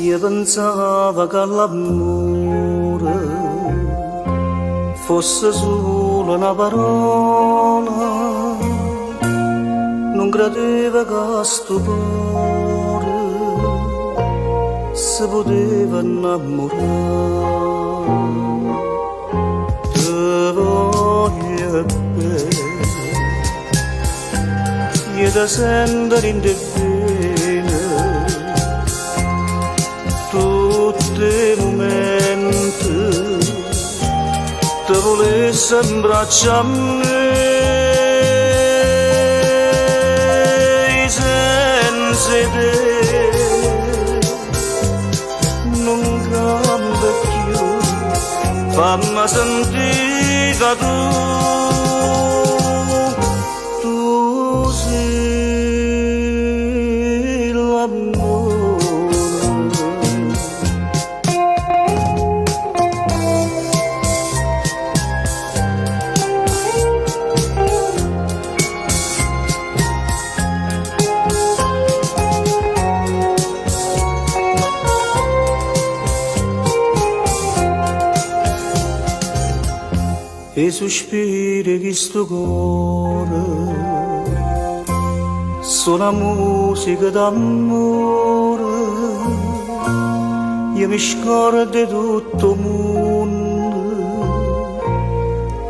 Io pensavo che l'amore fosse solo una parola, non credevo che stupore si poteva innamorare. Te voglio bene, io ti sento in te bene, tutti i momenti te volessi abbracciarmi, senza te non cambia più, fammi sentire che tu sei l'amore. E sospiri di sto cuore sono musica d'amore, io mi scordo di tutto il mondo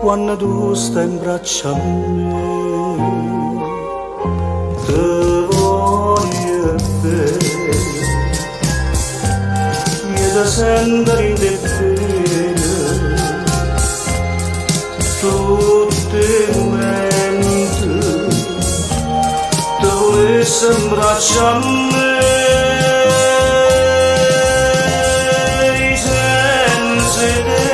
quando tu stai in braccio a me. Te voglio bene, io ti sento in te bene, tutti i momenti te volessi abbracciarmi, senza te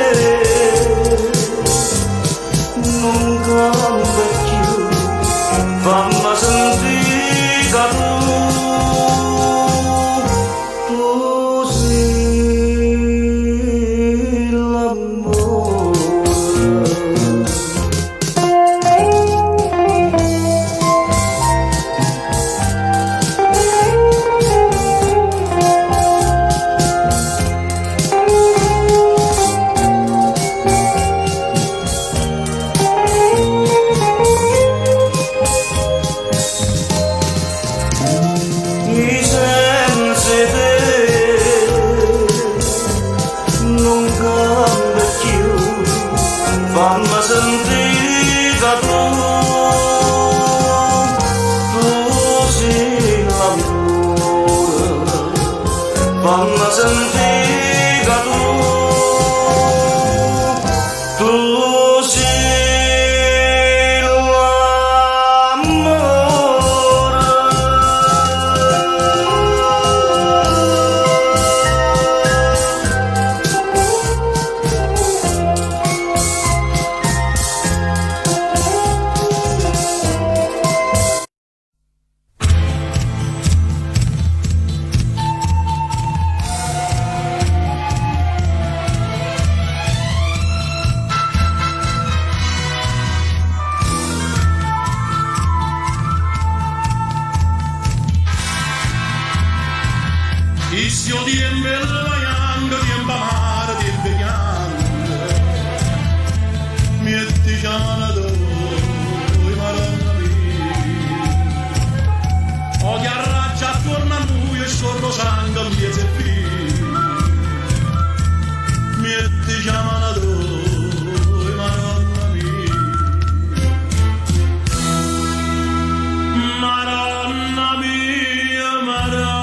non cambia più, fammi sentire che tu sei l'amore. Fammi sentire che tu sei l'amore, fammi sentire che tu sei l'amore. Issio tiempo vaiando, tiempo amare, tiempo piangere, metti giana d'oi, madonna mia. O che arraggia attorno a lui e scorro sangue in piezza e filo, metti giana d'oi, madonna mia. Madonna mia, madonna.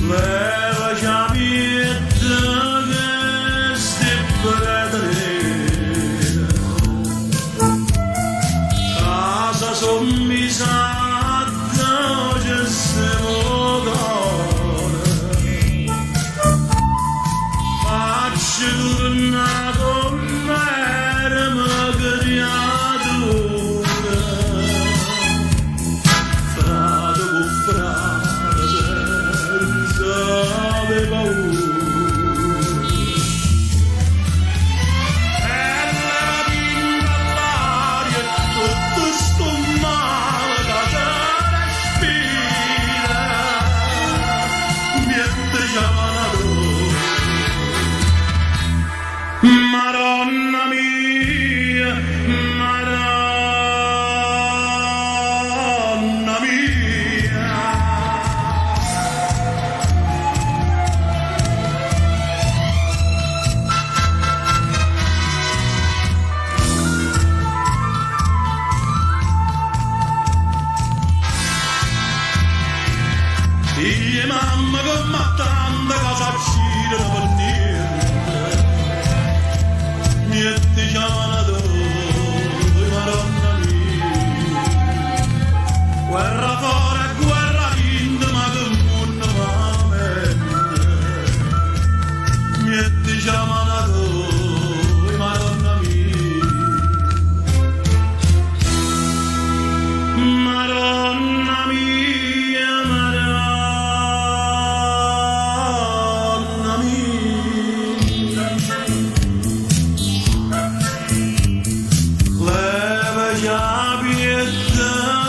Man.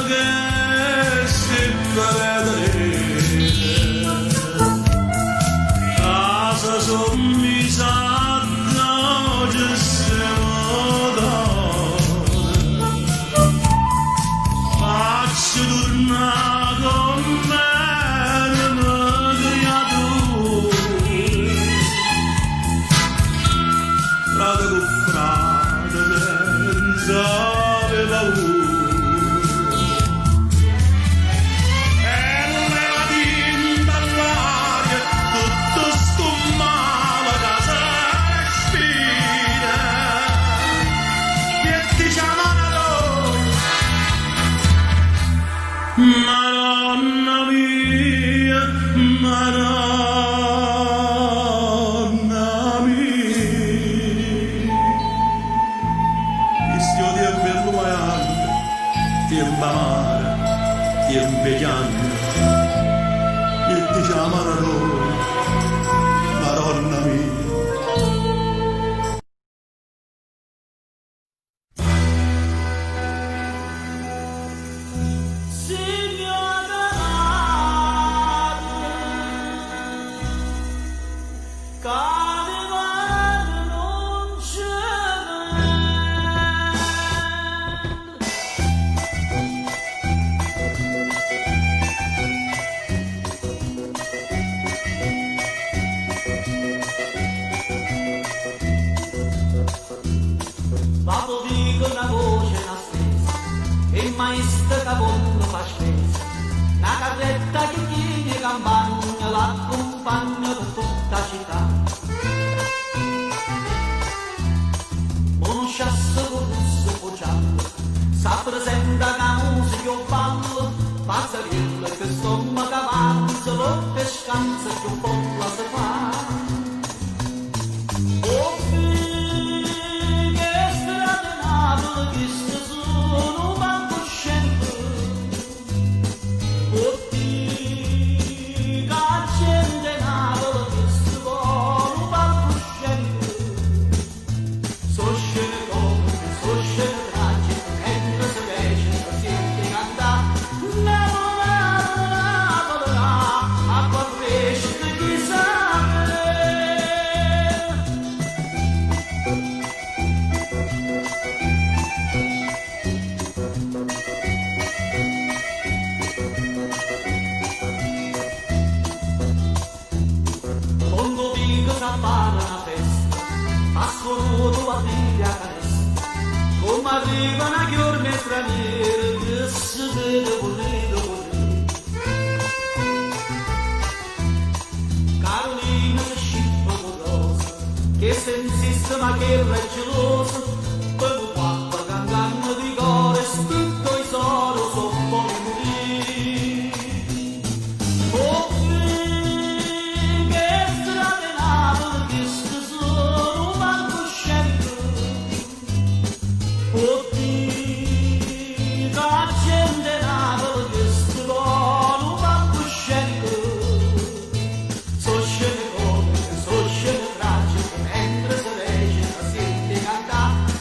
che si perdete casa sommisata ci siamo donne faccio tornare con me una creatura frate con frate senza paura Madonna mia, Madonna mia, questo tempo è loiale, tempo amaro, tempo pianto, e ti chiamano noi, Madonna mia. Vado dico una voce una stessa, e il maestro cavollo fa spesa, una carretta che tiene campagna, l'accompagna per tutta la città. Un sciasso con russo poggiando, sa presenta che la musica o ballo, pazzarilla che stomma cavallo, se lo pescanza che un po' la si fa. Fare una festa, ascolto a figlia canesta, come arriva una chiorme straniera che si vede volendo così. Carolina si scippa curiosa, che se insiste ma che è gelosa, poi un papà cantando di cuore, scritto i solo sopra i mulini. So scene tragiche mentre si legge la senti cantare.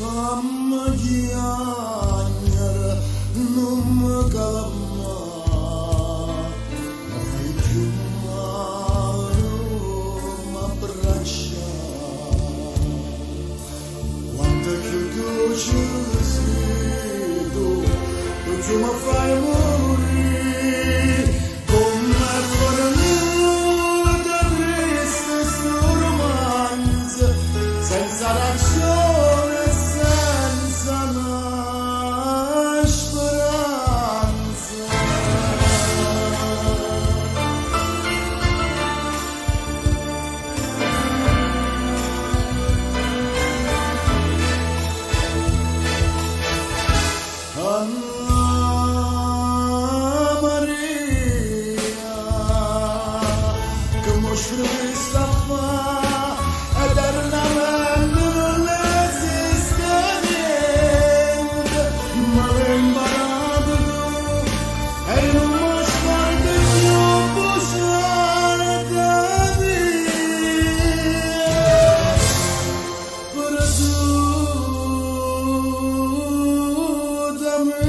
Amma gianyar num kalama Ay jumaru mabrasha Quanta che tu ci sento tu ci mi fai morire come fornuta triste sul romanzo senza ragione senza una speranza. Anna Maria, che mostri questa fa eternamente non esiste niente, ma l'imbarazzo e non mostrate più bugiarda via. Perduta mia.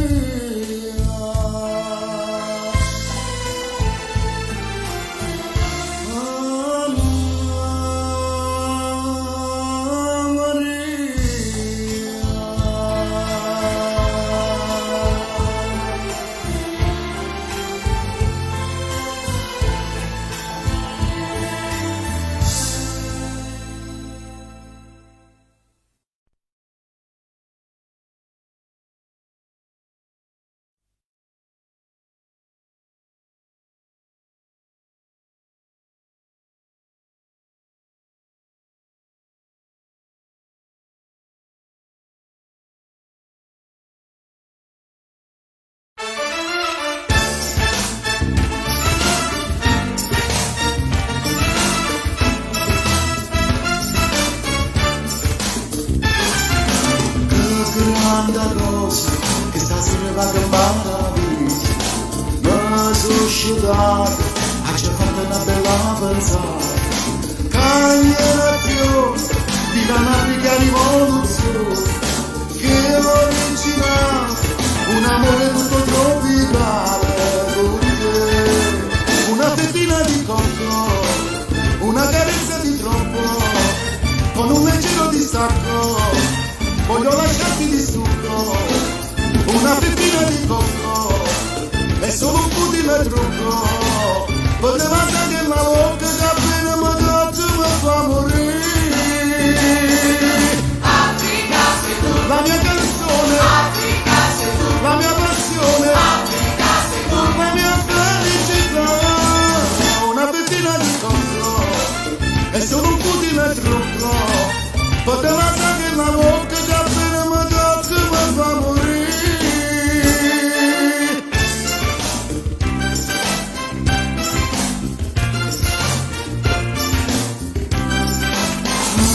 Grande rosa che stasera va a Paradiso, ma sono sciutato, ha già fatto una bella pensata, cagliera più di una rivoluzione, che originale, un amore tutto tropicale, con te, una fettina di cocco, una carezza di troppo, con un leggero distacco. Voglio lasciarti di stucco, una fettina di cocco, e solo un putile trucco, poteva anche la bocca che appena mi tocca mi fa morire. Africa sei tu, La mia canzone, Africa sei tu, la mia passione, Africa sei tu, la mia felicità, una fettina di cocco, e solo un putile trucco, poteva anche la bocca che appena mi tocca mi fa morire.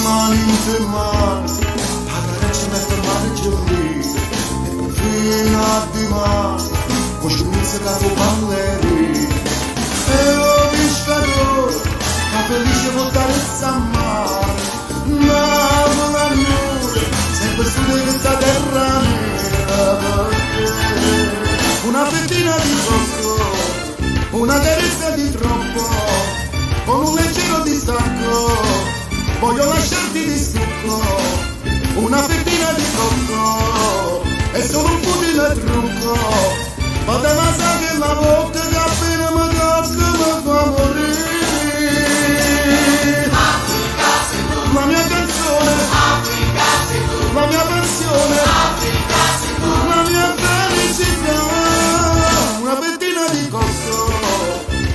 Mani in te mani, pagare ci metto male giorni, fino a di mani, con scimmizza capo balleri, e ho pescatore, che felice votare il mare. Navola nure, sempre su di questa terra nera per te. Una fettina di cocco, una carezza di troppo, con un leggero distacco, voglio lasciarti di stucco. Una fettina di cocco, e solo un putile trucco, poteva sapere la bocca che appena mi tocca mi fa morire. La mia canzone, Africa sei tu, la mia passione, Africa sei tu, la mia felicità, una fettina di cocco,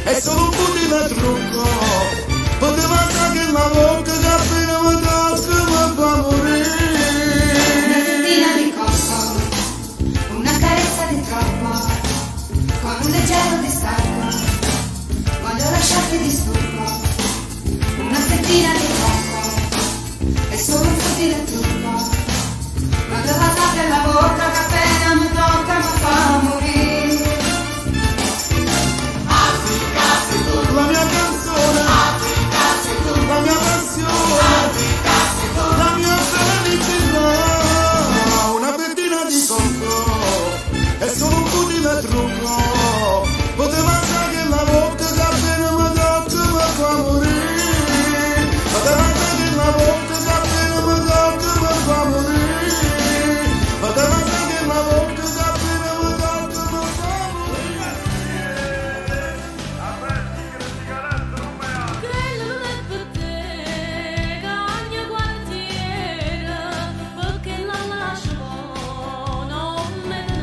è solo un putile trucco, poteva anche la bocca che appena mi tocca mi fa morire. una fettina di cocco, una carezza di troppo, trucco. Poteva essere che la bocca che appena mi tocca mi fa morire. Poteva essere che la bocca che appena mi tocca mi fa morire. Poteva essere che la bocca che appena mi tocca mi fa morire. Quello non è per te, cagna quartiere, perché la lascio non me ne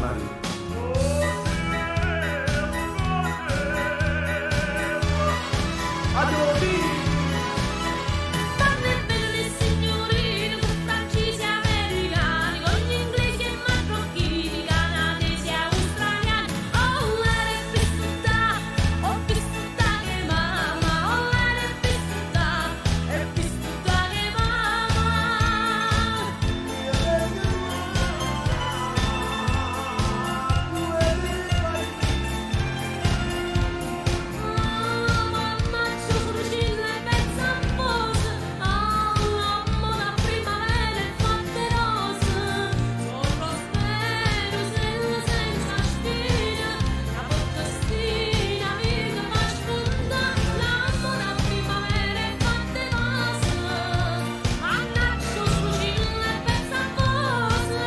mani. Donne belle e signorine, con francesi e americani, con gli inglesi e marocchini, canadesi e australiani. Oh, l'era ho vissuta che mamma, oh, l'era vissuta che mamma. Mamma, ci fucilla e pezza a posa, mamma, la primavera è fatta rosa, sopra spero senza spina, la potestina viva fa spuntare, mamma, la primavera è fatta rosa, mamma, ci fucilla e pezza a posa.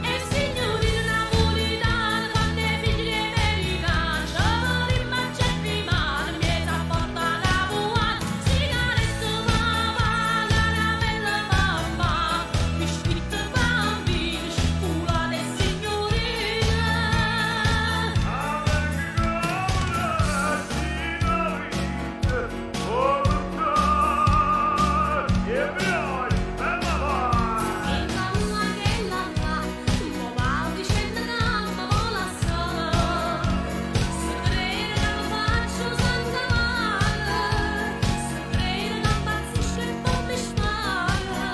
E signorina napolitana, donne figli americani, giovani mangiati male, mieta porta la buona, sigarette mamma, caramella mamma, biscotti bambini, cioccolate signorina. Che lalla, mo va dicendo mamma vola sola, se crede che lo faccio santa male, se crede che impazzisce e poi mi spara.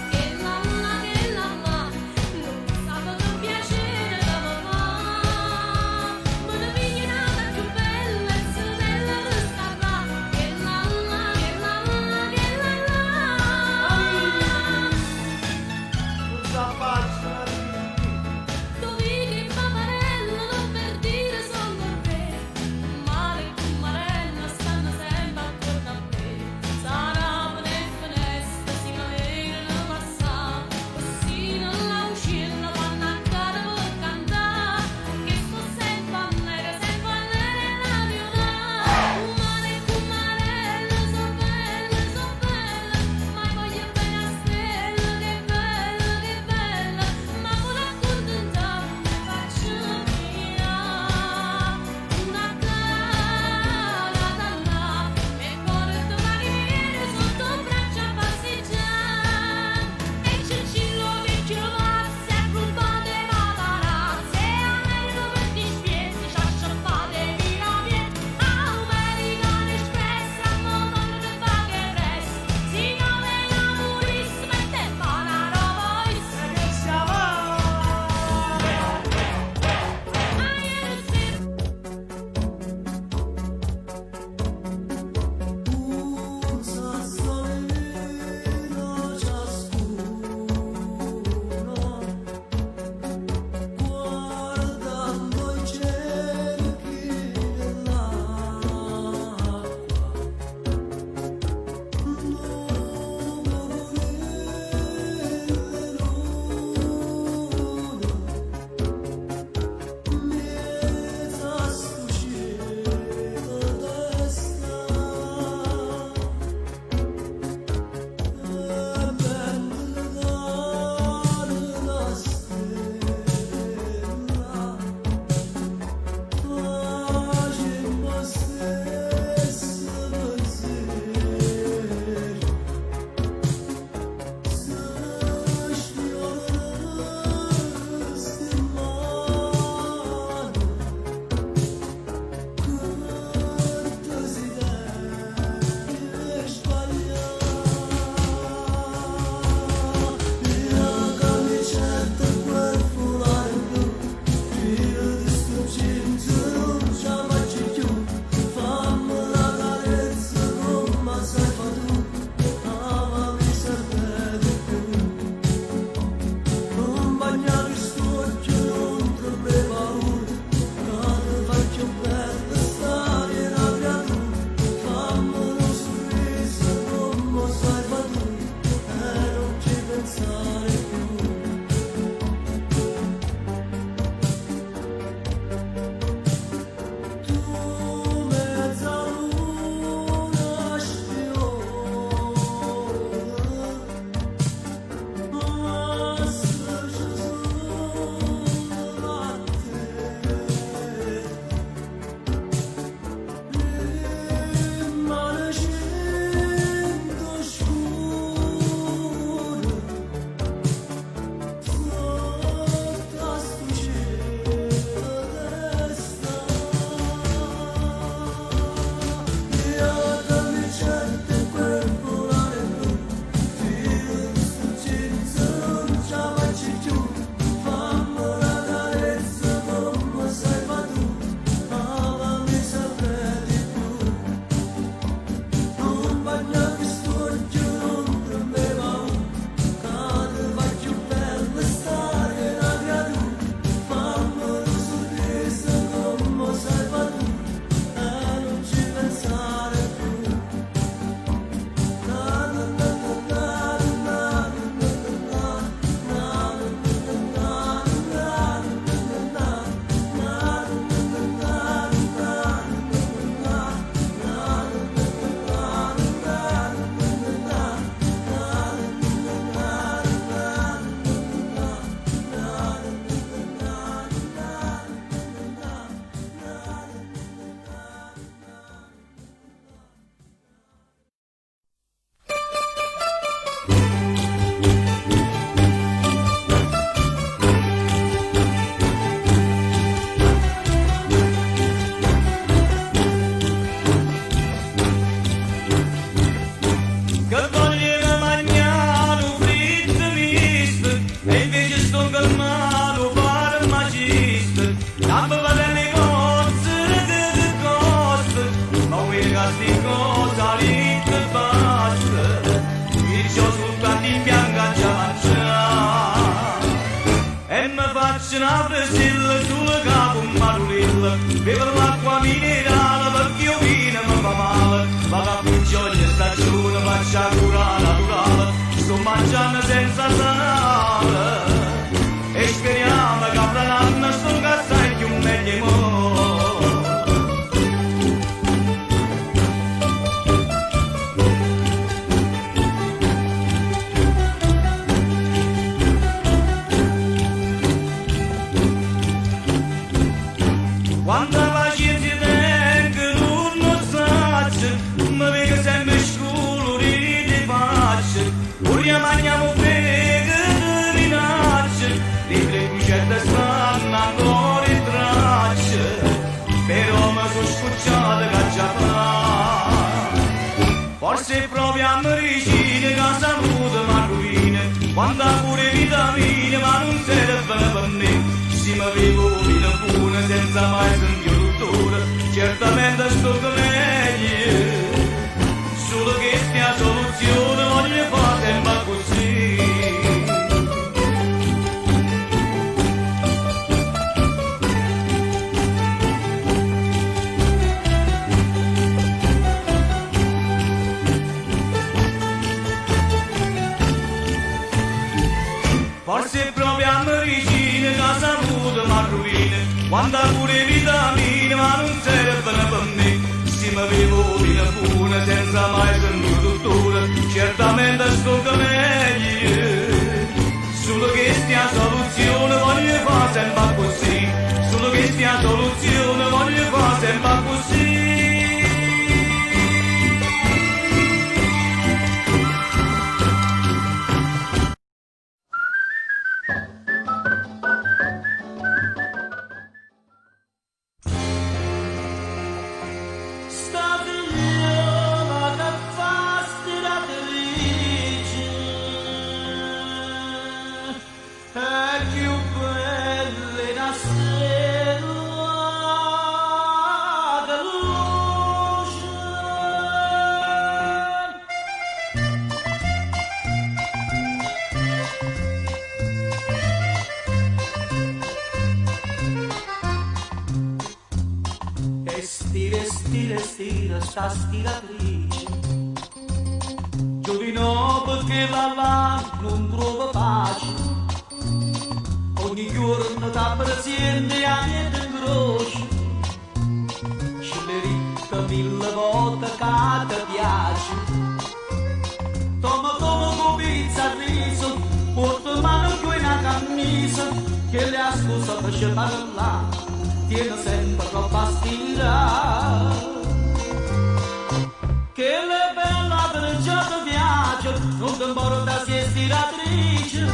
Che lalla, non sapevo che piacere da papà, ma la figlia nata più bella e se della resta che lalla. Dovevi paparella non per dire son con te, mare e marella stanno sempre attorno a te, sarà le finestre si caveranno passare, così non la uscirla vanno a cara per cantare, che sto sempre a nere la viola, mare e marella so bella, ma voglio bene a stella, che bella, ma vuole accontentare, mi faccio mia, una cara dalla, e cuore domani viene sotto braccia a passeggiare, e Cicillo vecchio pazzo, ecco un po' di paparazzi, e Americo per gli spiezzi, ci ha sciappate via via, American Express, a modo che va che presto, si chiama l'amorissimo e te fa una roba Usa solino ciascuno, guardando i cerchi dell'acqua, miezza sfuggita destra, e pendere la stella, facendo stesso pensiero, se sfioresti male, che desideri sbagliare, la camicetta e quel foulard blu, io distruggente non ce la faccio più, fammi la carezza come sai fa tu, amami sempre di più, non bagnare sto occhio, non trovi paura, che ti faccio bella stare in aria tu, fammi uno sorriso come sai fa tu, e non ci pensare più. Tu mezza luna spiona, che voglio mangiare un fritto misto e invece sto calmando per magista campo va le cose che costa ma vuoi che cosa lì che basta il ciò sul canto in bianca già mangiare e mi faccio una presilla sul capo un marulillo bevo l'acqua minerale perché io vino mi fa male ma che ogni stagione faccia cura naturale sto mangiando senza sale e speriamo che fra l'anno sto cazzando più meglio mo. Quando la pazienza tengo non saccio mi vedo sempre scolorito di faccia ora mangiamo freghe di minacce le tre cucette stanno ancora in traccia però mi sono scocciato che già fa forse proprio a medicina che salute ma rovina quando ha pure vitamine ma non serve per me se mi vivo vino buona senza mai sentire dottore certamente sto meglio solo che stia soluzione voglio fare sempre così forse proprio a medicina che salute ma rovina quando ha pure vitamine ma non servono per me se mi vivo vino buona senza mai sentire dottore certamente sto meglio solo che stia soluzione voglio fare sempre così solo che stia soluzione voglio fare sempre così. Stira sta stiratrice giovino perché la non trova pace ogni giorno da paziente e anche incroce ci le ricca mille volte che ti piace toma come pizza a riso porta mano qui una camisa che le ha scusa per parlare tiene sempre troppa stira che le bella per il gioco viaggio non ti importa se è stiratrice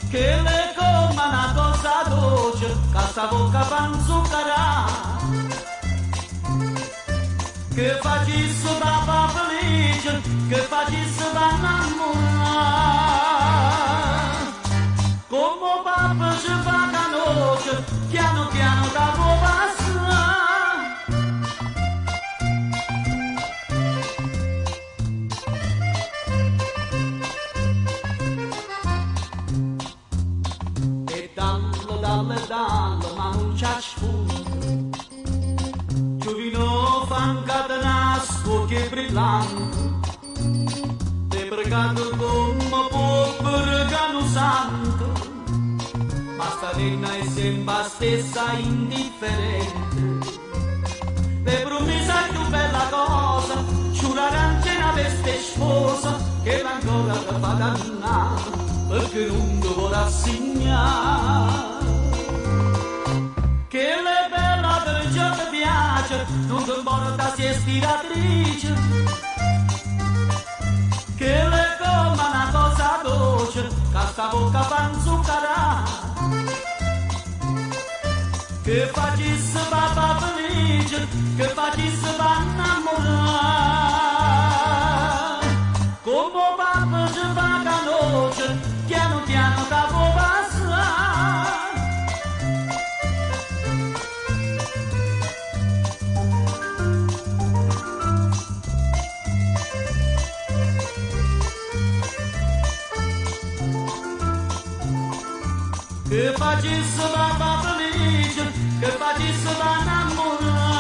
che le coma una cosa dolce che sta bocca panzuccherà che facesse da felice che facesse da innamorare come papà ci fa canoce piano piano da passare dallo ma non c'ha spunto giovino fan catenasco che brillante te pregato come può pregano santo ma sta nena è sempre stessa indifferente te promessa più bella cosa giurare anche una veste sposa che ancora te fa dannare perché non ti vuole assegnare che le bella per ciò che piace non ti importa se è stiratrice che le coma una cosa dolce che sta bocca panzuccherà che facesse papà felice che facesse innamorare Come papà ci fa canoce, piano piano capo passa. Che facesse papà felice, che facesse da innamorare.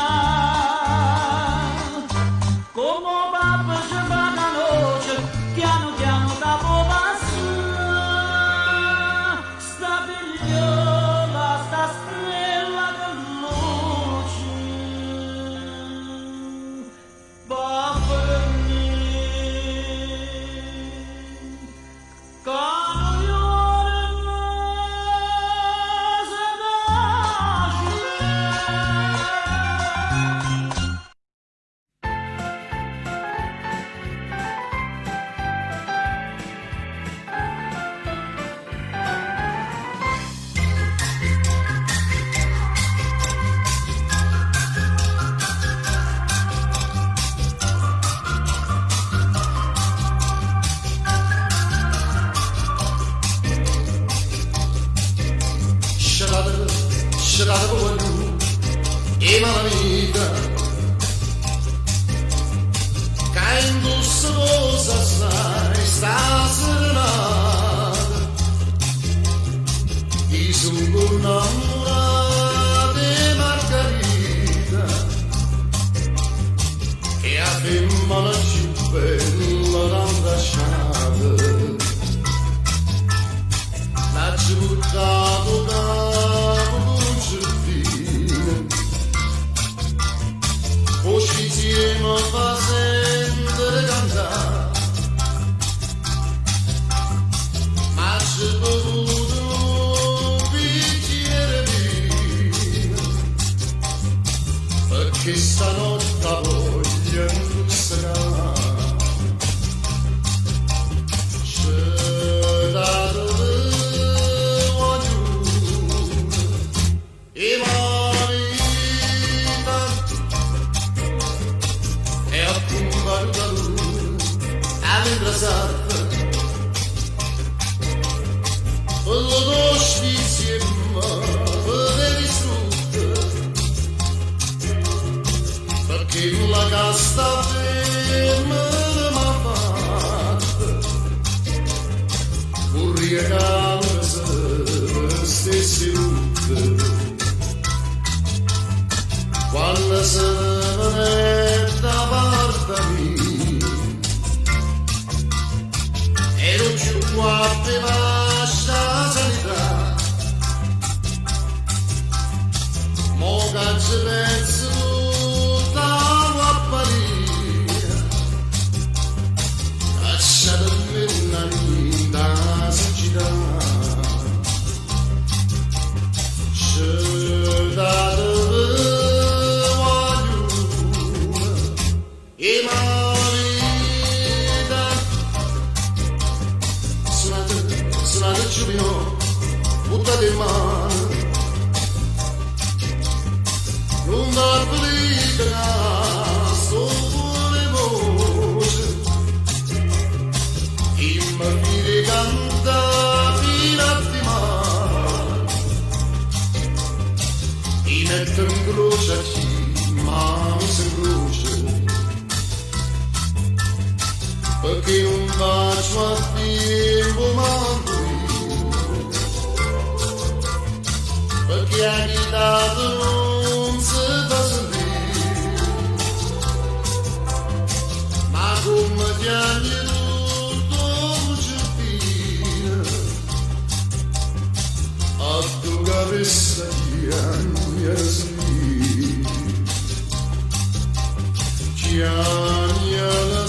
Come papà ci fa canoce, piano piano capo passa. Sta figliola, sta stella che luce, va per me. E malavita che industrosa sai sta serenata di sungo innamorata di Margherita che aveva la più bella d'ambasciata l'ha buttato capo con certine voci insieme fa sentire cantare ma c'è dovuto un bicchiere vino perché stanotte voglio indossare c'è dato e marita e appunto all'ingrasata quello doce insieme per distrutta perché la casta ferma m'ha fatta un regalo per stessi tutte quando se ne da parte mia ero più qua per lascia sanità mo che ci penso tutta guapparia lasciatemi una linda siccità c'è da e marita suonate giubino buttate in mano non dar pellicola sopra le voci e mi fide canta fino a di mano e metto in croce a chi ma mi si incrocia perché un bacio a tempo manco perché a chitarra non si fa sentire ma come piange tutto certino a tu cabeza piange sì piange la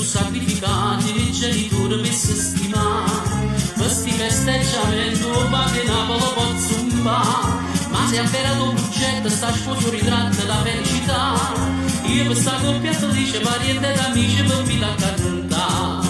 sacrificati i genitori per si stimare. Questi festeggiamenti va che Napoli può zumbare. Ma se appena un progetto sta sfoggio ritratta la felicità, io per sta coppia felice, parenti ed amici per mi la cantare.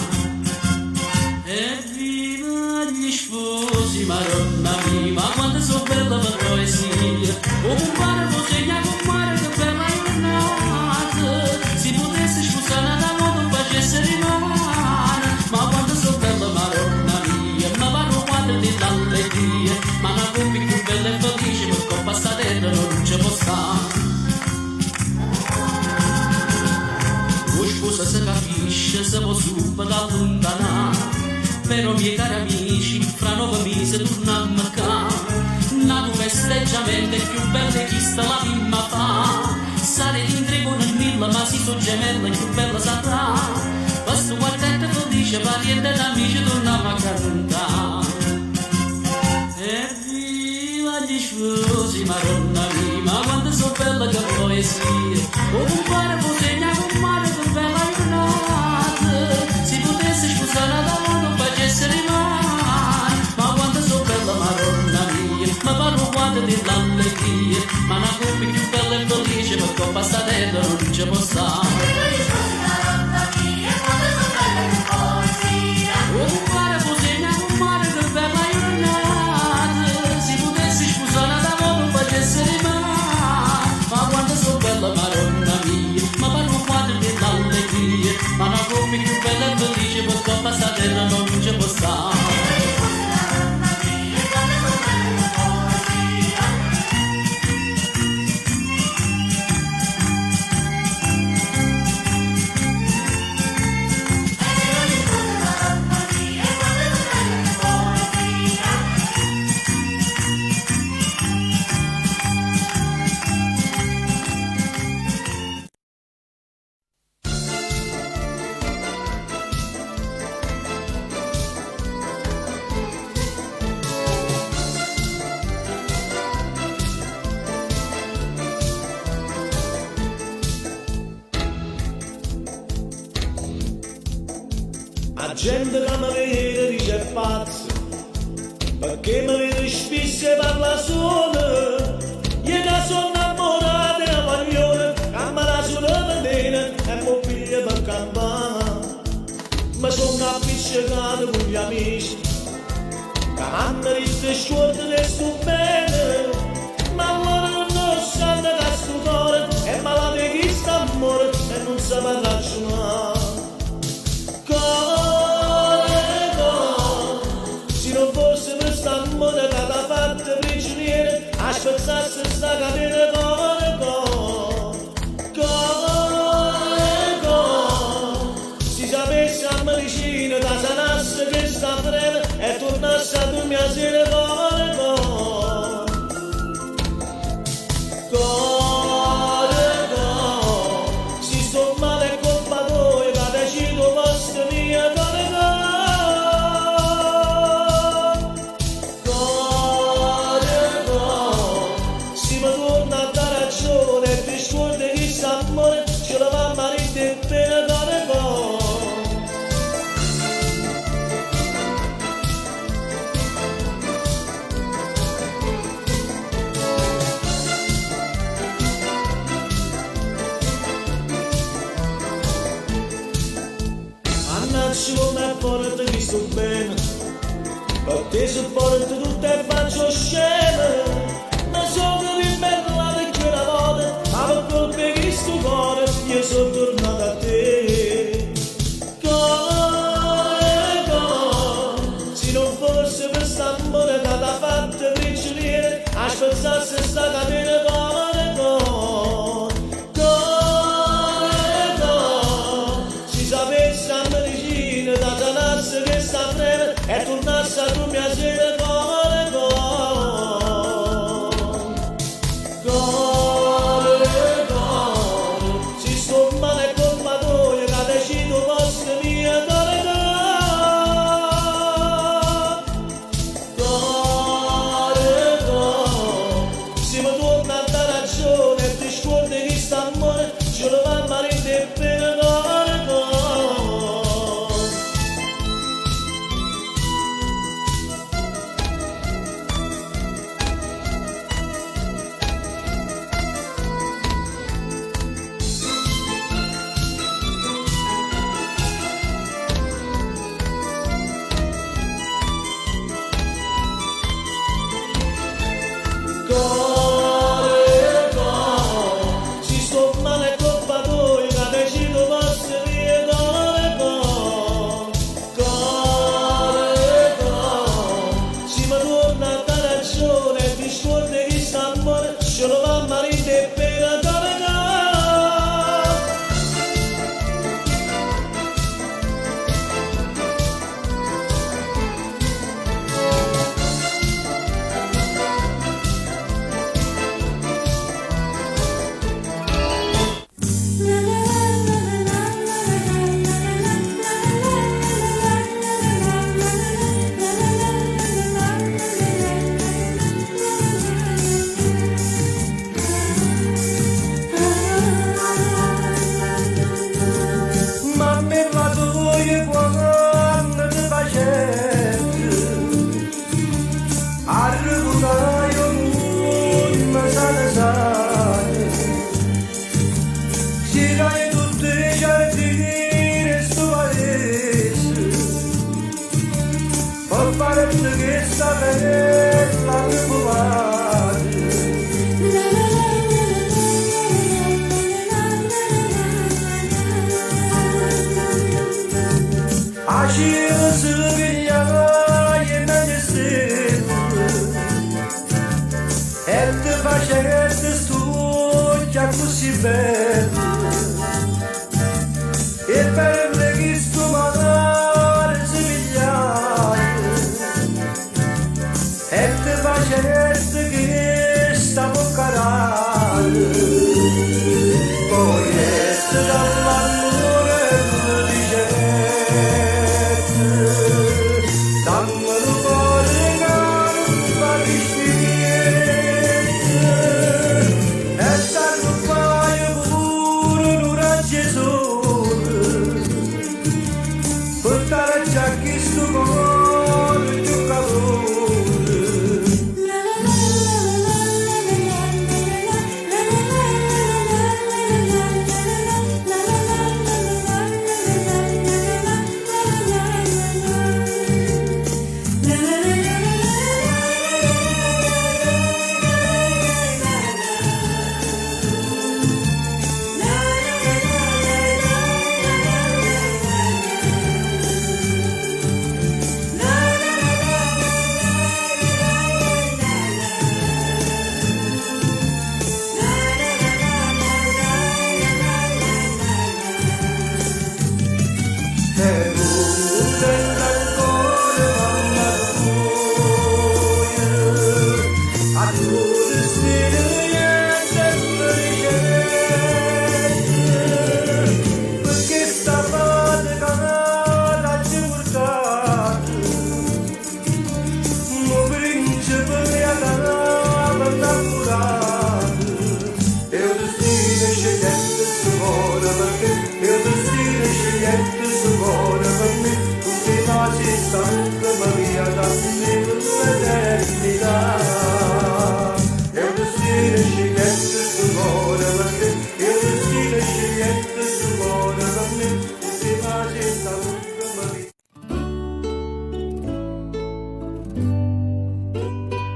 Evviva gli sposi, Maronna mia, ma quanto sono bella per poesia. O compare consegna con mare che bella giornata. Si potesse sposare da modo facesse rimane. Ma quanto sono bella, Maronna mia, ma vanno quattro di l'allegria. Ma una coppia più bella e felice per coppa sta terra non ci può stare. O sposa si capisce, se può subito da allontanare. Però miei cari amici, fra 9 mesi torniamo a casa. Nato festeggiamento è più bello chi sta la prima fa. Sale in trigo nel mille, ma si sono gemelle più bella saprà. Questo quartetto felice, parenti ed amici torniamo a cantare. Evviva gli sposi, Maronna mia, ma quanto sono bella che poesia. O compare consegna con mare che bella giornata. Si potesse sposare da modo facesse rimane. Ma quanto sono bella, Maronna mia, ma parlo quanto dell'allegria. Ma una coppia più bella e felice per coppa sta terra non ci può stare. O compare consegna con mare che bella giornata. Si potesse sposare da modo facesse rimane. Ma quanto sono bella, Maronna mia, ma parlo quanto dell'allegria. Ma una coppia più bella e felice per coppa sta terra non ci può stare. La gente che mi vede dice pazzo, perché mi vede spesso e parla solo. Io che sono innamorata della paglione, che me la sono vendita e mi piglia per campana. Ma sono appiccicato con gli amici, che hanno detto scuola e sto bene. Ma loro non sanno che sto cuore è malato che sta amore e non sa ragionare. St'amore che t'ha fatto prigioniere, aspettasse sta capire si sapesse a medicina da sanasse questa frena e tornasse a dormire a sera si sto male colpa tua che decido posto mia ce la va a marito per dare Annacci come porta che sto bene, perché se porta tutte e faccio scena. Ma sono ribellata che una volta, ma per colpa che sto cuore io sono tornato a te. Se non fosse per st'amore che t'ha fatto prigioniere, aspettasse sta catena si sapesse a medicina da sanasse questa frena e tornasse a dormire a sera si sto male colpa tua che decido posto mia se mi torna a dare ragione e ti scordi che st'amore ce lo va a marito e per solo mamma ride per andare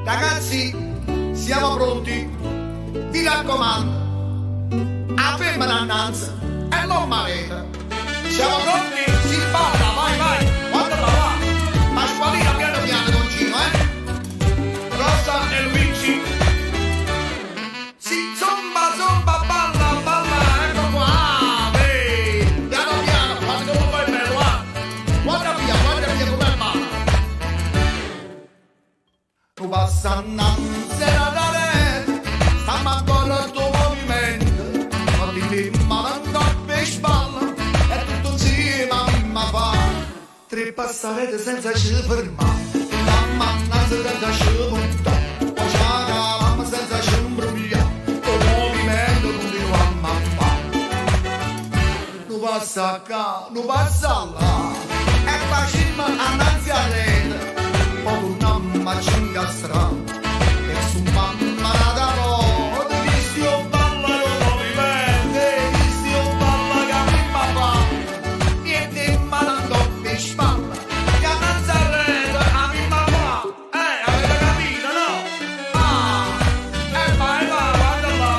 Ragazzi, siamo pronti. Vi raccomando, aprima l'annanza e non maleta. Siamo pronti? Si balla, vai, vai. Quando la va? Ma squalina piano piano, concino, Rosa e Luigi. Si zomba, zomba, balla, balla. Ecco qua, piano piano, quando come fai bello, guarda via come balla. Tu passa innanzi alla rete, stiamo ancora al tuo movimento, ma ti firma l'andò per spalla, e tutto insieme a mimma fa, tre passarete senza ci fermare, la manna senza ci puntare, o c'è la mamma senza ci imbrogliare, il movimento continuiamo a fare. Tu passa qua, tu passa là, e facciamo annanzi a rete, poi torniamo a cingastrare, e su mamma da no, ti visti o balla con movimento, visti o balla che mi fa, niente ma non doppia spalla, che annanzi a rete a mi fa, avete capito no? E vai là, guarda là,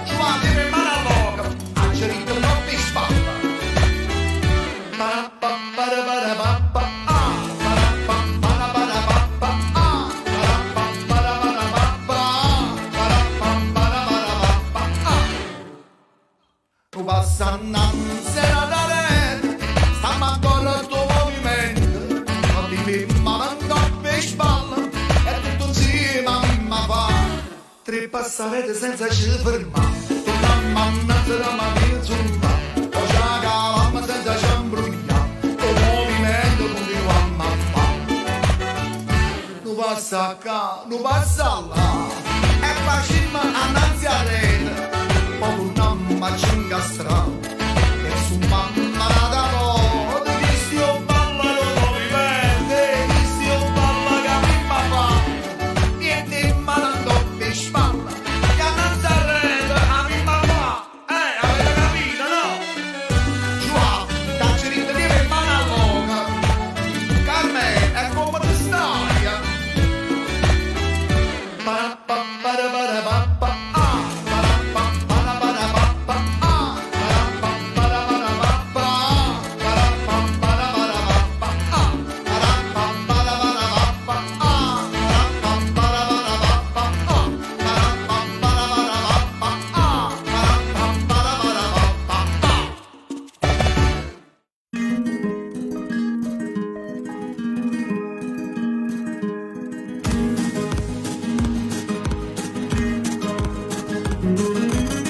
ci va di mano all'oca, a cerito doppia spalla, pa pa pa pa pa pa. tre passarete senza ci fermare. Torniamo a nazzare la mattina zumba, o ci cavammo senza ci imbrugliare, il movimento continuiamo a fare. Non passa qua, non passa là, e facciamo annanzi a rete, poi torniamo a ci incastrare, e su mamma da po', di stio balla lo movimento, di stio balla che mi fa, niente in mano non doppia spalla, che annanzi a rete a mi mamma, avete capito no? Giù, dacci rinvenire in mano a loca, Carmen è come ti stai?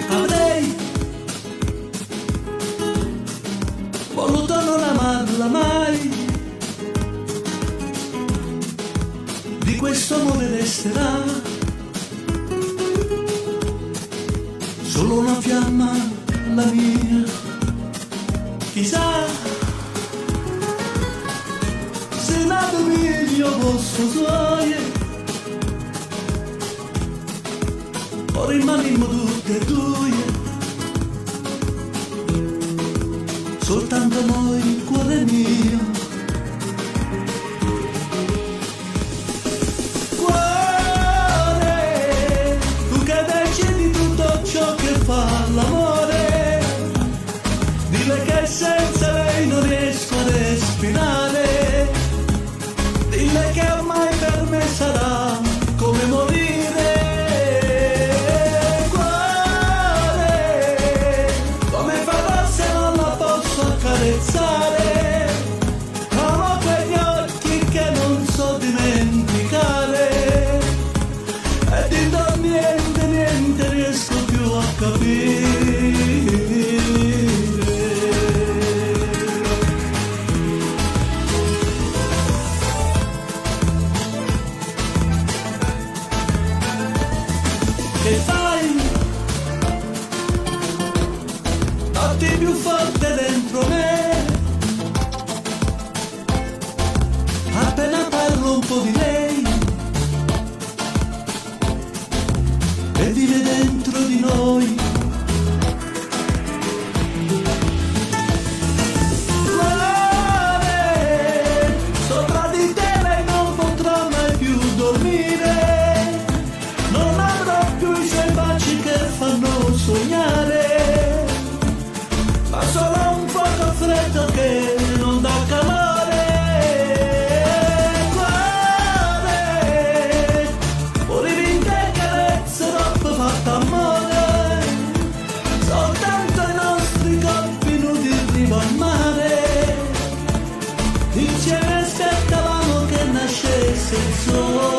Avrei voluto non amarla mai, di questo amore resterà solo una fiamma, la mia. Chissà se nato meglio posso suoie, o rimaniamo tutte e due, soltanto noi, cuore mio. Cuore, tu che decidi tutto ciò che fa l'amore, dile che senza lei non riesco a respirare, dile che ormai per me sarà come morire. Amo quegli occhi che non so dimenticare, e di niente, niente riesco più a capire. Che fai? Batti più forte dentro me, appena parlo un po' di lei e vive dentro di noi. Cuore, sopra di te lei non potrà mai più dormire, non avrò più i suoi baci che fanno sognare, ma solo un fuoco freddo che non dà calore. Insieme aspettavamo che nascesse il sole.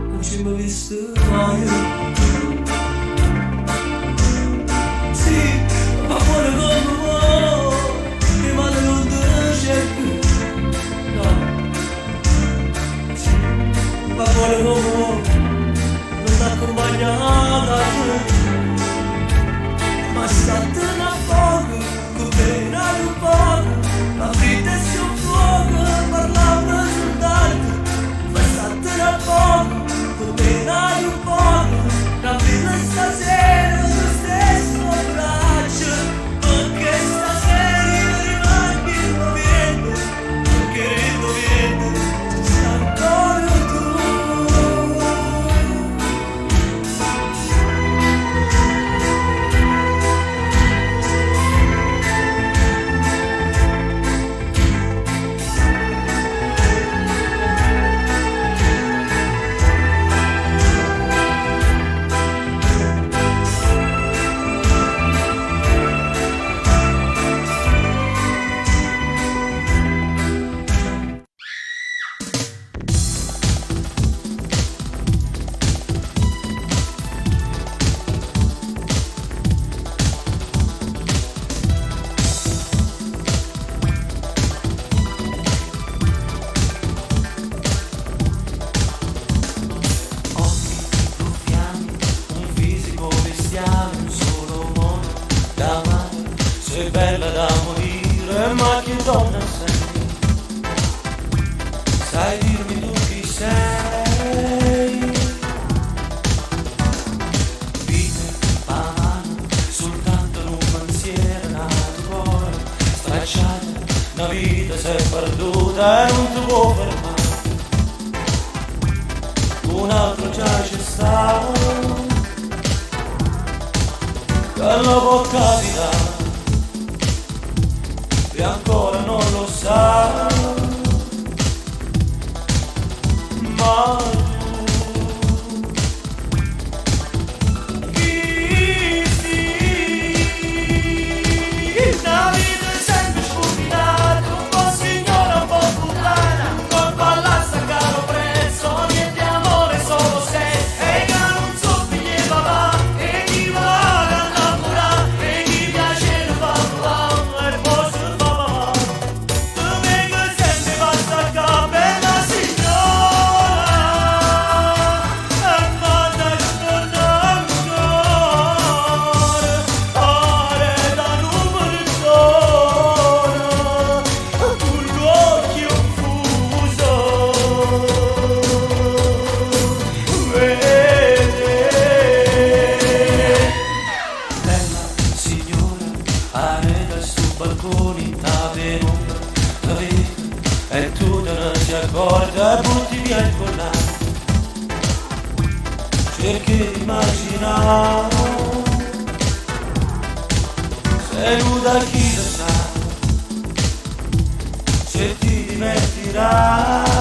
Non ci mi visto mai. Sì, ma pure come vuoi, rimane non te cerco. No, sì, ma pure come vuoi, non ti accompagnata a te. Ma state una poco, che pena un poco, la vita è su fuoco, parlando soltanto. Ma state una poco, che pena un poco, la vita stasera sullo stesso braccio. Perché stasera io rimango viendo, perché viendo, sei ancora tu. Sei bella da morire, ma che donna sei? Sai dirmi tu chi sei? Vite a mano, soltanto in un pensiero nato cuore, stracciata, una vita si è perduta e non ti può fermare. Un altro già c'è stato, che lo può capitare. E ancora non lo sa, ma tu chi sei? La vita è sempre sfuminata, un po' signora, un po' puttana, un colpo all'asta caro prezzo, niente amore, solo sei. E che non so figli papà, e chi va a innamorare, e chi piace ne fa e poi e tu te ne si accorga e butti via il collare. Cerchi di immaginare seduta chi lo sa, se ti divertirai.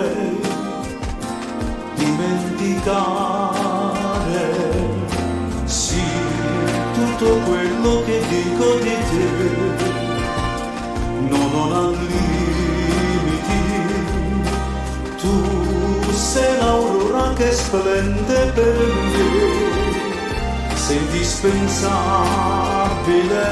potrei dimenticare, sì, tutto quello che dico di te non ha limiti. Tu sei l'aurora che splende per me, sei indispensabile.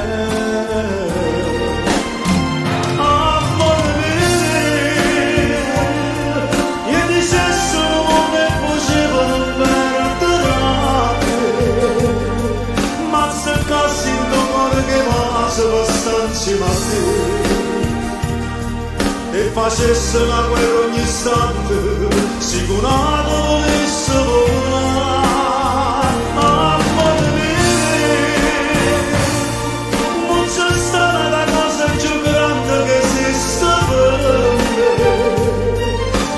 Insieme a te e facesse la guerra ogni istante, sicurato volesse volare. Amore mio, non c'è stata la cosa più grande che esista per me,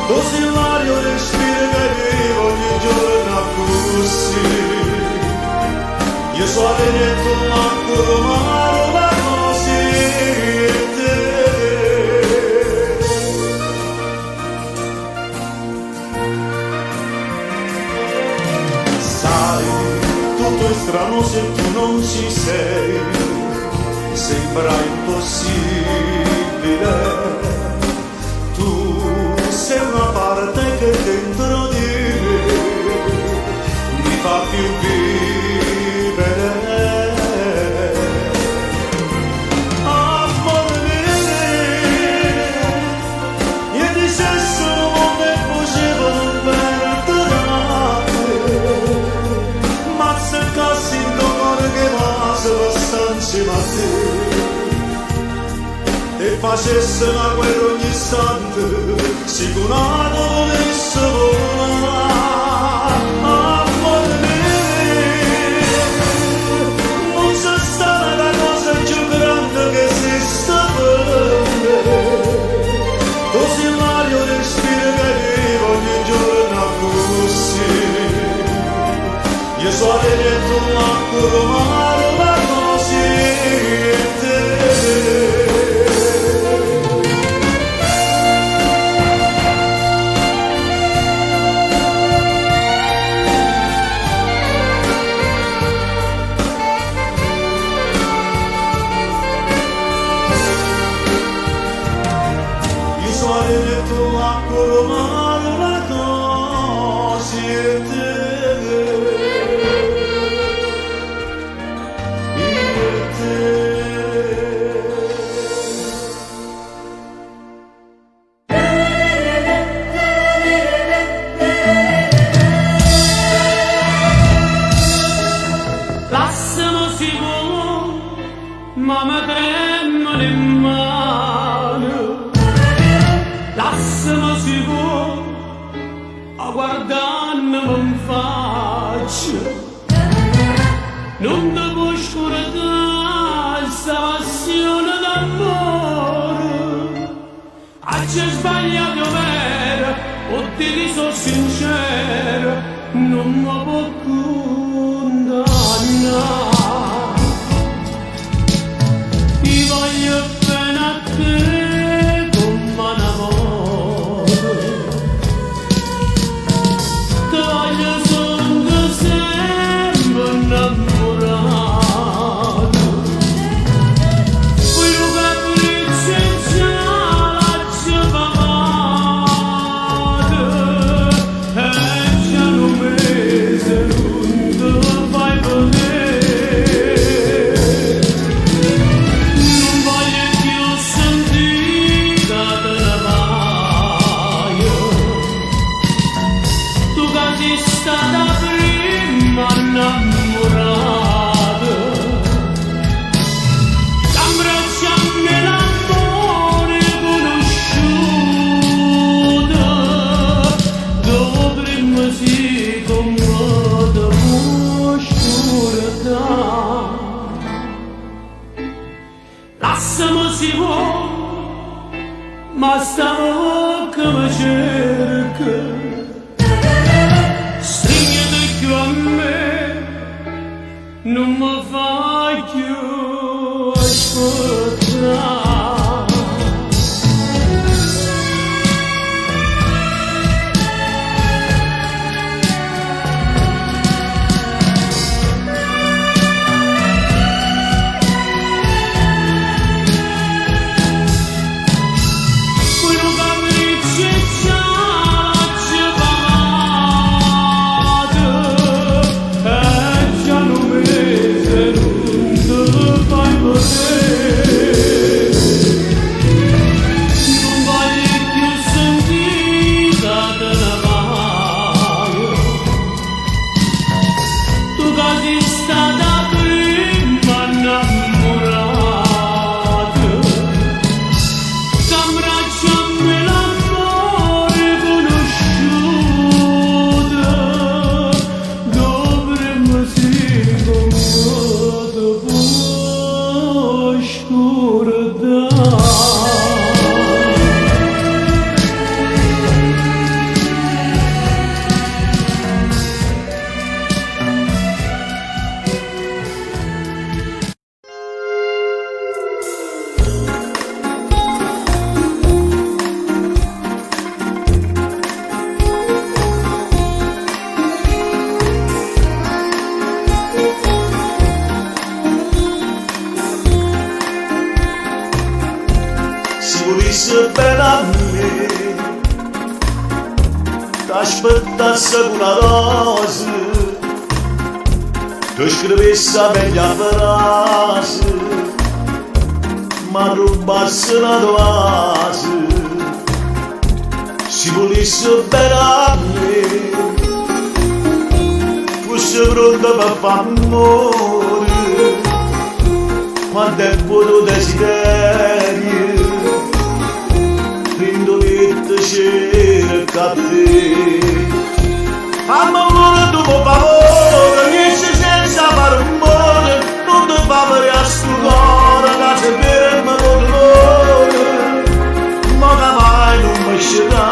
così l'aria respira che vivo ogni giorno così. Io so detto l'ancora male. Strano se tu non ci sei, sembra impossibile. Tu sei una parte che dentro di me mi fa più vivere. Amore mio, io ti stesso non mi facevo non perdonare, ma se così insieme a te e facesse la guerra ogni istante, sicurato volesse volare. Amore mio, non c'è stata la cosa più grande che esista per me, così l'aria respira che vivo ogni giorno così. Io so detto ancora male, ma così te. Io so detto ancora male, ma così te. Ma mi tremano le mani, lassami sicuro a guardarmi in faccia, non ti può scordare questa passione d'amore. Ci sbagliato vero, o ti sono sincero, non mi può condannare. Voglio bene a te come un amore, ti voglio solo sempre innamorato, poi lo capriccio già la ci fa male, e già un mese non ti fai vedere. Ma sta bocca mi cerca, stringiti più a me, non mi fai più ascoltare. Si volesse bene a me, t'aspettasse una rosa, ti scrivesse a meglio frase, ma rubasse una dose. Si volesse bene a me, fosse pronta per fare amore, quanto è buono desiderio. Indolette cerca te. Fammi amore tu per favore, riesci senza fare rumore, non ti fa per a sto cuore, che se ferma con dolore. Ma che mai non mi scerà,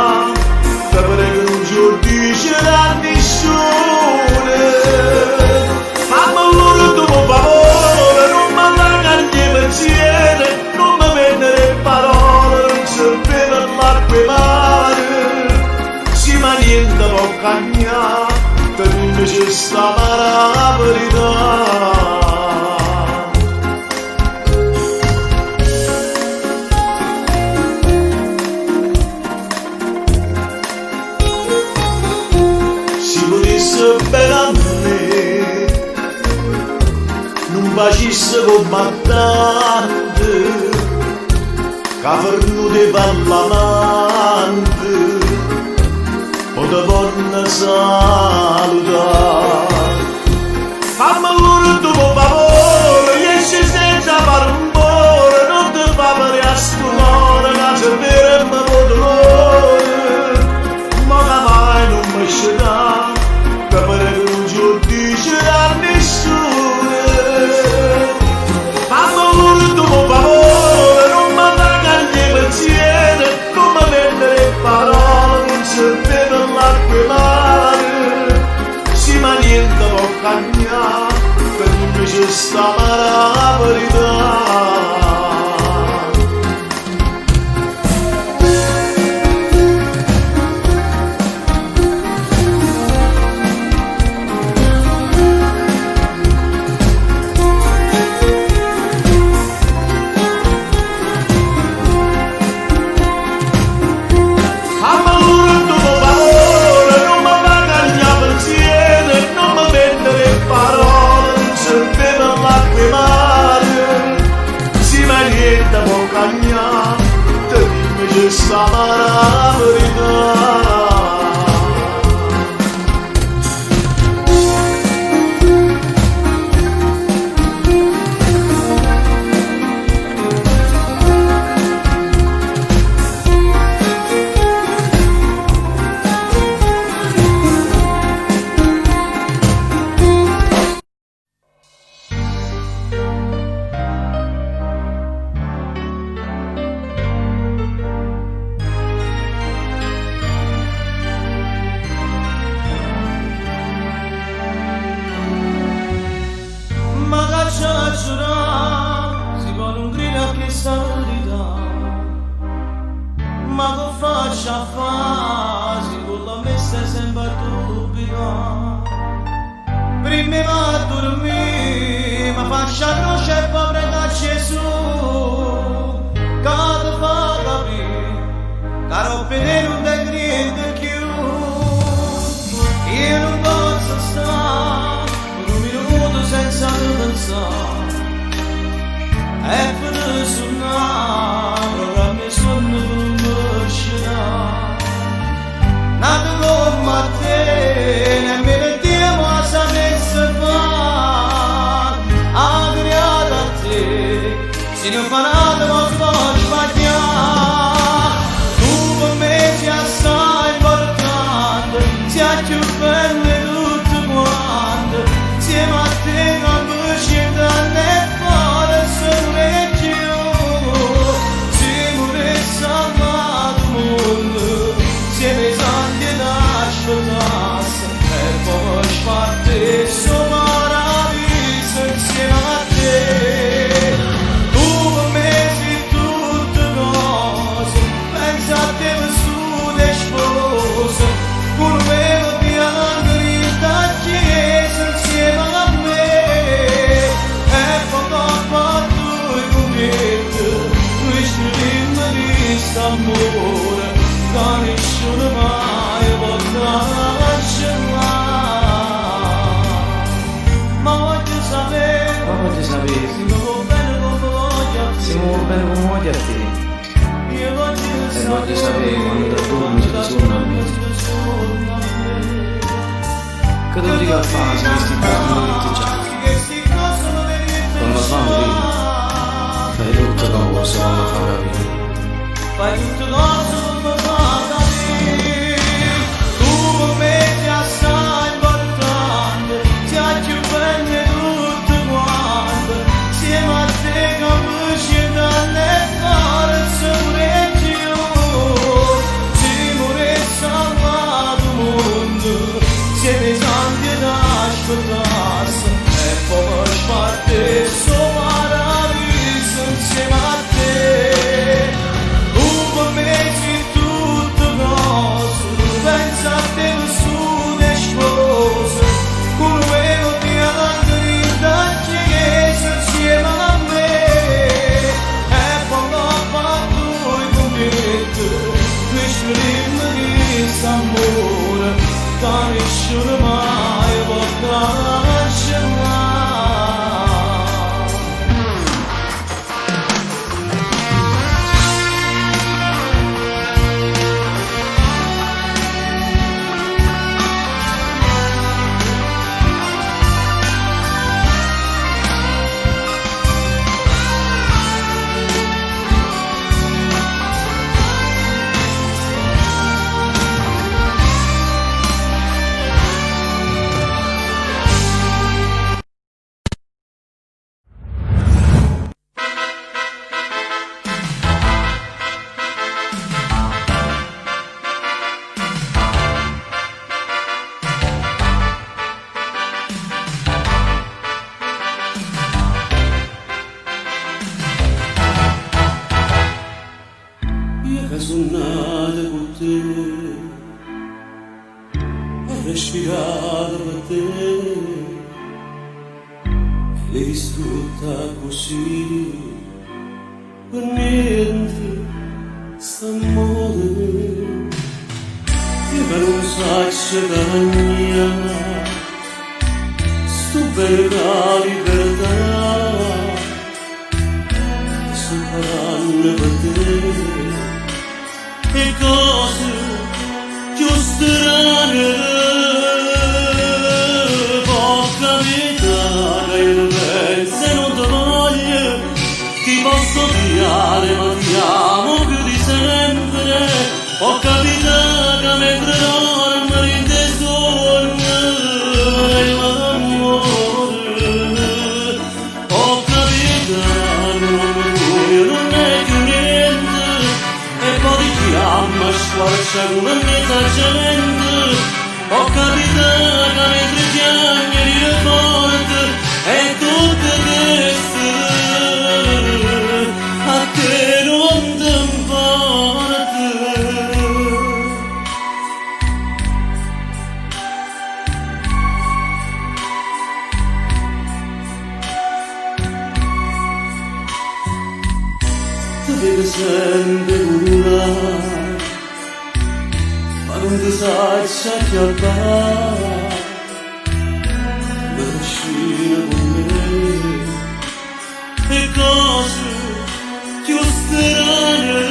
che prego non ci dicerà nessuno. Fammi amore tu per favore, non mi mancare pensiero, non mi vendere parole, non si vede l'acqua e mare, si ma niente può cambiare, per me c'è sta la verità. Si volesse bene a me, non facesse combattante, che venuti per l'amante, o te vorrei salutare. Fammi allora tu per favore, riesci senza fare rumore, non ti fa per a sto cuore, che se ferma con dolore. Ma che mai non mi scerà, che prego non ci dicerà nessuno. Fammi allora tu per favore, non mi mancare pensiero, non mi vendere parole, non si vede l'acqua e mare, sì ma niente può cambiare, per me c'è sta la verità. Sta la verità. Si vuole un grido a che sta verità, ma che faccia a fare, si con la messa sempre dubita. Prima va a dormire, ma faccia a croce e poi prega Gesù, che ti fa capire, che roba te non ti crede più. Io non posso stare un minuto senza pensare, e per suonare ora mi sono uscita. Nato come te, nemmeno Dio ma sapesse fare, ha creato a te, se non fa nada non può sbagliare. Tu per me sei assai importante, sei più bello di tutto quanto, insieme a te non puoi scegliere né fare solo più. stiamo bene come moglie a te. E voglio sapere quando dormi se suona a me. Che devo dire a fare se questi qua non li già? Quando fa morire, fai tutto cosa quando fa capire. Fai tutto cosa quando fa capire. Tu per me sei assai importante, sei più bella tutto quanto. Siamo a te capacità nel cuore pure più. Siamo salvato il mondo, siete santi da ascoltarsi. E poi parte solo paradiso insieme a te. Tu per me sei tutto cosa, pensa a te nessuna sposa. Con quello ti andrà che sei insieme a me. E poi ho fatto i convitti, questo ritmo di s'amore, che nessuno mai potrà cancellare. Sono nata con te, ho respirato per te, l'hai distrutta così, per niente s'amore, io che non sai se cagnare, sto bene la libertà, sto parlando per te. E cose più strane può capitare, io non penso e non ti voglio, ti posso odiare ma ti amo più di sempre. Può capitare che mentre dormi in te sogno l'amore, può capitare che non è più niente e poi ti chiama squarcia come mezzacciamento. Ho capito che mentre piangi di forte e tutte queste a te non ti importa. Tu devi sempre curare, ma non ti sai schiappare, ma vicino con me, e cose più strane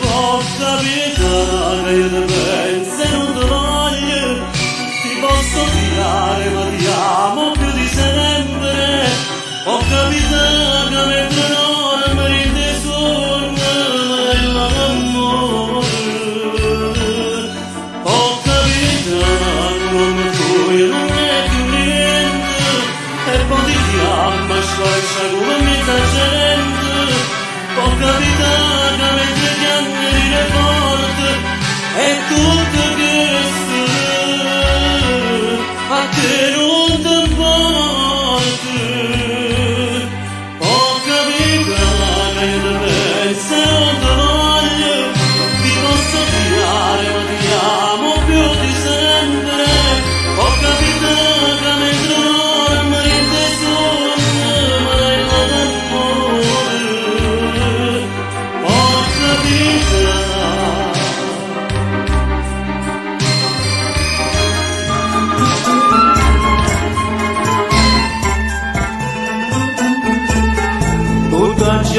può capitare, io ti penso e non ti voglio, ti posso odiare ma ti amo più di sempre. Ho capito che mentre dormi in te sogno l'amore, ho capito che non è più niente e poi ti chiama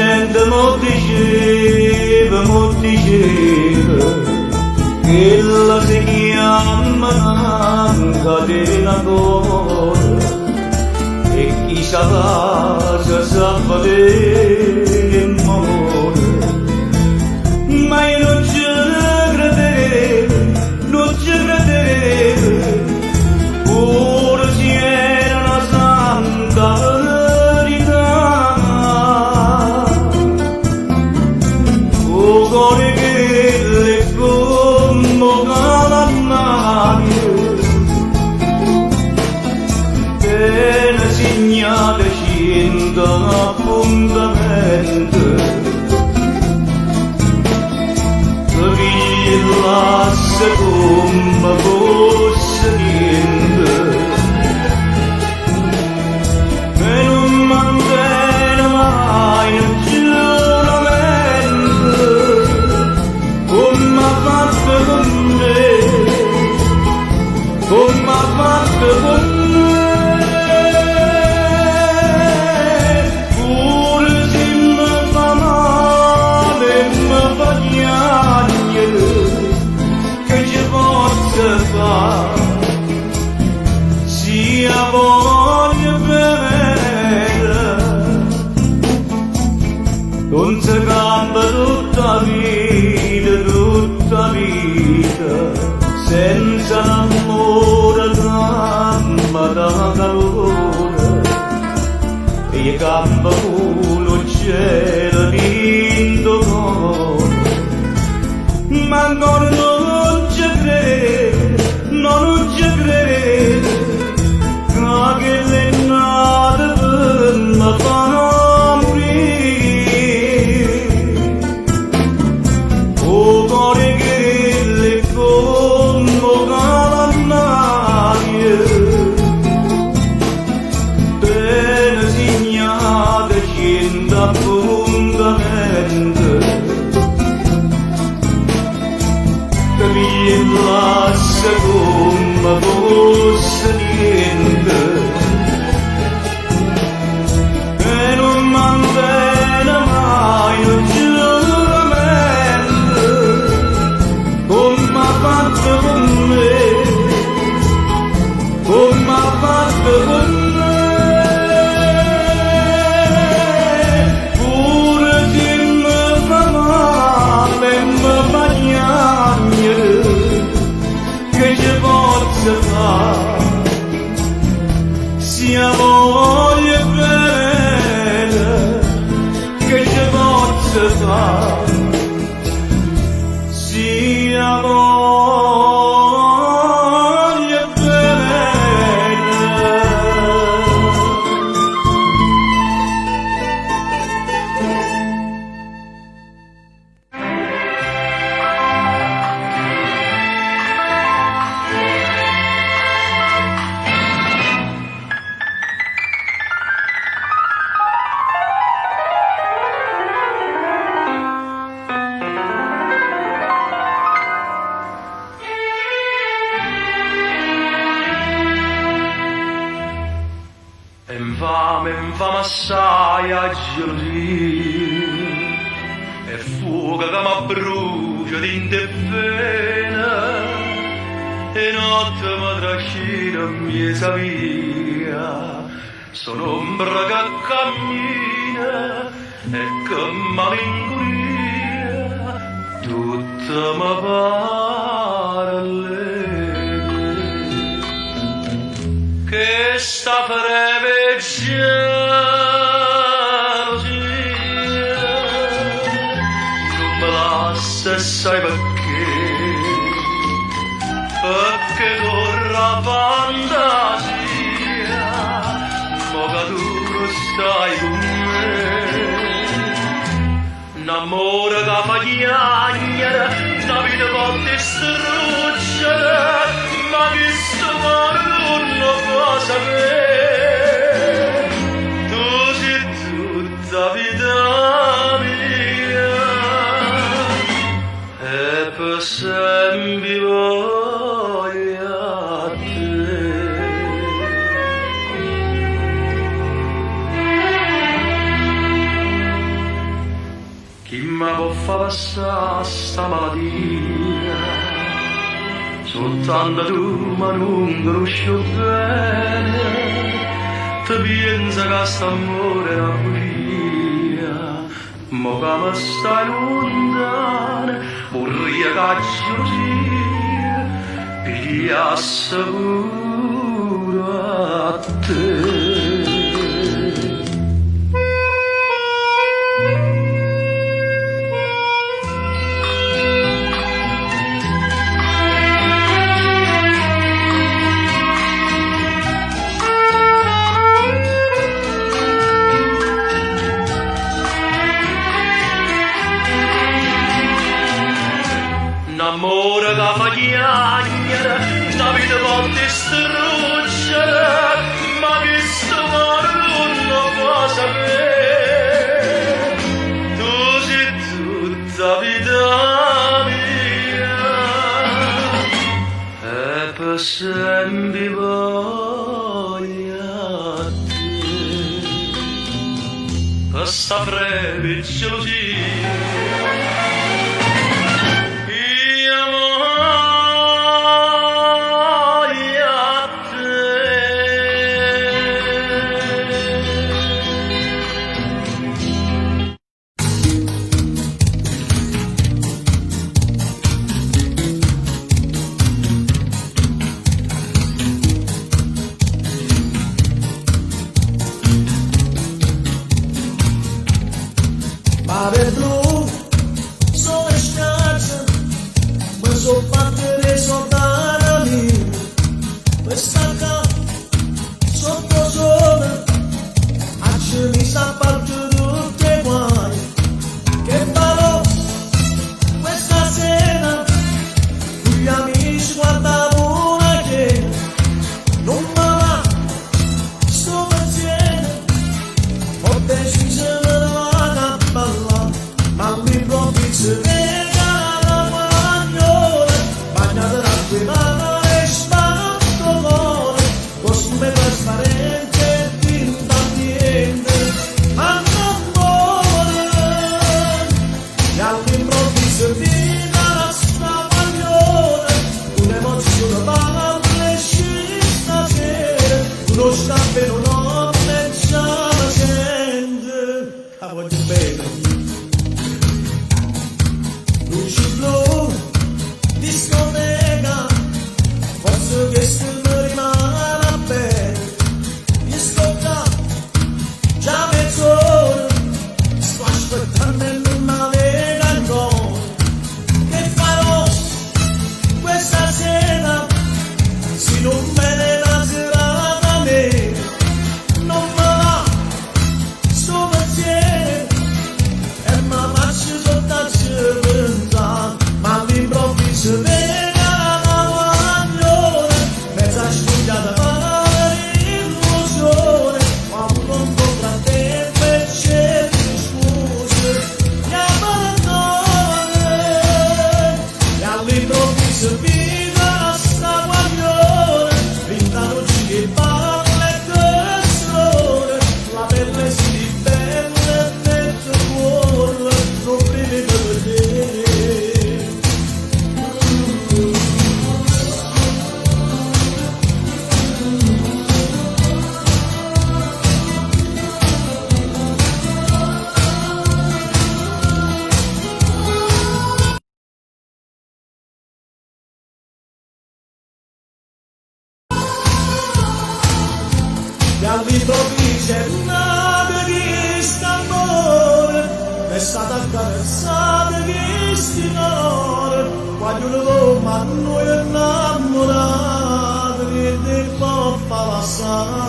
gente mo diceva che la si chiama catena d'oro e chi sa sa valere amore. Ma io non ci credevo, pure se era una santa verità. O cuore che le come calammario, pena segnale cinta appuntamento. La seconda fosse niente e non mantiene mai un giuramento come ha fatto con me, come ha fatto con me. Pure se mi fa male e mi fa piangere, sia voglia bene, non si cambia tutta vita, senza l'amore cambia da calore, e cambia lo cielo vinto cuore, ma ancora non ci credo, non ci credo, che le nate per me fanno morire. O cuore che le come calammarie, pena segnate cinta appuntamento. La seconda fosse niente e non mantiene mai un giuramento come ha fatto con me, come ha fatto con me. Pure se mi fa male e mi fa piangere, che ci possa fare, sia voglia bene, che ci possa fare, sia voglia bene. Infame assai a gelosia e fuoco che mi brucia dentro e vena e notte mi trascina miesa via, sono ombra che cammina e che malinconia tutta mi pare che sta breve gelosia non me lascia, sai perché corra fantasia, mo che tu stai con me, un amore che fa chiagnere, una vita può distruggere, ma che sto cuore non può sapere, tu sei tutta vita mia e per sempre voglio a te. chi mi può far passare sta malattia? Soltanto tu ma non conosci bene, ti pensa che st'amore è una bugia, mo che mi stai lontana, vorrei che gelosia pigliasse pure a te. Amore che fa chiagliere, la vita può distruggere, ma che sto cuore non lo può sapere. Tu sei tutta vita mia, e per sempre voglio a te. Questa breve gelosia Mare blu, sole schiaccia, ma so battere soldata mia, questa qua sotto sole, mi sa parte tutte guai, che farò questa sera, con gli amici guardavo una che non mi va, sto pensiero, ho deciso ma all'improvviso veda la guaglione, bagnata d'acqua e sbatto cuore, costume trasparente e tinta niente, ma non muore. E all'improvviso veda sta guaglione, un'emozione valle scista sera, uno stampino non ne già la gente, la voglio bene. Luci blu, discoteca, forse questo mi rimane bene. Io sto qua, già mezz'ora, sto aspettando e non mi vede ancora. Che farò questa sera, se non vede la serata a me? Non mi va, sto pensiero, e mi faccio soltanto pensare, ma all'improvviso veda la guaglione, mezza studiata per illusione, quando incontra te per certi scuse, mi abbandona, e all'improvviso veda sta guaglione, vinta luci che parla e questo, la pelle si libera e mette cuore, non prende per te. E all'improvviso è nata questo amore, è stata accarezzata questo cuore, quando ma noi innamorati che ti può far passare.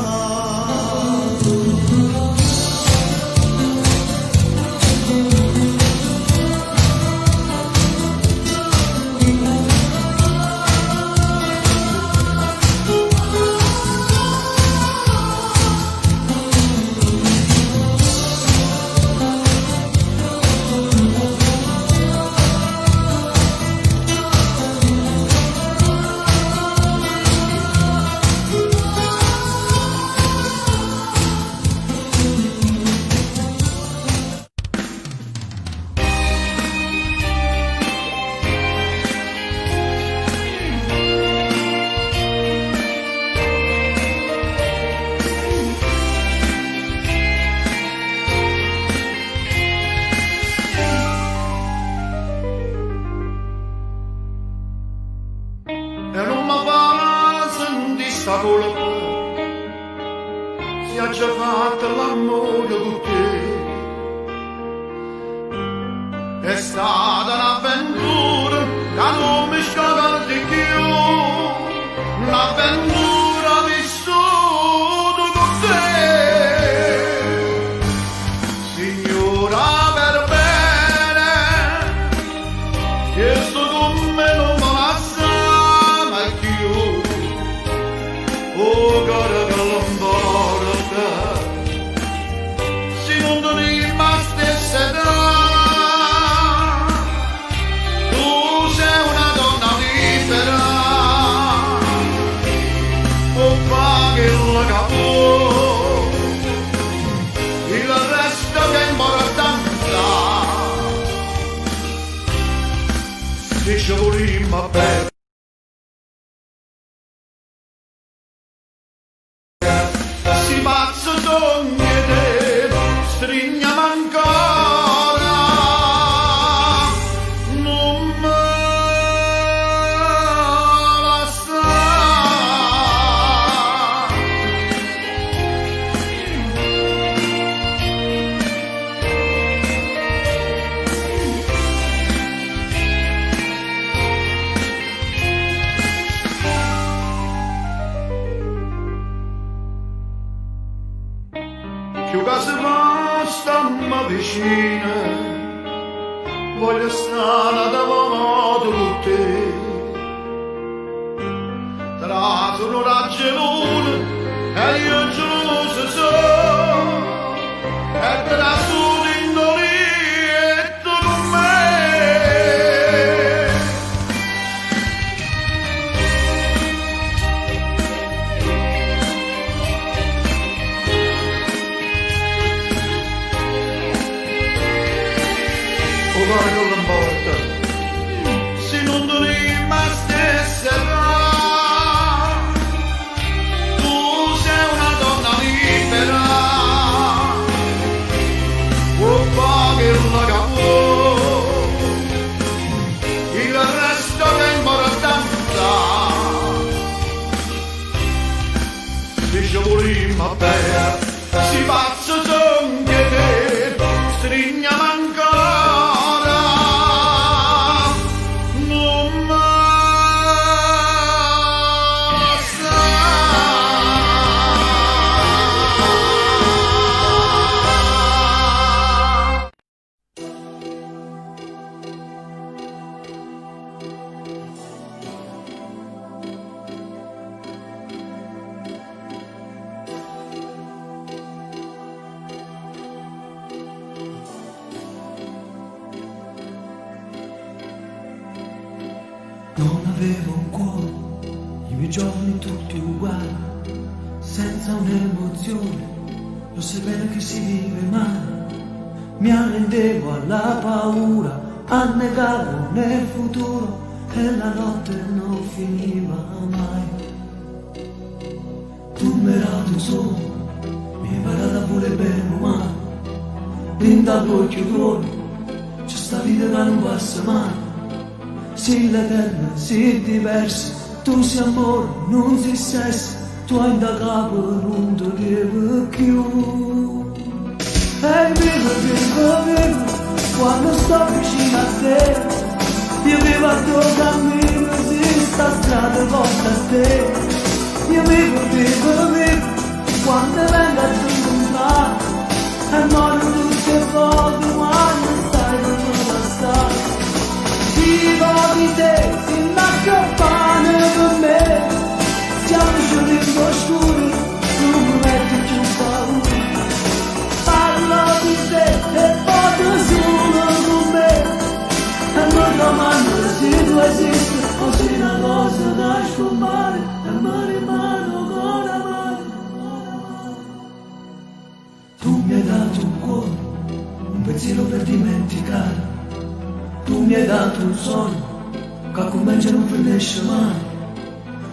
è stata un'avventura che non mi scordo più, un'avventura vissuta con te, signora per bene, questo con me non me la sa mai più, oh cara che l'amore se non ti rimasti età. Il resto che è importanza se ci volimmo bene si pazzo sogni te stringiamo ancora non me la sa. Più che se stamma vicina, voglio stare davanti a te. Tra sono ragione e io geloso sono, e tra sono indolietto con me. Guarda con la morte, se non ti rimasti età, tu sei una donna libera, può fare la capo, il resto che è importanza, se ci volimmo bene, si pazzo son che te, stringiamo ancora. Non avevo un cuore, i miei giorni tutti uguali, senza un'emozione, lo sai bene che si vive male. Mi arrendevo alla paura, annegavo nel futuro e la notte non finiva mai. Tu mi hai dato un sogno, mi hai parlato pure bene o male, linda due chiudoni, c'è sta vita che non passa mai. Si l'eterna, si diversa, tu sei amore, non sei sesso, tu hai da capo, non ti devo più. E vivo, vivo, vivo, quando sto vicino a te, io vivo a tuo cammino, esista strada volta a te. Io vivo, vivo, vivo, quando vengo a tu incontrare, e muoio tutte volte, quando stai con la storia. Vivo di te, si nasce pane per me, siamo sciolti oscuri, non mi metti più paura. Parlo di te e poco solo con me, e non domando se tu esisti, o se una cosa nasce con mare, e mi rimane con la mano. Tu mi hai dato un cuore, un pensiero per dimenticare. Tu mi hai dato un sogno che comincia e non finisce mai.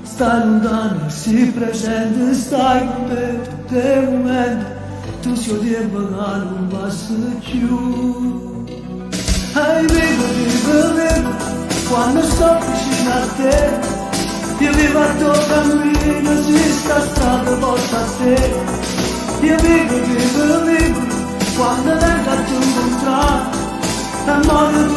Stai lontano, si presente, stai con me tutti i momenti. Tu sei il tempo che non passa più. E vivo, vivo, vivo, quando sto vicino a te. Io vivo a tuo cammino, si sta strada volta a te. Io vivo, vivo, vivo, quando vengo a tu incontrare. E muoio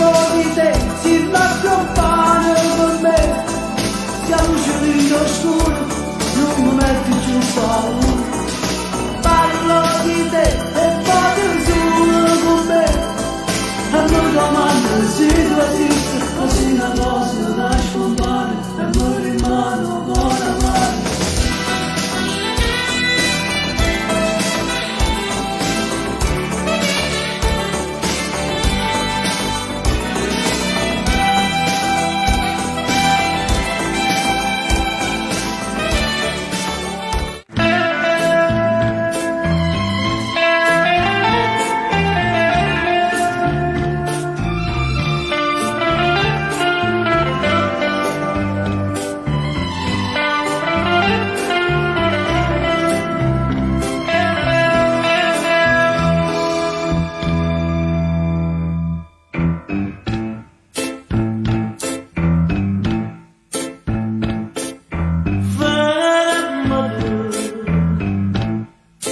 parlo di te, si l'accompagna con me, siamo usciti oscuro, non mi metti più paura. Parlo di te e fate solo con me, e non domanda se tu esisti, così una cosa da scompare, e mi rimane ancora male.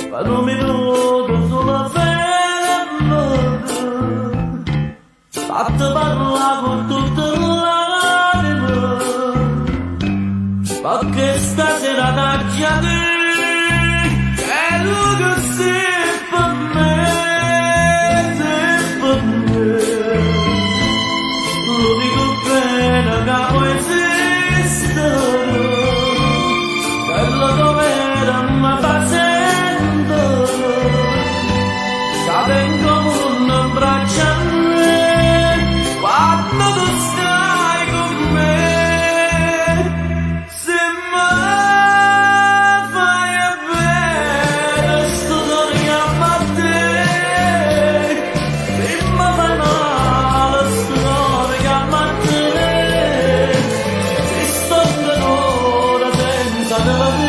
Quando mi vedo sulla fermata, fatta parlare con tutta l'anima, perché stasera taglia te, è lui che sei per me, sei per me. Lo dico bene che può esistere, quello dov'era ma fa sento, vengo un braccio a me, quando tu stai con me, se mi fai bene, sto torniamo a te, se mi fai male, sto torniamo a te, se sto ancora senza te.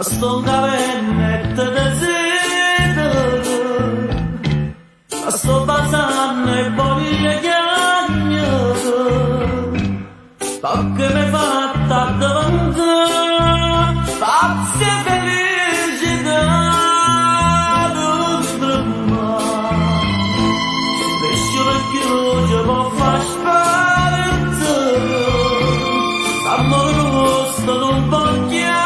Sto cavennetto desidero, sto basando e poi chiagno, perché mi fatta davanti, pazzi e felicità, non tremare, lascio le chiude, può far spaventare, amore nostro non può chiamare.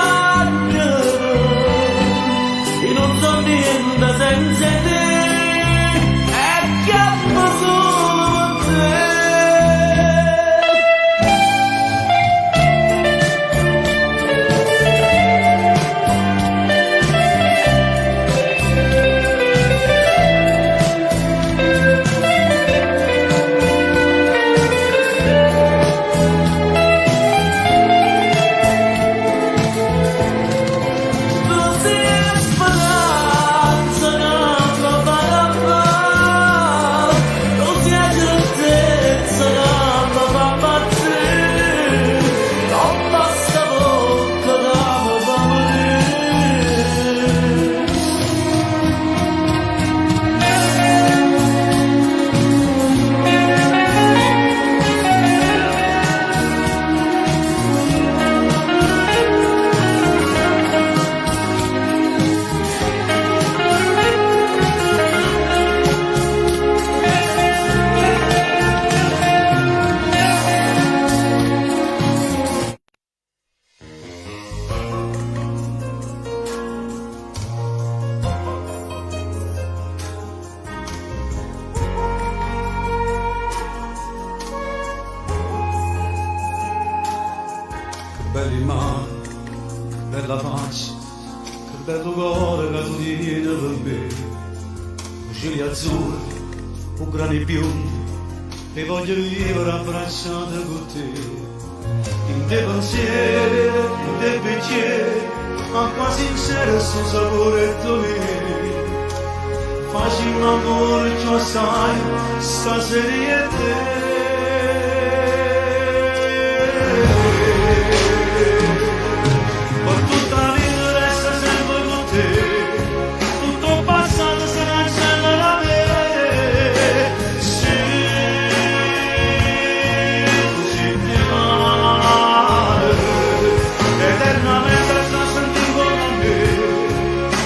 Non so niente senza te, e campo solo con te. Belli mani, bella faccia, che bello cuore che tu tieni per me. Occhiali azzurri, un grani biondi, e voglio vivere abbracciata con te. In te pensieri, in te pensieri, ma quasi sincero sto saporetto mio. facciamo ancora più assai stasera io e te. Ma tutta la vita resta sempre con te, tutto il passato se cancella da me. Se così ti male, eternamente sta sentendo da me,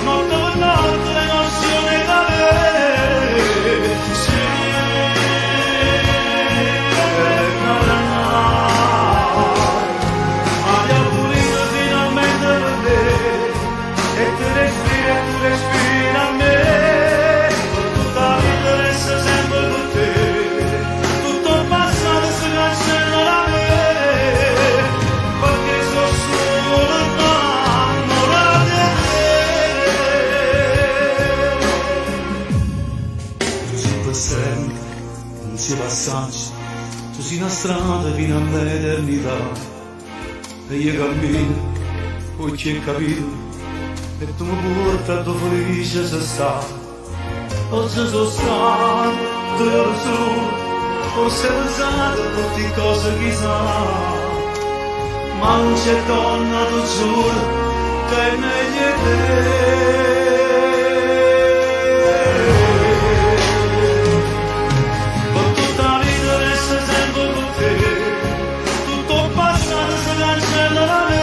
notte per notte l'emozione da me. Se abbia pulito finalmente per me, e tu respira a me, per tutta la vita resta sempre con te, tutto il passato si cancella da me, perché sono solo innamorato di te. Tu sei per sempre, non sei passaggio, tu sei una strada fino all'eternità, e io cammino, poi ci ho capito, e tu mi porti a dove felice sei stato. Oggi sono stato, tu ero solo, forse hai pensato a tutte le cose che sa, ma non c'è donna, tu giuro, che è meglio di te. Per tutta la vita resta sempre con te, tutto il passato si cancella da me.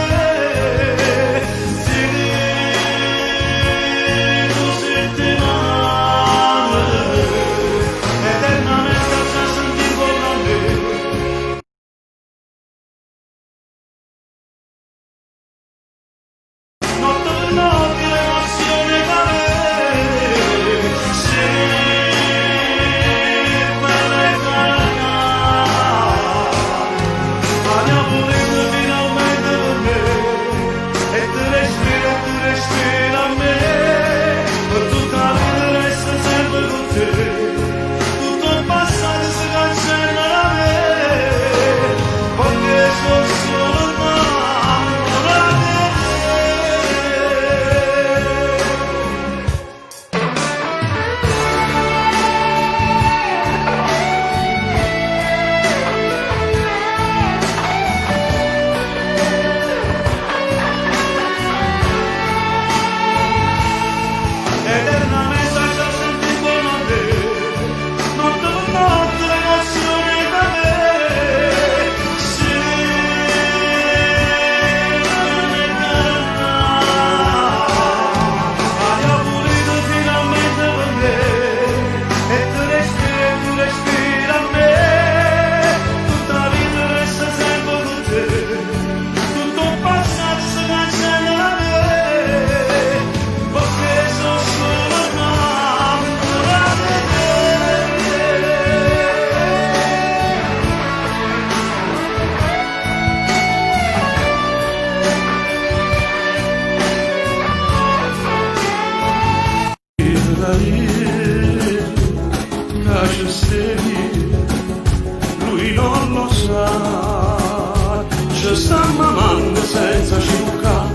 Lui non lo sa, ci sta mamando senza sciucca,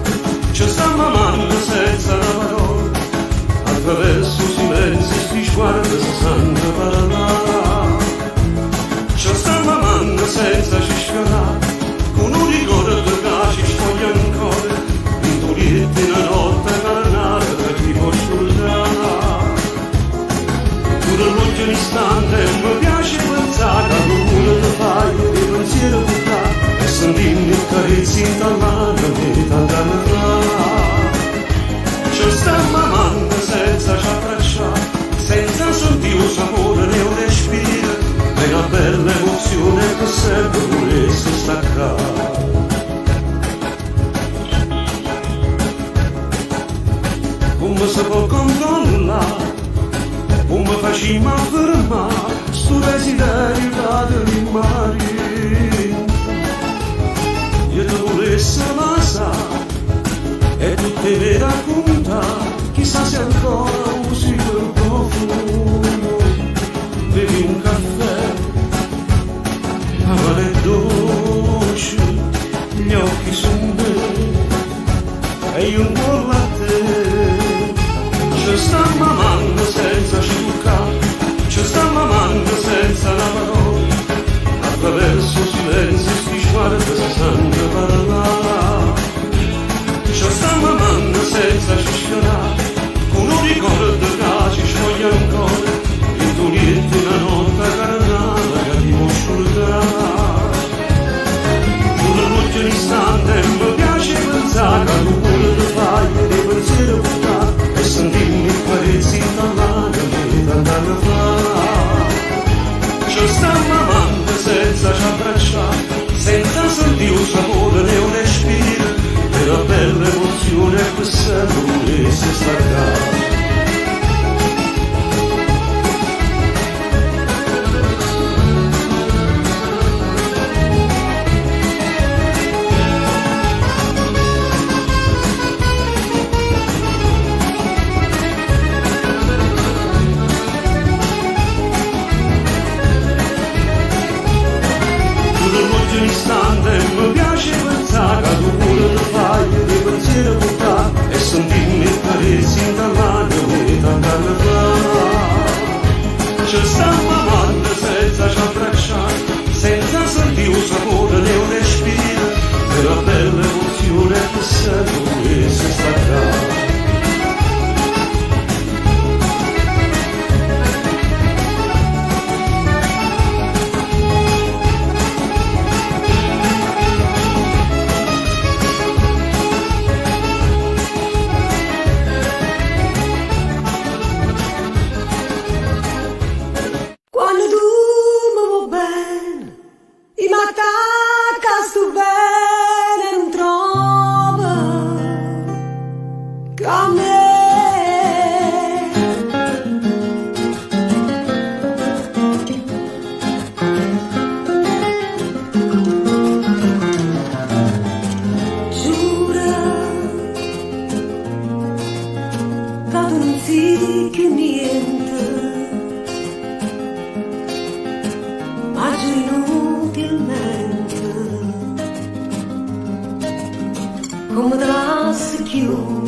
ci sta mamando senza una parola, attraverso silenzio sti sguardi si sanno parlare, ci sta mamando senza scischionare, con un ricordo che ci spoglia ancora, in turietti una notte carnale per chi può scusare. Pure l'ultimo istante mi piace pensare a l'uno che fai e pensiero buttare e sentirmi il carezzi in mano e tanta metà. Ci sta mamando senza ci abbracciare, senza sentire un sapore né un respiro, è una bella emozione che sempre volesse staccare. Come si può controllare, come facciamo a fermare sto desiderio di mare? Io ti volessi lasciare e tu te ne raccontare, chissà se ancora usi quel profumo. Bevi un caffè, amare dolce, gli occhi su me e io un po' a te. Ci sta mamando senza guarda se sente parlare. Ci stiamo amando senza scischiare, con un ricordo che ci scoglie ancora, e tu niente una notte carnale che ti può scordare. Un istante mi piace pensare a tu quello che fai e dei pensieri buttare e sentirmi carezzi dall'anima tant'anni fa. Ci stiamo amando senza ci abbracciare, senza sentire un sapore né un respiro, e la bella emozione è questa non si staccare. Un istante mi piace pensare a tu quello che fai e dei pensieri buttare e sentirmi carezzi dall'anima e tant'anni fa. Ci stiamo amando senza ci abbracciare, senza sentire un sapore né un respiro, e la bella emozione è questa non si staccare. Come te lassi chiù,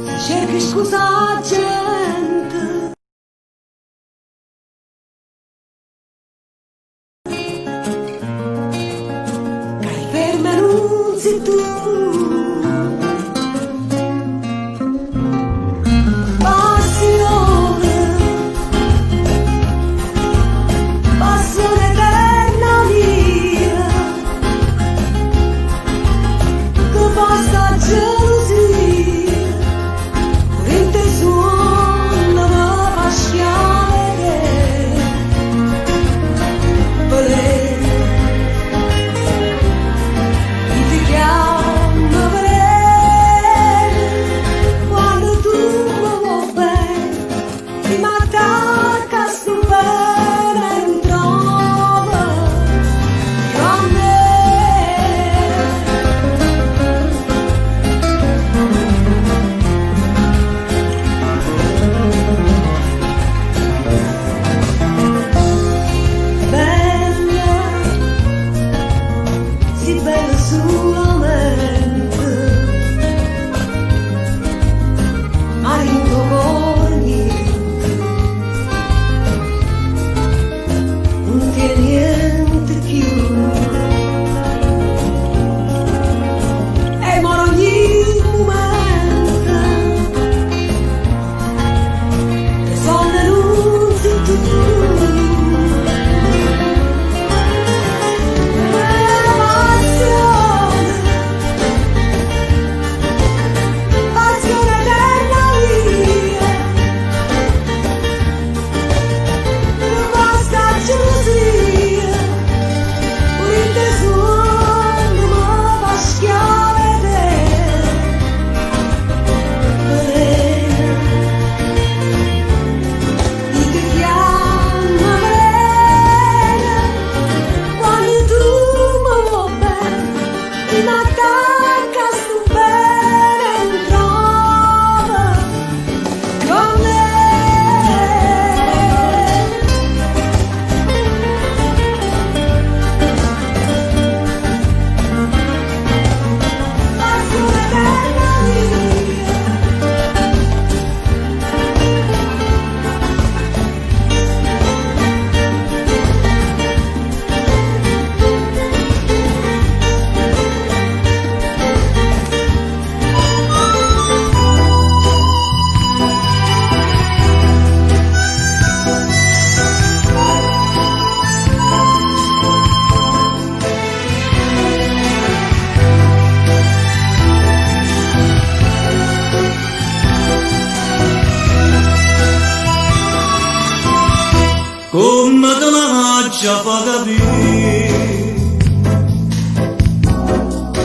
se cerchi scusa gente, che ferma non sei tu.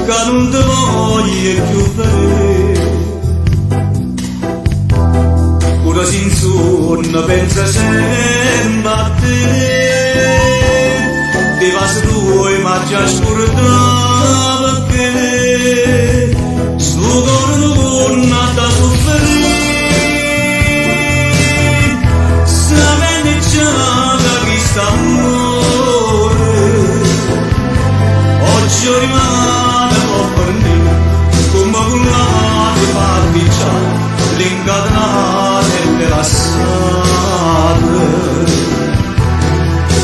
che non ti voglio più vedere. Pure sin sonno pensa sempre a te, ti va su tu e ma già scordata perché sto cuore non torna da soffrire, sapendo già che sta amore oggi rimane per me come cullate partigiani l'incatenate e rilassate.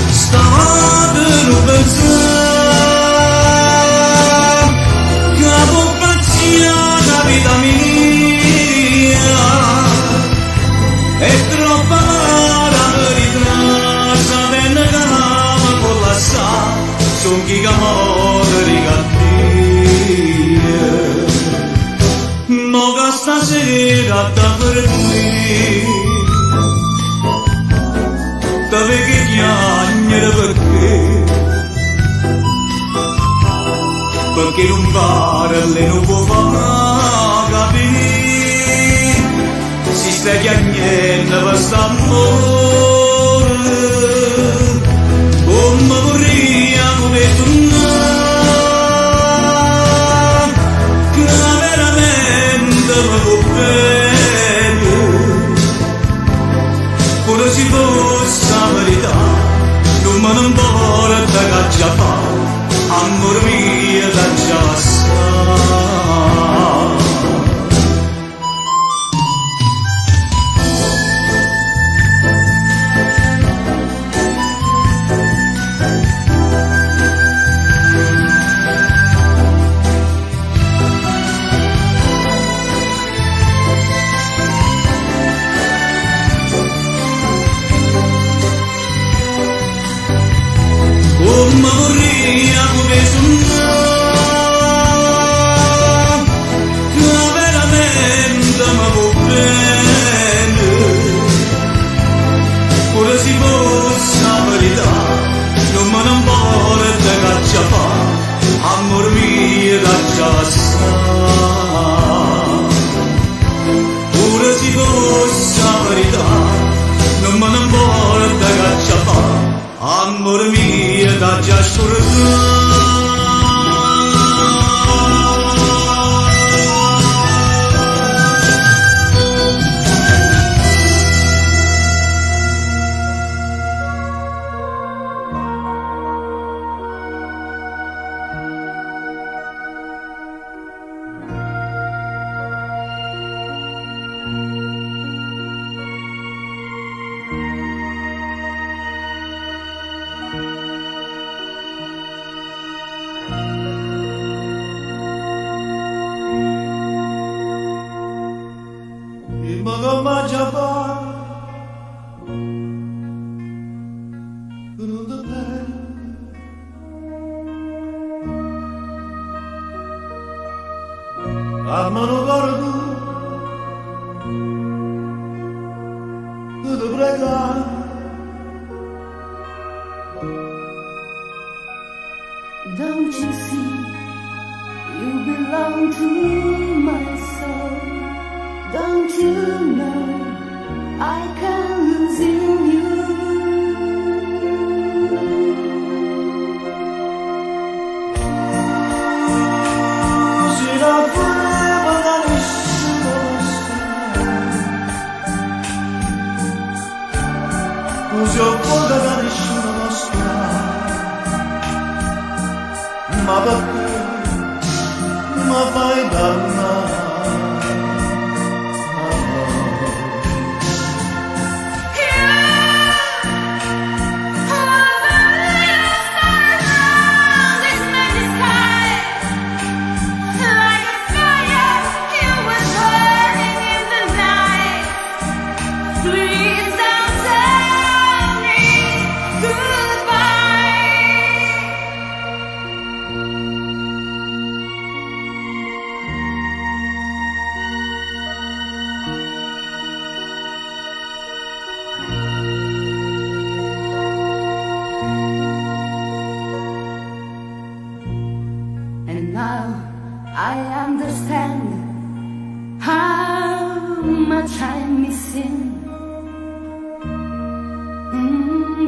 Stavate non pensare che la compagnia della vita mia è troppo amara per i trasa venne che l'ama collassare son chi che muore di cattive. Mo che stasera da per me te vedi piangere perché non parli, non può far capire si stai piangendo per st'amore come vorremmo per tornare che veramente mi può bene pure se fosse la verità non me ne importa che già fa amor mio da già sa. Come vorremmo che sognare che veramente mi può bene pure se fosse la verità non me ne importa che già fa amor mio da già sa pure se fosse la verità non me ne importa che già fa amor mio da già scordare. Ma già va non dipende a mano guardo ti pregare Don't you see, you belong to my soul. Don't you know, I can lose in you. Se la voleva da nessuno così ho paura da nessuno ma perché mi fai dannare? And now I understand how much I'm missing.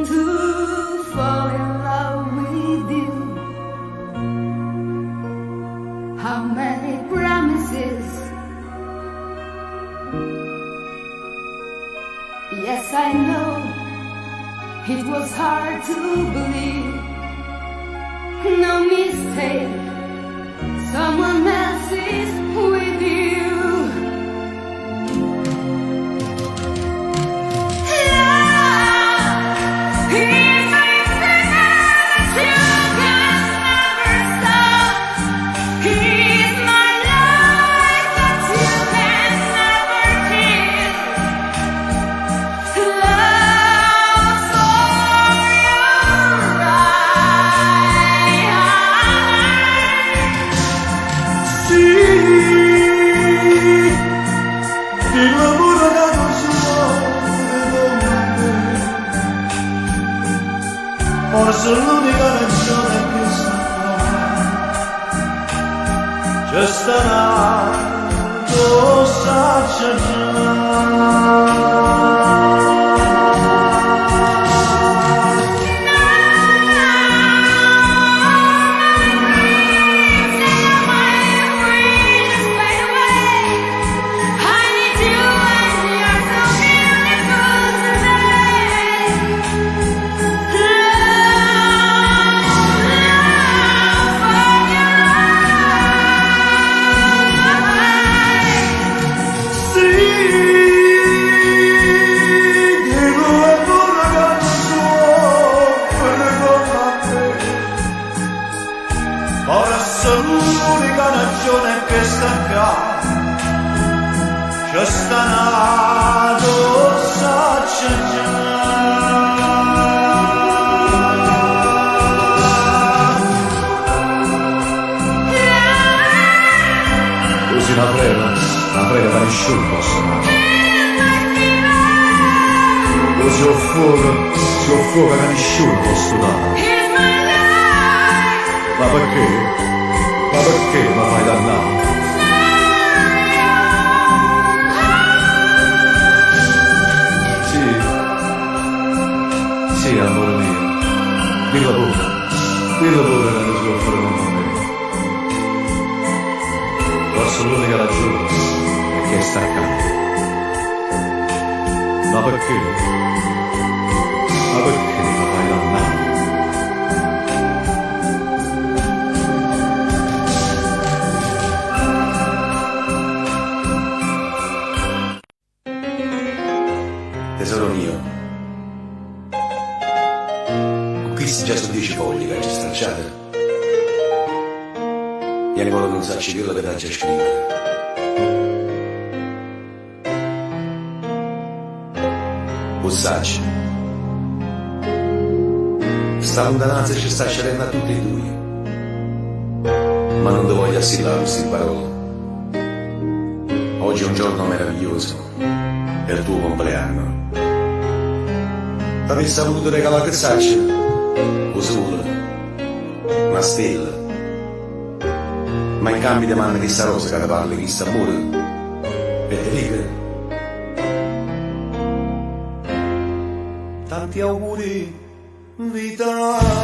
To fall in love with you. How many promises? Yes, I know it was hard to believe. No mistake, someone else is with you. Forse l'unica ragione che saprò c'è stato saggio l'unica ragione che stanca c'è stanato saggio già. Così la prega da nessuno posso amare. Così ho fuoco che nessuno può studare. Ma perché? Ma perché mi fai dannare? Sì, amore mio, dillo pure che non si può fare con me. Forse l'unica ragione è che sta accanto. Ma perché? Ma perché mi fai dannare? Tesoro mio, questi già sono 10 fogli che ci stracciate e ancora non sa quello che dà già scrivere. Bussacci, sta lontananza ci sta scelendo a tutti e due, ma non ti voglio assillare queste parole. Oggi è un giorno meraviglioso, è il tuo compleanno. Avessi voluto regalare che saccia, un sole, una stella, ma in cambio ti manda questa rosa che ti parla di questo amore e ti dico tanti auguri vita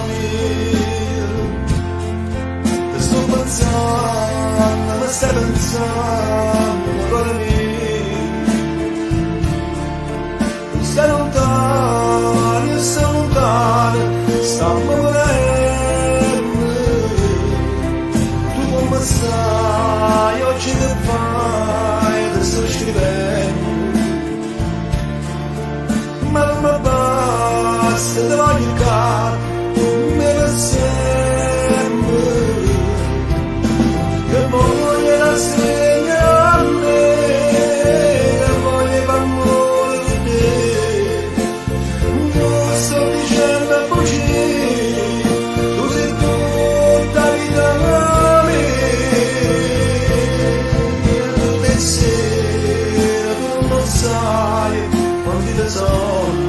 mia, ti sto pensando, mi stai pensando, cuore mio, stai lontano, stiamo morendo, tu come stai, oggi che fai, ti sto scrivendo, ma non mi basta, ti voglio caro, per sempre, che voglio la segna a me, che voglio l'amore di te, non sto dicendo bugie, tu sei tutta vita mia, pensiero tu non sai quanti tesori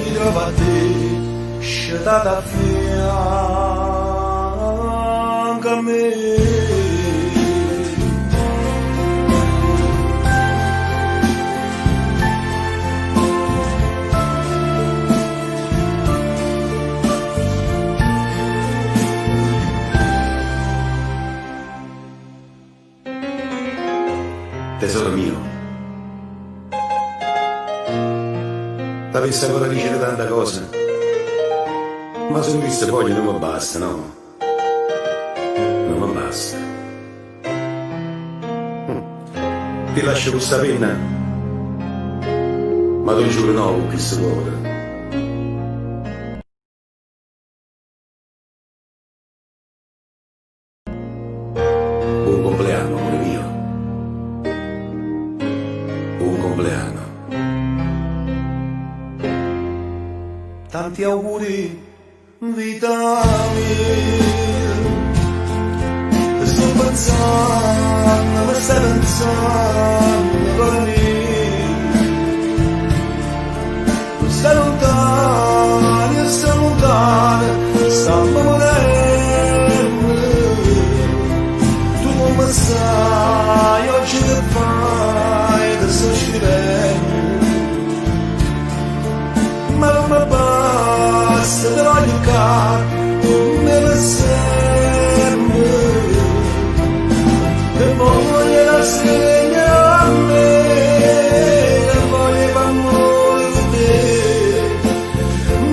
mi trovo a te, scelta a fianco anche a me. Tesoro mio, t'avessi ancora dice tanta cosa, ma se queste foglie non mi basta, no? Non mi basta. Ti lascio questa penna, ma tu giuro no con questo cuore. Buon compleanno, amore mio. Buon compleanno. Tanti auguri, vita mia. Ti sto pensando, mi stai pensando, cuore mio. Tu stai lontano, io sto lontano, stiamo morendo. Tu come sai, oggi che fai, ti sto scrivendo. Ma non mi basta, te voglio caro, come per sempre. Te voglio la segna a me, te voglio l'amore di te.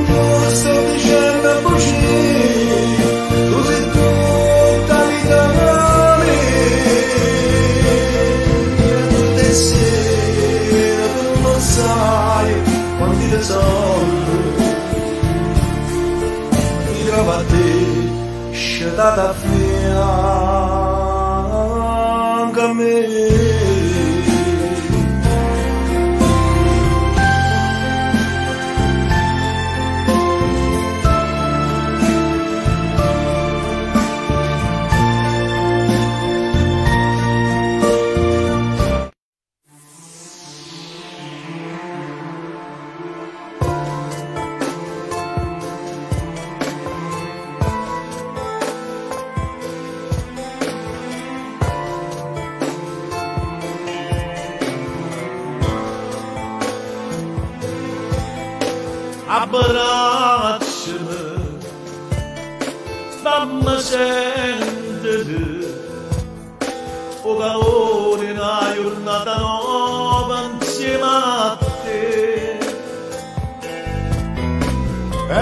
Non sto dicendo a bugie, tu sei tutta vita mia. Tutte sere tu non sai quanti tesori mi trova a te, scelata a fianco a me. Abbracciami, dammi sentire, o calore in una giornata nuova insieme a te. E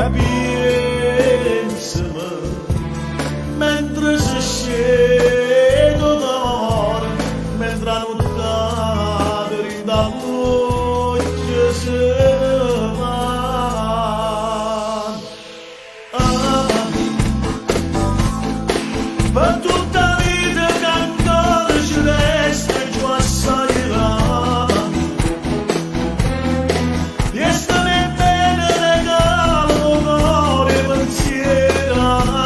pensami, mentre si scende d'amore, mentre la notte rinda voce se per tutta la vita che ancora ci resta giù assai là. E sta bene regalo, cuore pensiero.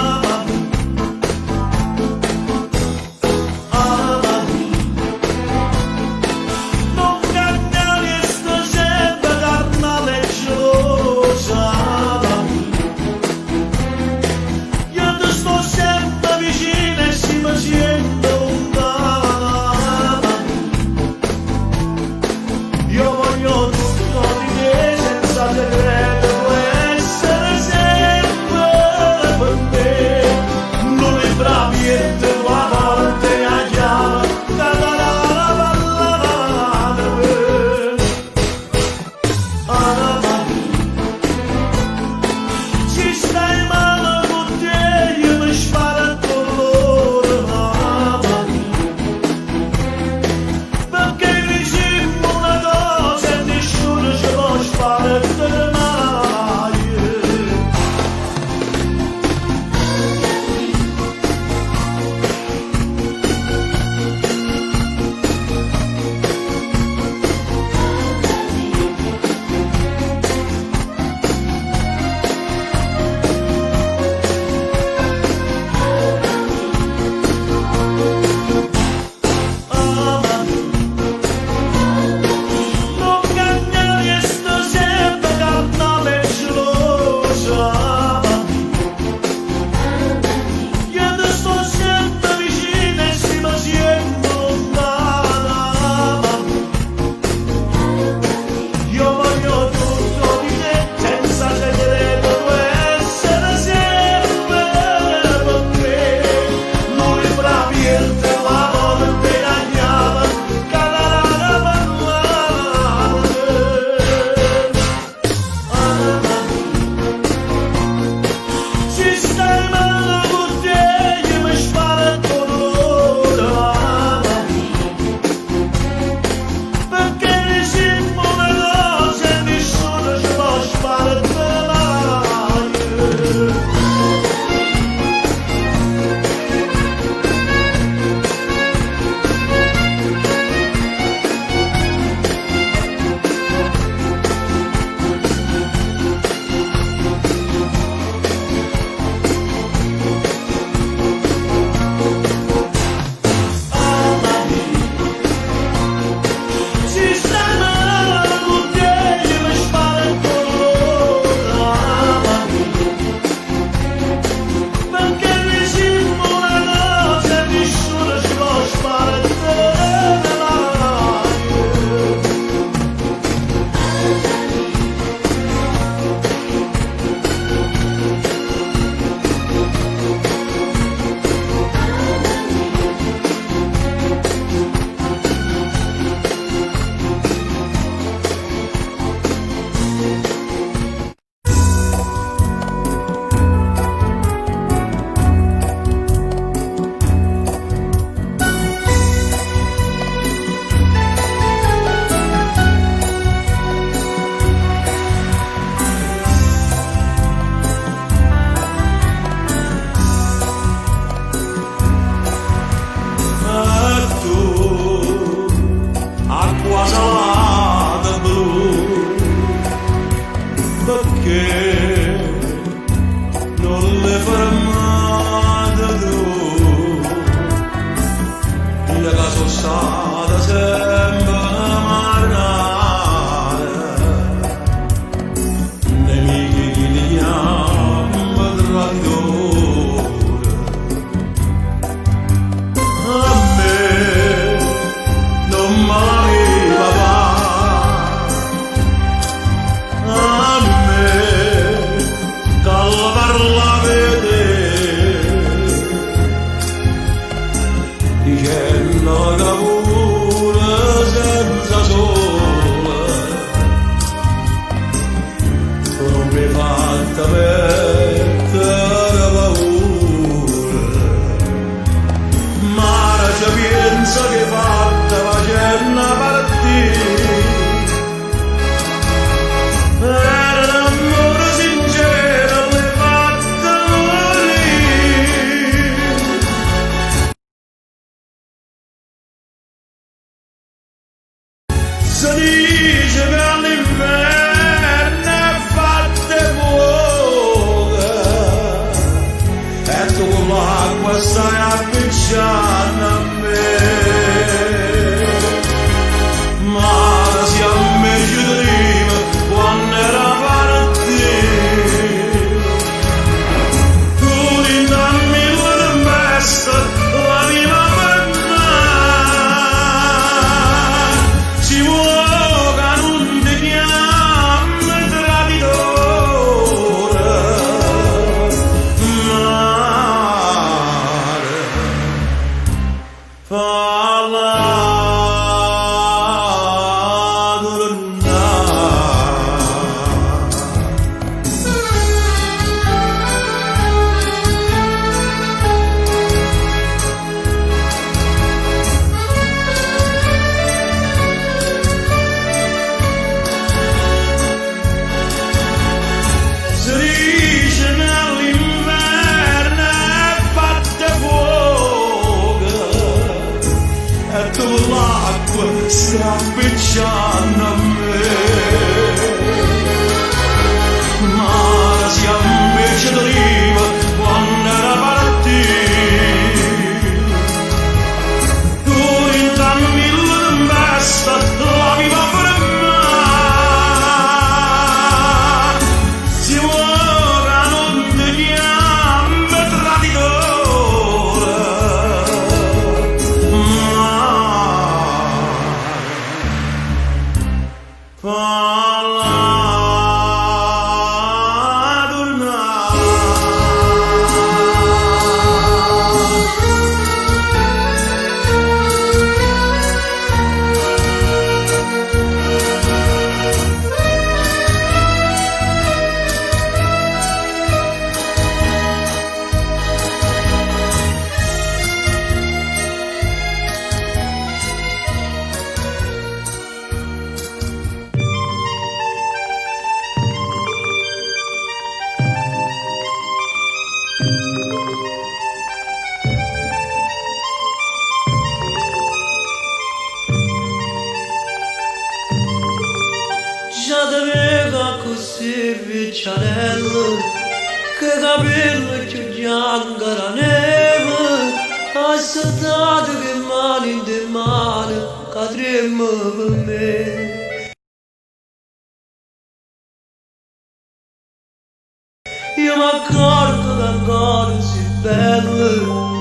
l'acqua stai appicciando a me. Ma si a me ci prima quando era partito. Tu ti dammi la tempesta, la mia penna. Ci vuole che non ti chiami traditore. Mare, falla si dice nell'inverno è fatta fuoco e tu l'acqua stai appicciando a me. Ma si invece prima quando era partito. Tu intanto la tempesta la viva per me. Si vuole non ti chiami traditore. Falla già te vedo così picciarello, che capello più bianco la neve, aspettato che mani in mano cadremmo per me. Io mi accorgo che ancora sei bello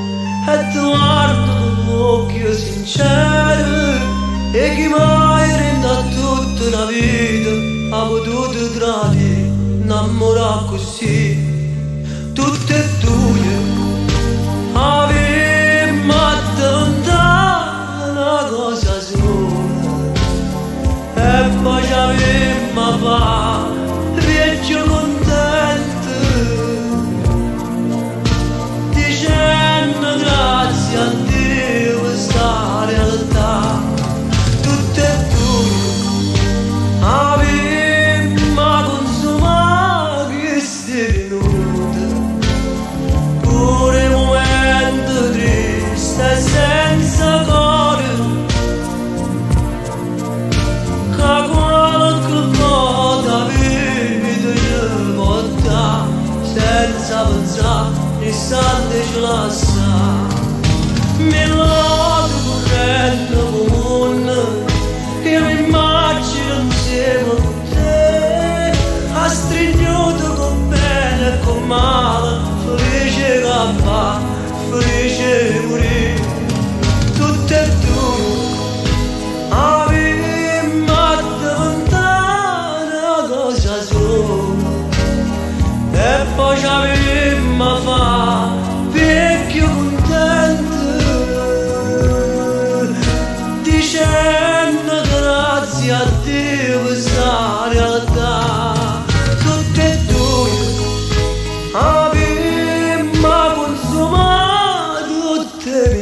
e ti guardo con l'occhio sincero e chi mai renda tutta la vita ha potuto tradire, innamorare così tutte e due avemmo attentato una cosa sola e poi ci avemmo fatto vecchio contento dicendo grazie a Dio questa realtà tutte e due avemmo consumato queste minute pure momento triste senza cuore che qualche volta vita io porta senza pensare e sante ci lascia mi lodo correndo comune io mi immagino insieme con te a stringiuto con bene e con male felice che va felice morire tutte e due avemmo attentato una cosa sola e poi ci avemmo fatto vecchio contento dicendo grazie a Dio questa realtà tutte e due avemmo consumato tutte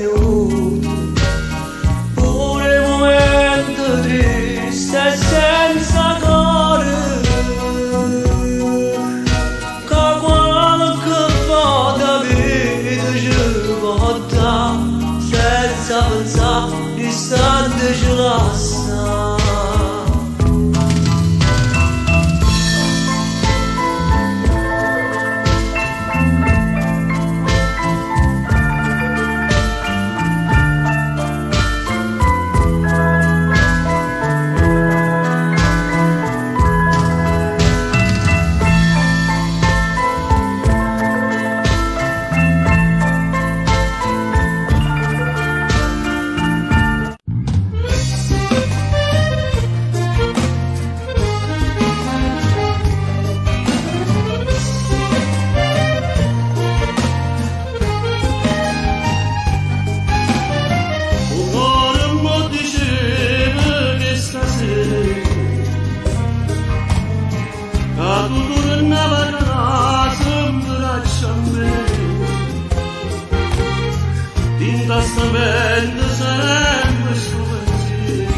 sta sapendo sempre sto pensiero.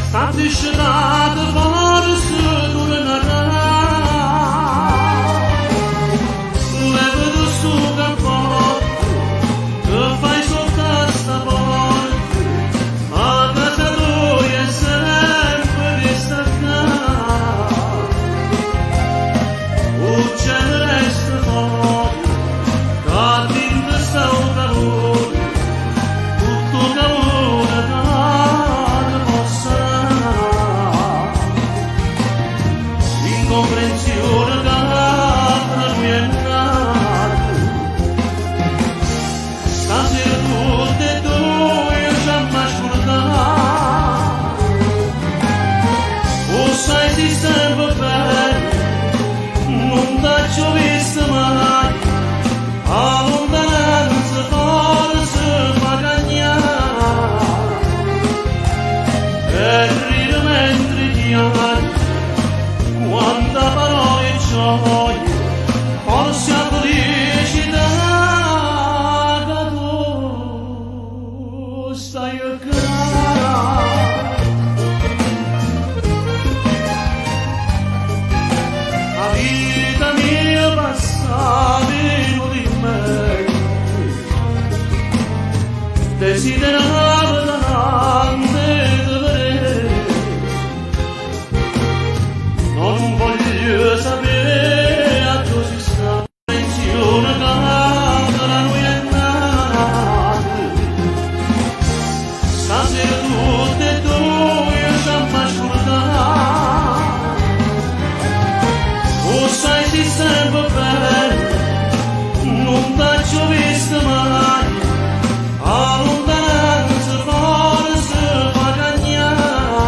Sta discerata forse tornerà. Levo sto cappotto che fai soltanto sta porta. A casa tua è sempre distaccata. Uccello resta fuori, che sta un calore, tutto calore che possa. Incomprensione che lui è nato. Stasera tutte e due già mi scordate. O sai si sempre bene, non t'ho visto mai, a lontananza forse magagnare, e ride mentre chiami, quanta parole e gioia, forse a felicità che tu stai a creare. La vita mia passata di me, desiderava davanti di vedere. Non voglio sapere a cosa sta pensione che la lui è nata. Stasera tutte e due già mi scordate. O sai si sempre bene, non t'ho visto mai, a lontananza forse magagnare,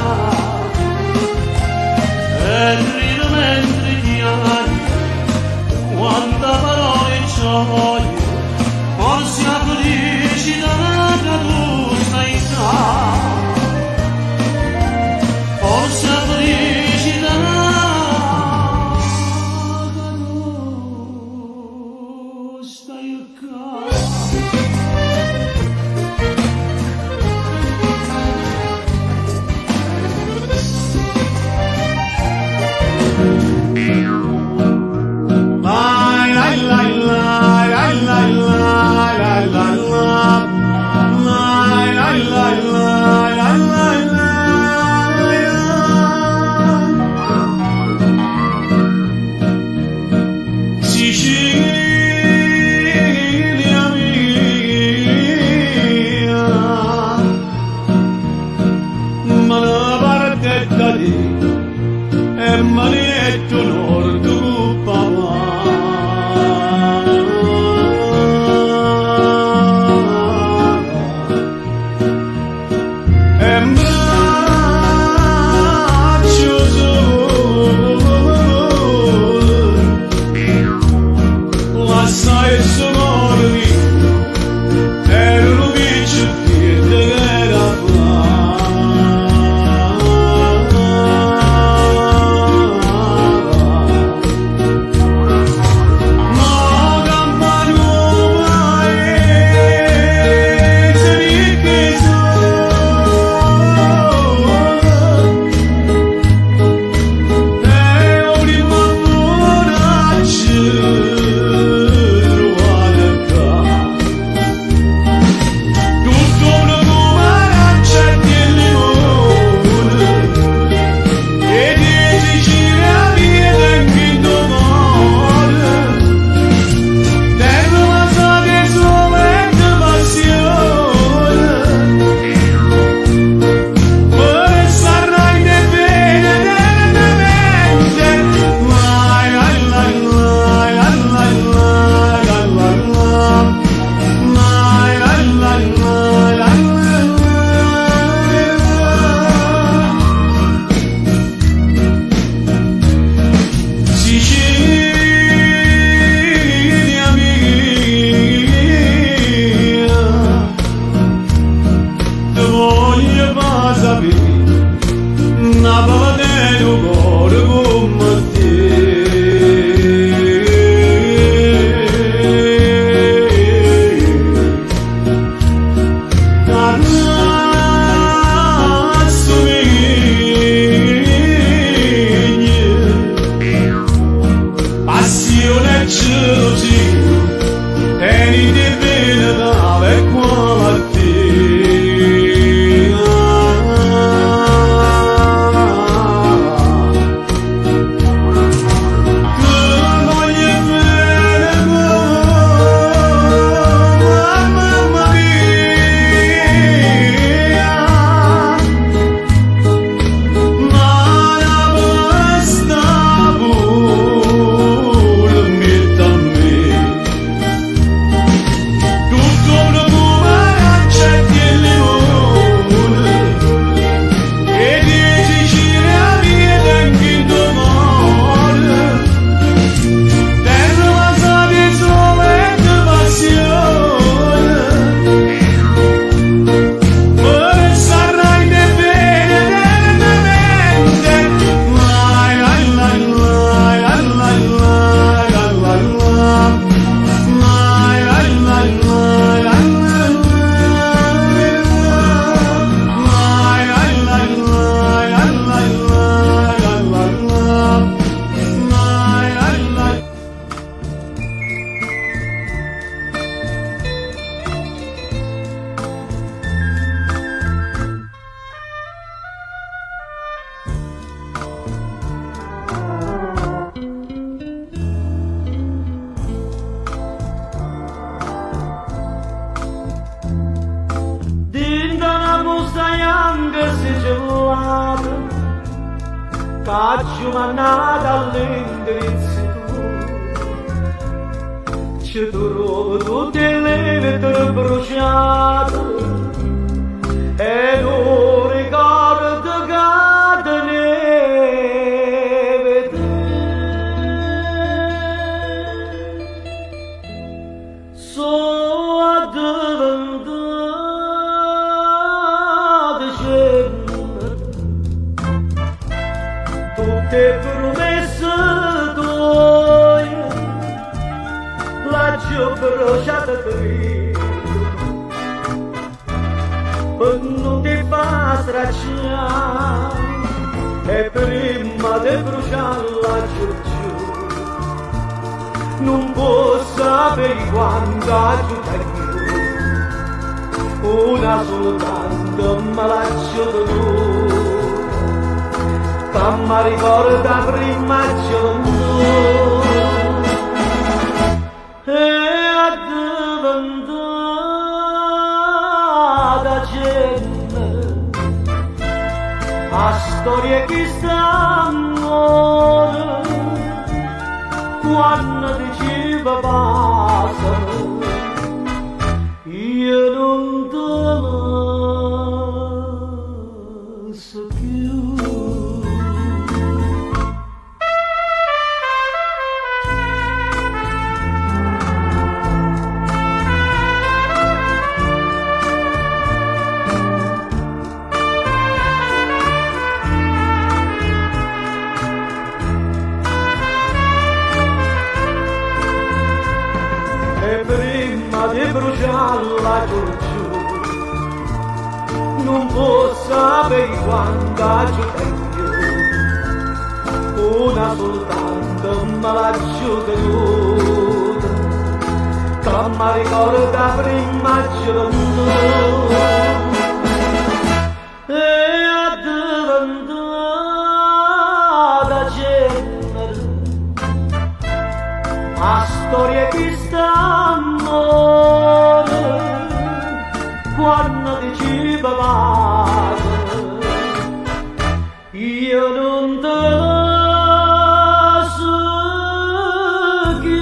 e ride mentre chiami, quanta parole e gioia, forse a felicità che tu stai qua, forse a felicità. Sicilia mia, ma la partetta di e manietto nord papà. E braccio solo, l'assai sonori, erano vicini che era Caccio mannata all'indirizzo ci trovo tutte le vetture bruciate e non ricordo che neve sono addiventata cena tutte promesse tue l'ho bruciata dritto per non ti fa stracciare e prima di bruciarla giù non può sapere quanto aiuta io una soltanto me lascio tu che mi ricorda prima giorno e addiventata gente a storie che stanno quando diceva passano io non te lo so più. Di bruciarla giù non può sapere quanto aiuta io una soltanto me lascio tenuta che mi ricorda prima giorno e addiventata cenere a storie che stanno quando diceva vado io non te lo so più.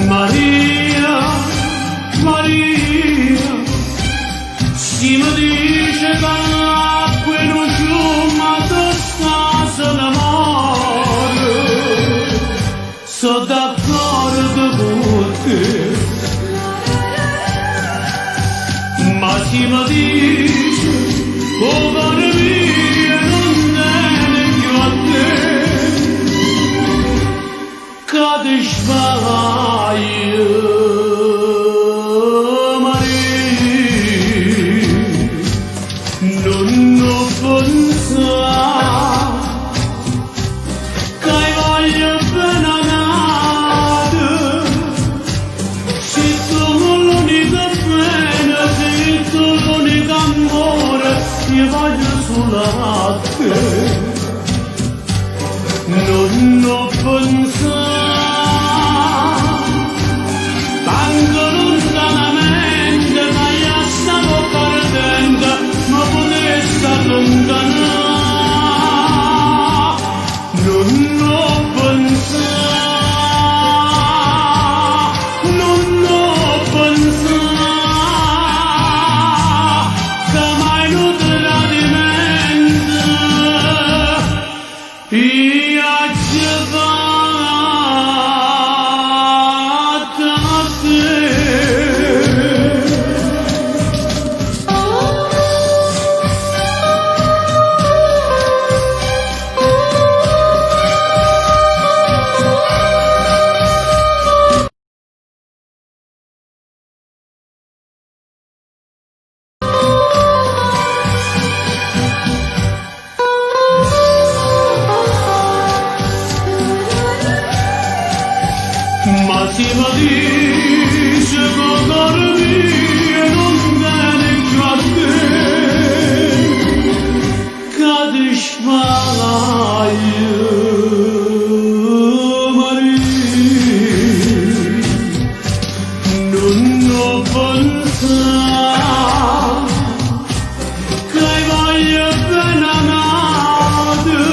Maria, Maria, si mi dice che l'acqua non fiuma tutta se l'amore, sono d'accordo con te, ma si mi dice oh cuore mio non viene più a te, che ti sbaglio. Non ho pensato tanto lontanamente ma io stavo perdendo ma potessi allontanare non ho pensato che mai non te la dimentico io ci vado a te. ti va dice con mio non bene più a te kadışmayı Maria non pensa che voglio benamare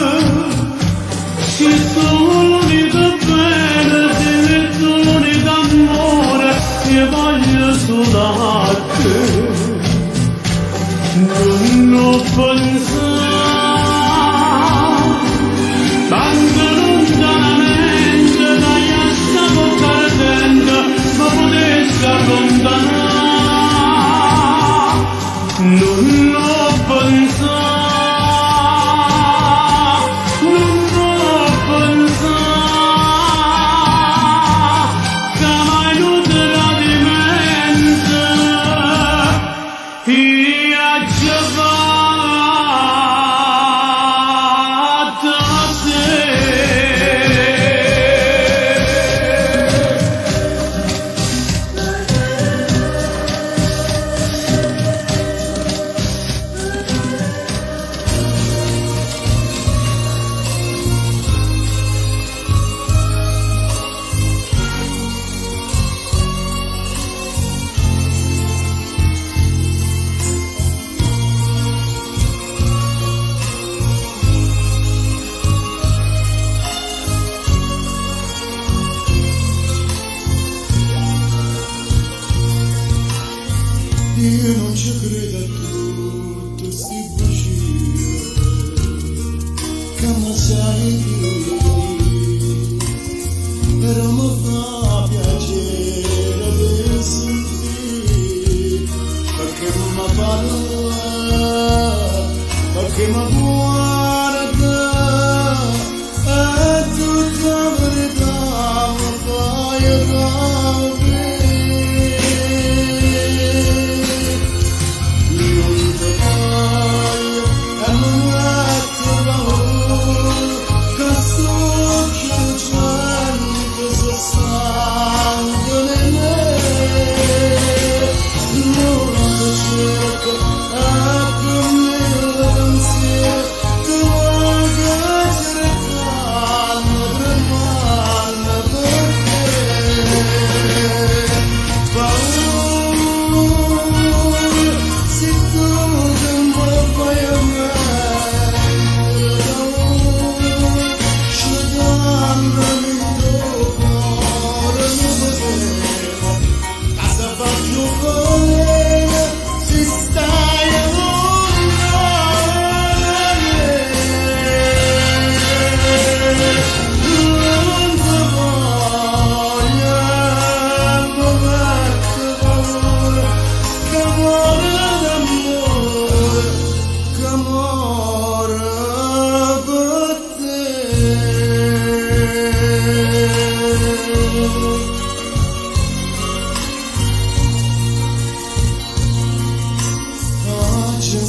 ci sono di bene direzioni d'amore che voglio suonarti non pensa tanto lontanamente dai a sta bocca ardente ma potessi allontanare non lo pensare non lo pensare che mai non te la dimentichi io ci Io non ci credo a tutto sti bugie che mi sai però mi fa piacere di sentire perché mi parla perché mi guarda è tutta verità mi fai capire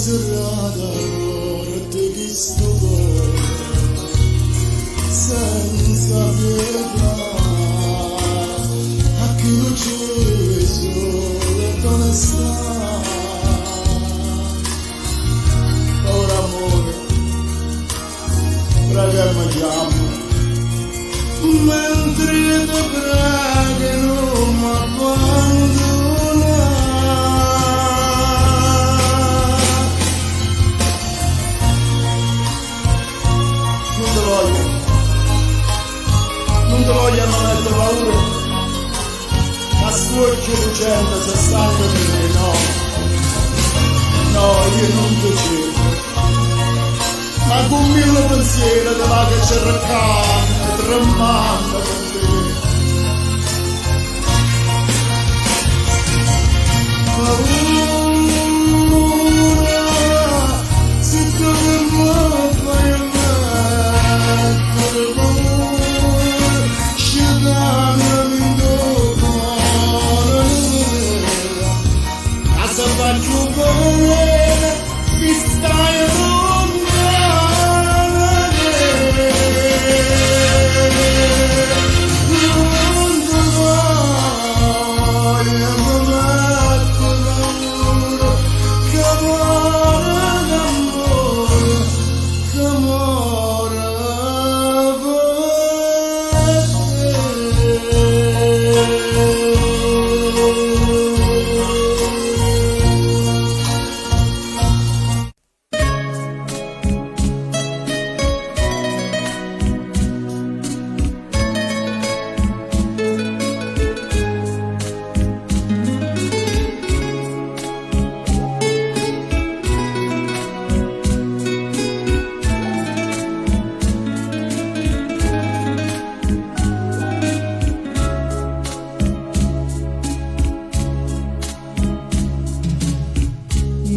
serrata allora ti visto senza pietà a chi non c'è sole dove sta ora amore preghiamo mentre ti pregano ma abbandona non te voglio non mettere paura ma sporchi lucente se stanno di me no io non ti cerco ma con mille pensieri te va che ci raccanto tremando per te paura se tu non fai mi stai lontano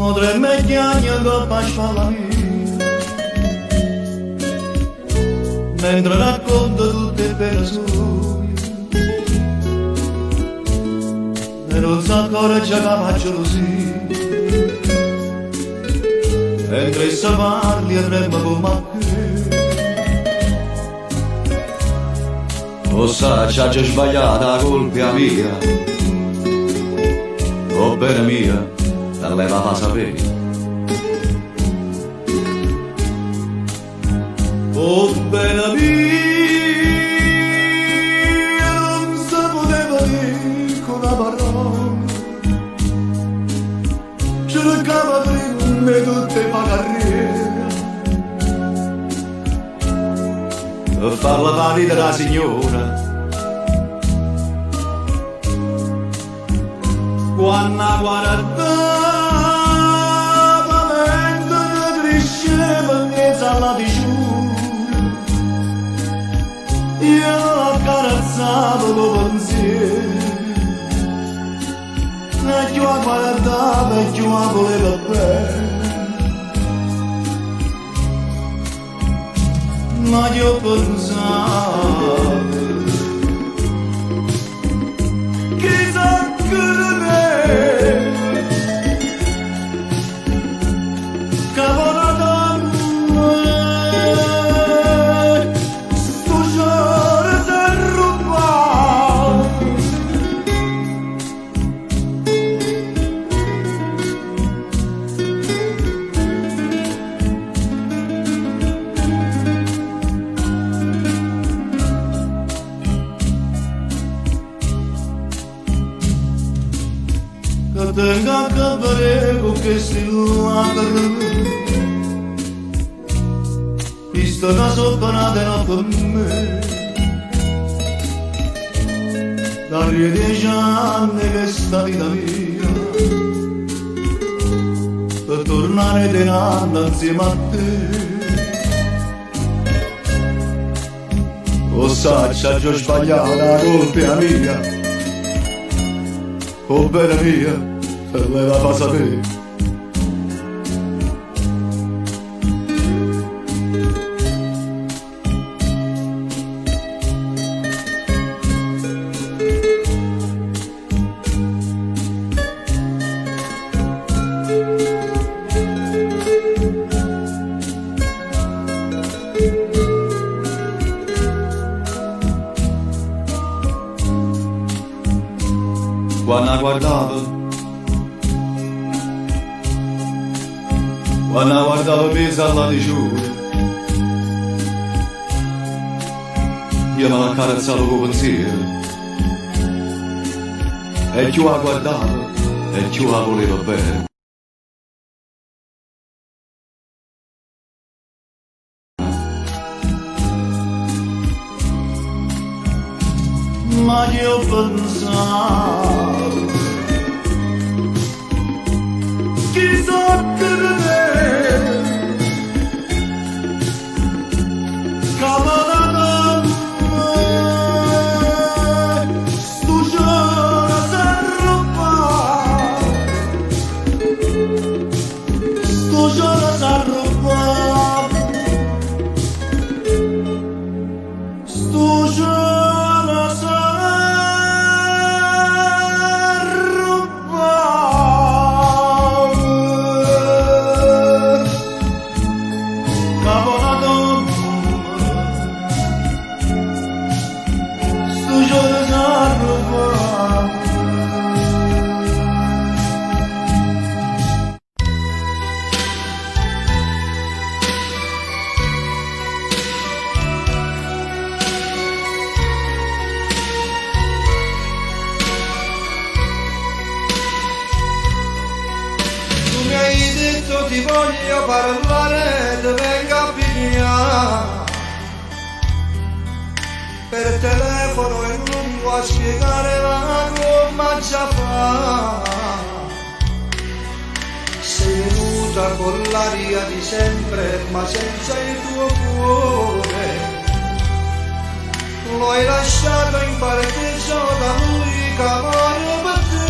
Potremmo chiamare coppa spalla mia, mentre racconto tutte le pene sue, e non so ancora già che faccio così, mentre se parli e trema come a che. O sa, ci ha già sbagliata la colpa mia, o bene mia, te leva a sapere. Oh bene mia, non si poteva dire con una parola, cercava prima tutte le carriere, per farla valida la signora. Quando guardava mentre cresceva in mezzo alla diciura, io accarezzavo con pensiero, e più la guardava e più la voleva bene, ma io pensavo chissà che tenga che prego che si lacrime, visto una sopranata per me, da 10 anni che sta vita mia, per tornare di nuovo insieme a te. O sa, c'ha già sbagliato la colpa mia, o bene mia, te leva a sapere. Quando guardavo mesa alla diciura, io me l'accarezzavo con pensiero, e più la guardavo e più la voleva bene. Ma io pensavo chissà che ne cavalata stu giorno s'arrubba, stu giorno s'arrubba, stu giorno s'arrubba. Ti voglio parlare, ti venga a pigliare per telefono e lungo a spiegare la come già fa. Sei venuta con l'aria di sempre ma senza il tuo cuore, lo hai lasciato in parcheggio da lui che muore per te.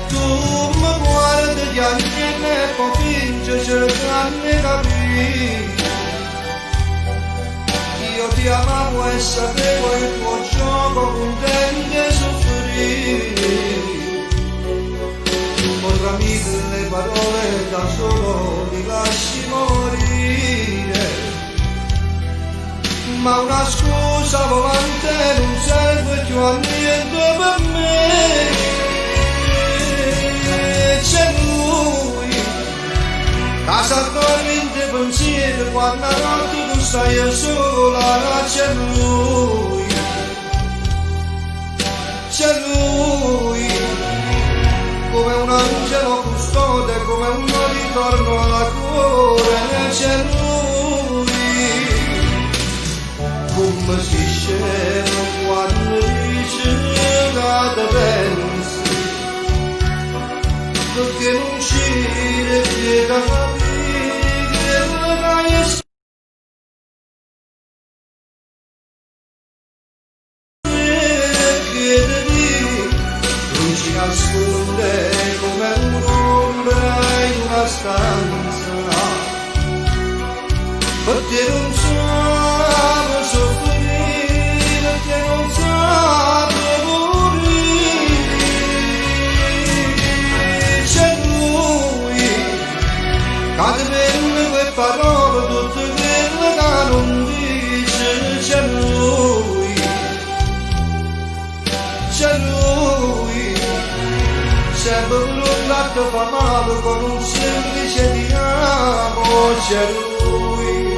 Tu ti amavo e sapevo il tuo gioco contento e soffrire. Ora mille parole da solo mi lasci morire. Ma una scusa volante non serve più a niente per me. C'è lui, casa dormente pensiero quando a notte tu stai sola. C'è lui, come un angelo custode, come un ritorno alla cuore. C'è lui, come si scema quando dice che te pensi, perché non ci ripiega la vita e non ci nasconde come un'ombra in una stanza, perché non sa soffrire, perché non sa morire. C'è lui, che venne quelle parole tutte quelle che non dice. C'è lui, sempre un latte fa male con un semplice ti amo. C'è lui,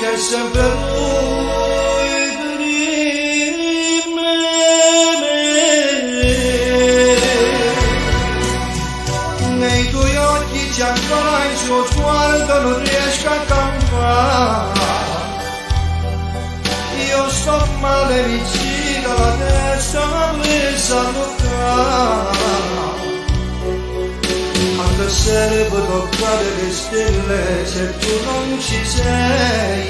c'è sempre lui per me. Nei tuoi occhi c'è ancora il suo sguardo, non riesco a campare. Io sto male vicino, la testa presa a toccare. Anche se può toccare le stelle se tu non ci sei.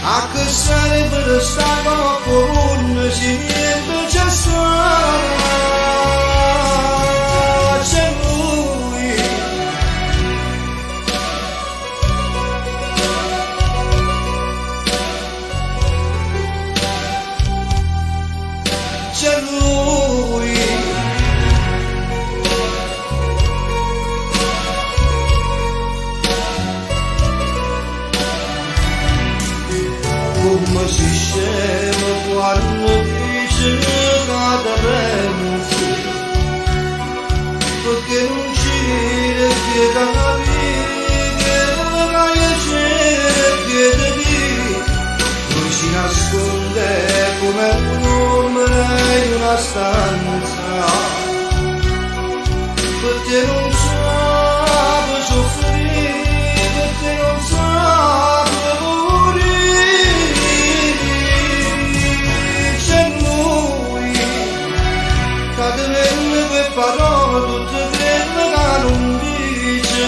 Anche se può stare con un se niente c'è stato. C'è lui, c'è lui, come si scema quando dice che te pensi, perché non ci ripiega la vita e non si nasconde come un'ombra in una stanza, perché non sa soffrire, perché non sa morire. C'è lui, che te venne quelle parole tutte quelle che non dice.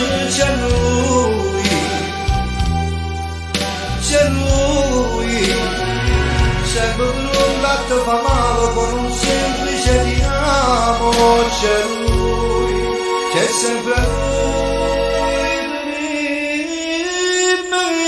C'è lui, sempre un latte fa male con un semplice ti amo. C'è lui, c'è sempre lui per me.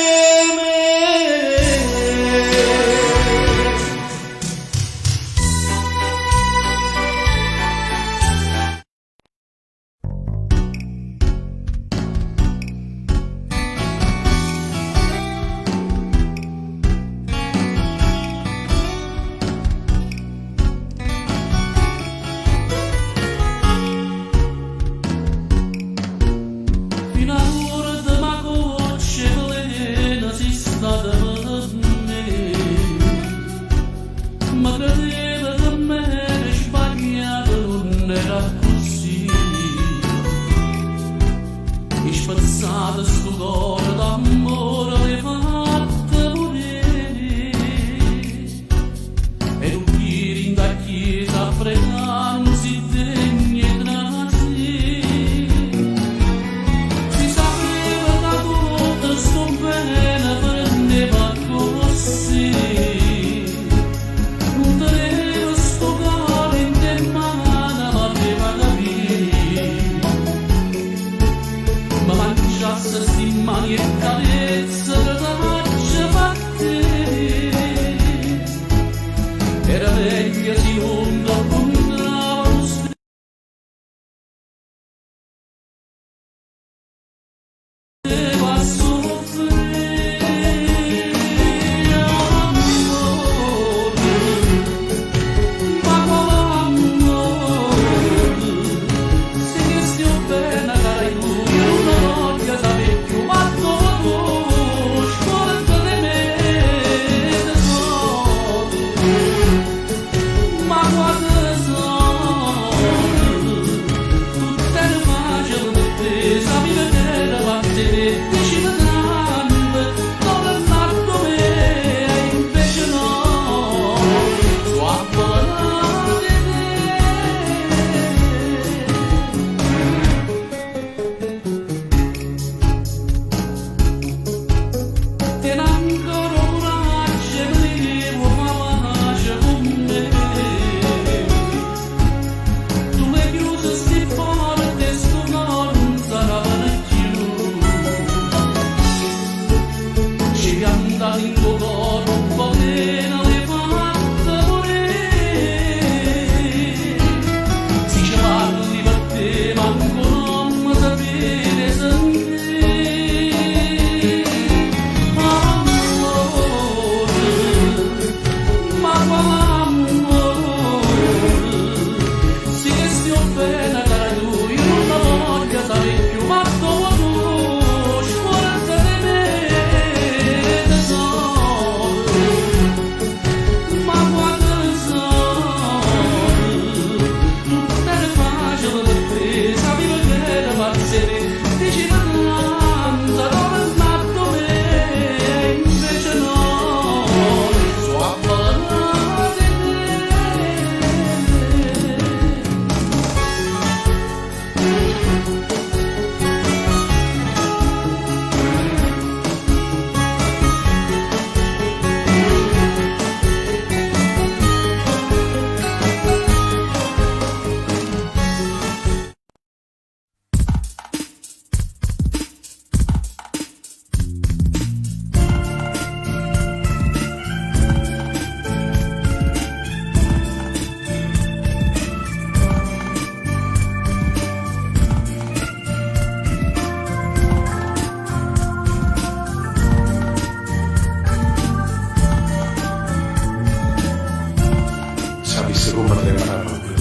tremare la paura,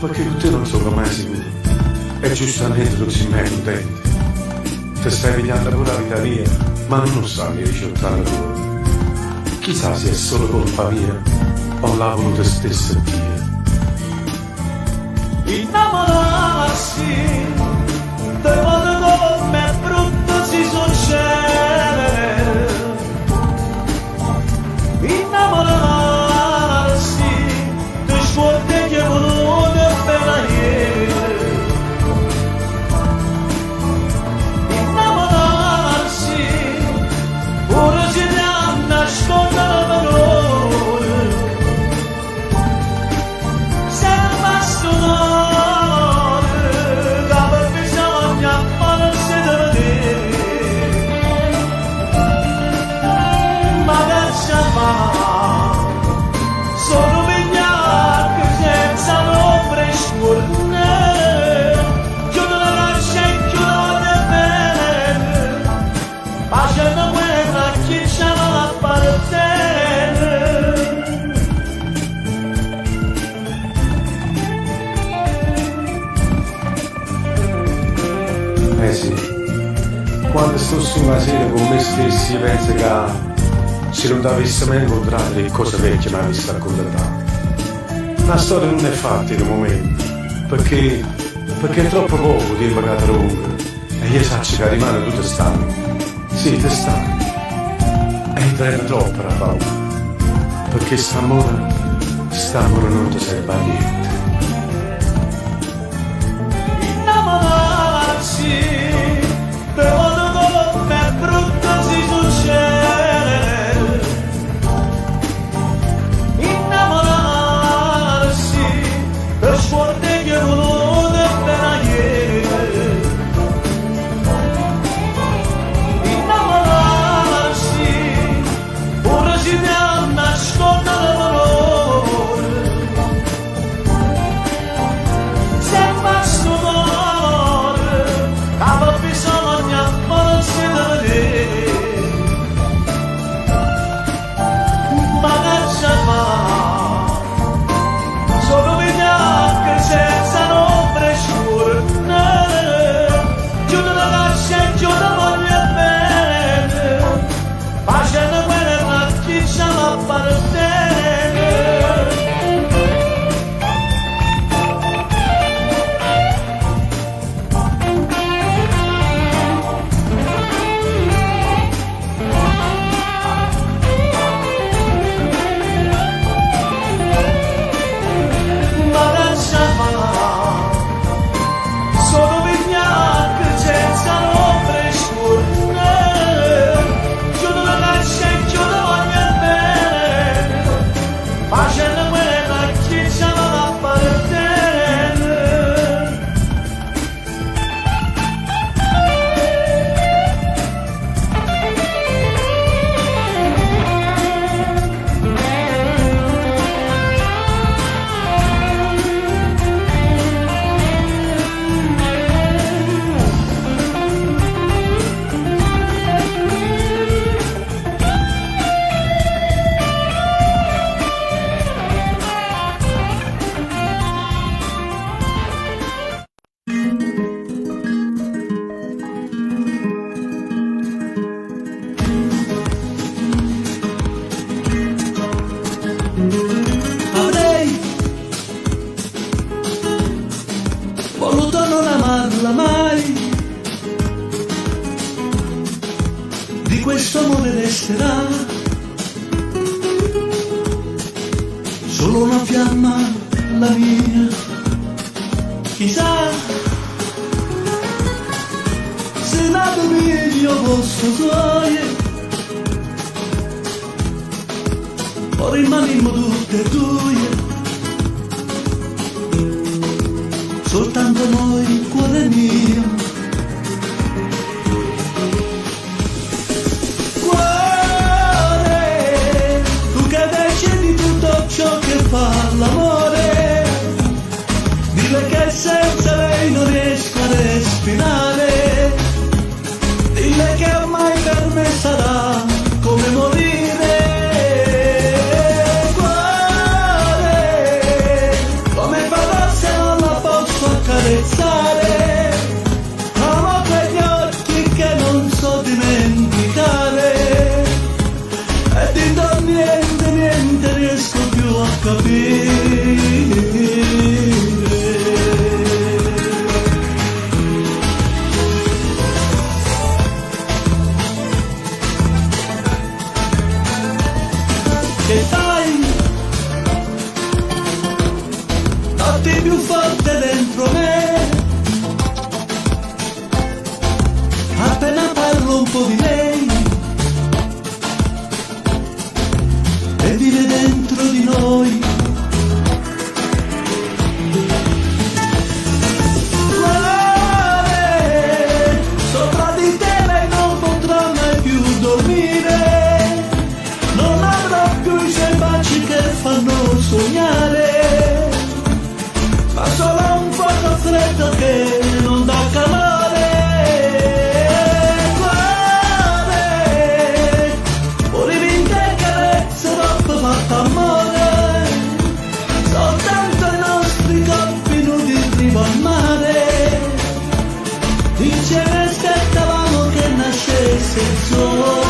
perché con te non sono mai sicuro. E giustamente tu si metti contento. Ti stai pigliando pure la vita mia, ma non sai che ricevuta la tua. Chissà se è solo colpa mia o l'ha voluto stesso Dio. Innamorarsi te modo come brutto si succede. Innamorarsi te scuote che volute per ieri. Innamorarsi ora si dà nascondere la parole. Sembra stupore, dove bisogna ma non si deve dire. Ma lascia fare, sono vigliacchi senza ombre scurne. Chiudo la lascia e chiudo bene, facendo guerra a chi ce la appartiene. Eh sì, quando sto su una sera con me stessi penso che se non avessi mai incontrato le cose vecchie mi avessi raccontato. La storia non è fatta in un momento, perché è troppo poco tempo che te lungo e io saccio che rimane tutto stanco. Sì, te stanco. E trema troppo la paura, perché st'amore non ti serve a niente. Innamorarsi te modo come brutto si succede. Innamorarsi per scuote che volute per ieri. Innamorarsi ora si dà nascondere la parole. Sembra stupore, dove bisogna ma non si deve dire. Ma lascia fare, sono vigliacchi senza ombre scurne. Chiudo la lascia e chiudo voglio bene, facendo guerra a chi ce l'appartiene. Ma lascia fare, sono vigliacchi senza ombre scurne. Chiudo la lascia e chiudo voglio bene, facendo guerra a chi ce l'appartiene. Avrei voluto non amarla mai, di questo amore resterà solo una fiamma, la mia. Chissà se nato io posso gioia, o rimanimmo tutte e due, soltanto noi, cuore mio. Cuore, tu che decidi tutto ciò che fa l'amore, dile che senza lei non riesco a respirare, dile che ormai per me sarà come morire. Cuore, che non dà calore, cuore, volevi in te carezze troppo fatta amore, soltanto i nostri corpi nudi in riva al mare, insieme aspettavamo che nascesse il sole.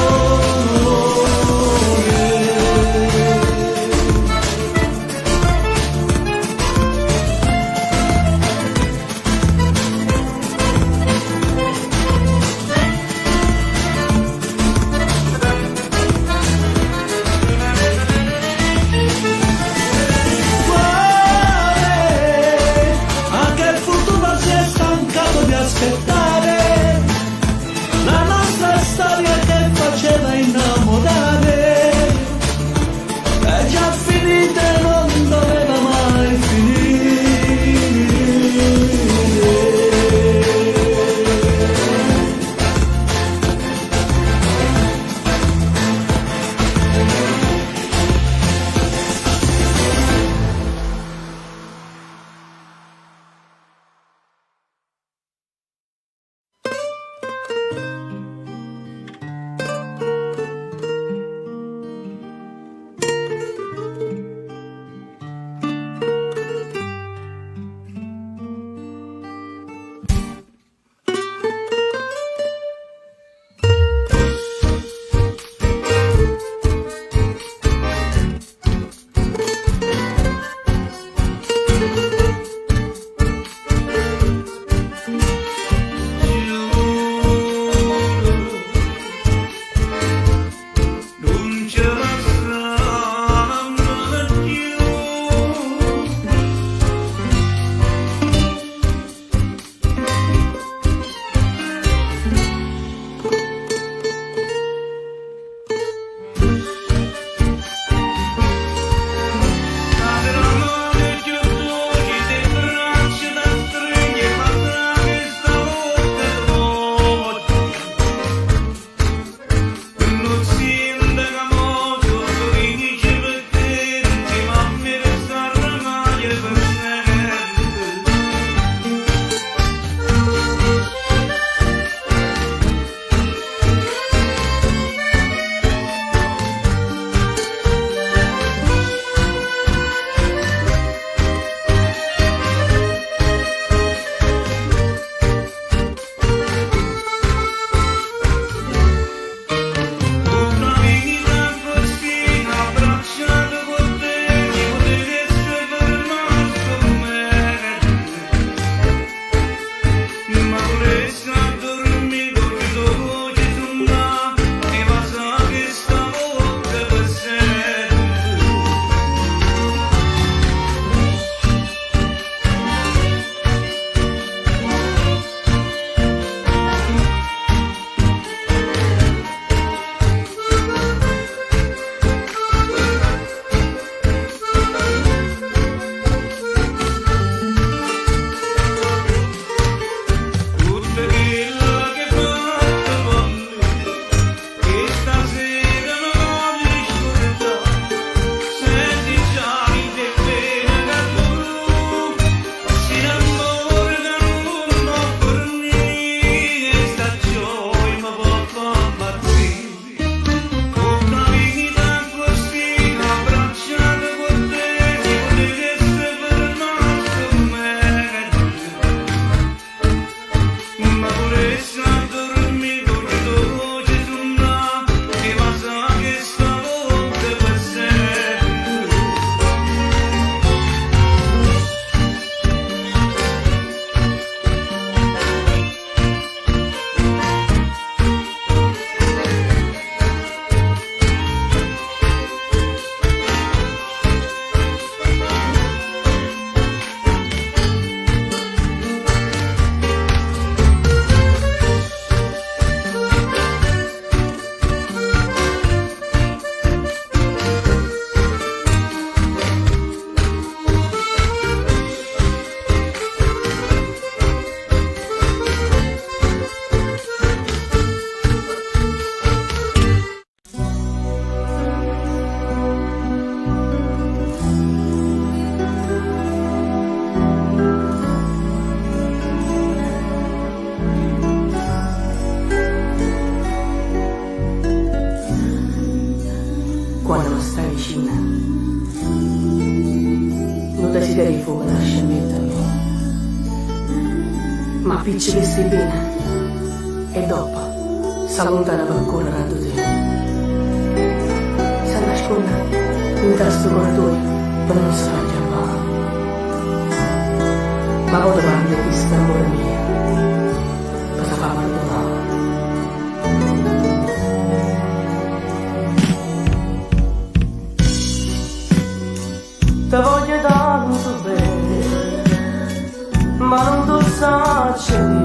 vicina. Non desideri fuoco da scimmetta mia. Ma picci che stai bene. E dopo s'allontana per correre a te. Si nasconde in questo corridoio per non si fa chiamare. Ma poi davanti a questo amore mio, cosa fa perdonare? Te voglio tanto bene, ma non lo sacci più.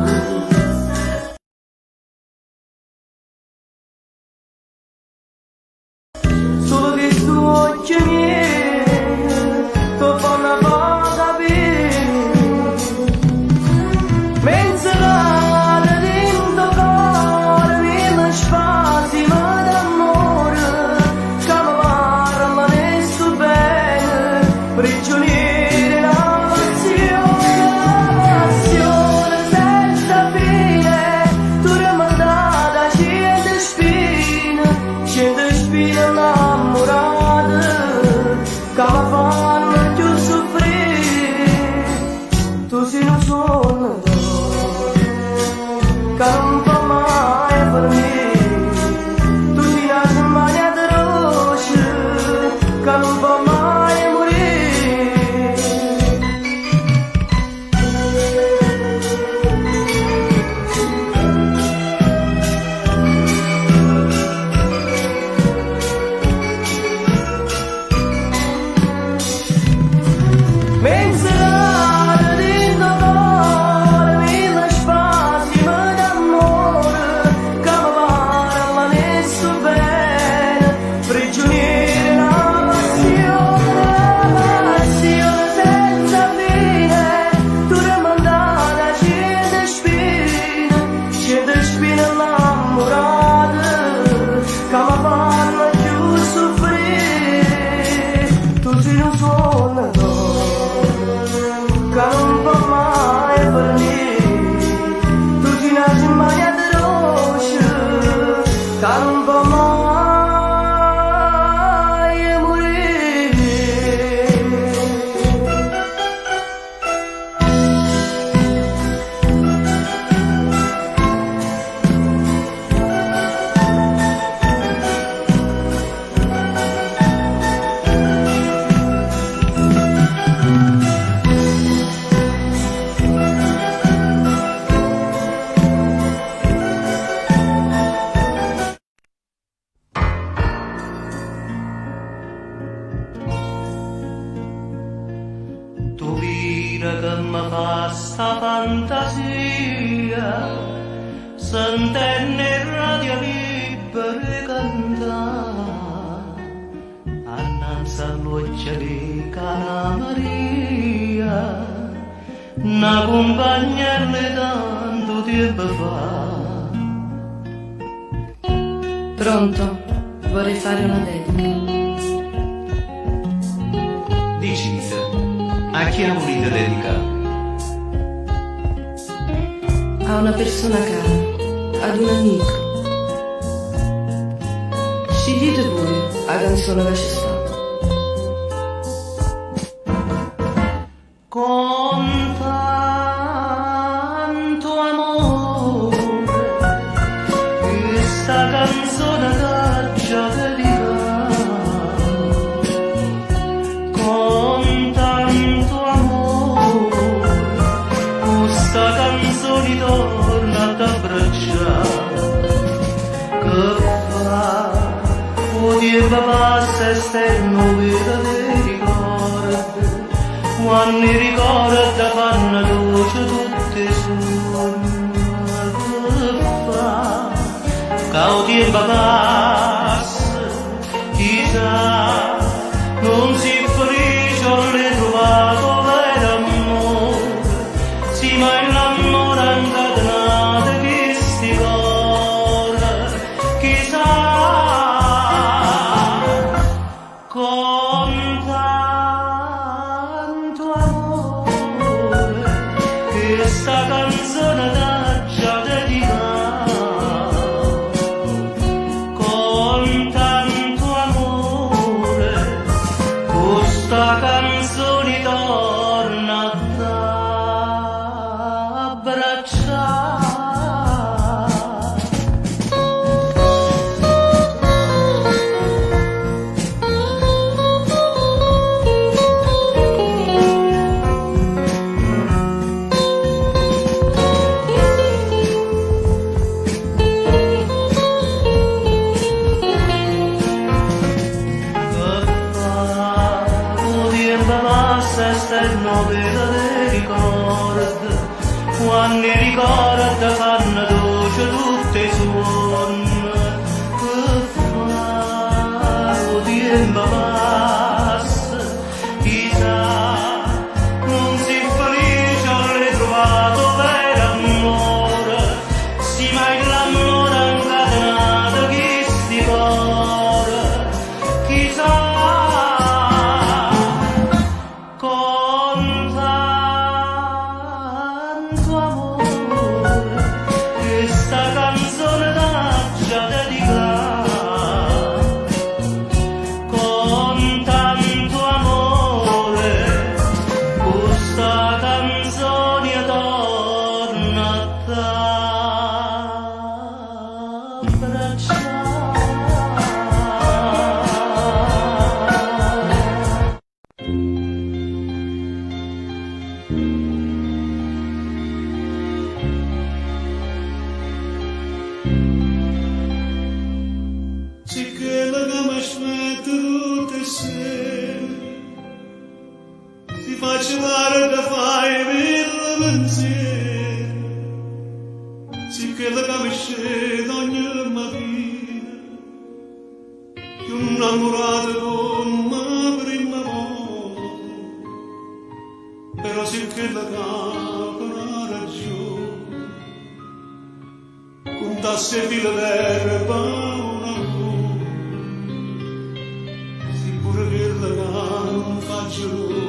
Solo che sto occhio miei, tu fanno vada bene. Menzionare dentro cuore, mille spazi, ma d'amore, che mi parla ne sto bene, prigionieri la passione senza fine, tu rimandata cento spine innamorate, che mi fanno più soffrire, tu sei un sogno che non fa mai per me, tu sei una smania di rosce che non fa mai morire. Menzionare dentro cuore, mille spazi, ma d'amore, che mi parla ne sto bene, prigionieri la passione senza fine, tu rimandata cento spine innamorate, che mi fanno più soffrire, tu sei un sogno che non fa mai per me, tu sei una smania di rosce che non fa mai morire. Tu vira che mi fa sta fantasia, sentenne radio libere cantare, annanzi all'occhio di Cana Maria, n'accompagnarle tanto tempo fa. Pronto? Vorrei fare una dedica. Dici, a chi ha volete dedicare? A una persona cara, ad un amico. Scegliete voi la canzone che ci sta. Con tanto amore, questa canzone caccia dedicata. Con tanto amore, questa canzone torna ad abbracciare. Che fa? O tempo passa e sterno vero dei ricordi, quando i ricordi fanno luce tutti i sogni. Che fa? Che o tempo passa, chissà, non si felice o ritrovato vero amore, si ma innamora incatenate questi cuori, chissà. Con tanto amore, questa canzone t'ha già dedicata. Con tanto amore, novella dei ricordi, quando i ricordi fanno dolce tutti i suoni, che fa il tempo passa, chissà, non si felice ho ritrovato vero amore, si mai l'amore incatenato chi sti cuore, chissà. Con tanto amore, questa canzone t'aggia dedicata. Con tanto amore, questa canzone torna a t'abbracciare. Se quella che mi smette tutte sere, ti faccio male che fai mille pensieri. Se quella che mi scende ogni mattina, più innamorata come prima volta, però se quella che ha ragione, contasse filo d'erba una luna, sicuro che la non faccio nulla,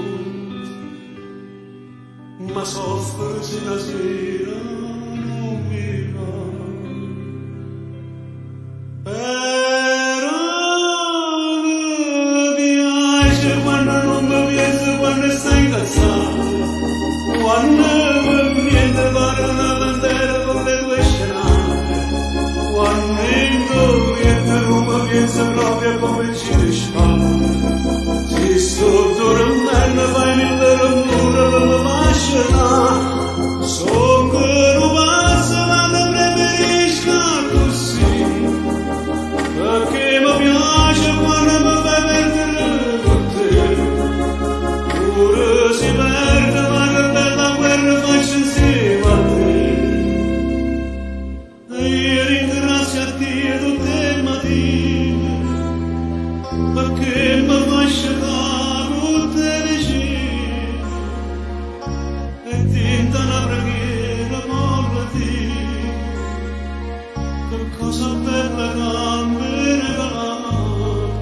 ma soffro se la sera non mi va. Però mi piace quando non mi piace, quando stai incazzato, quando niente pare una bandera con le tue scenate, quando niente non mi piace proprio come ci risponde. Se sto dormendo fai mille rumore per mi lasciare, son che non passa ma ne preferisco così, perché mi piace quando mi fai perdere con te. Ora si perde ma che bella guerra faccio insieme a te. E io ringrazio a Dio tutte le mattine, perché mi fai scegliere tutte vicine, e tinta una preghiera per te, che cosa bella che mi regalate,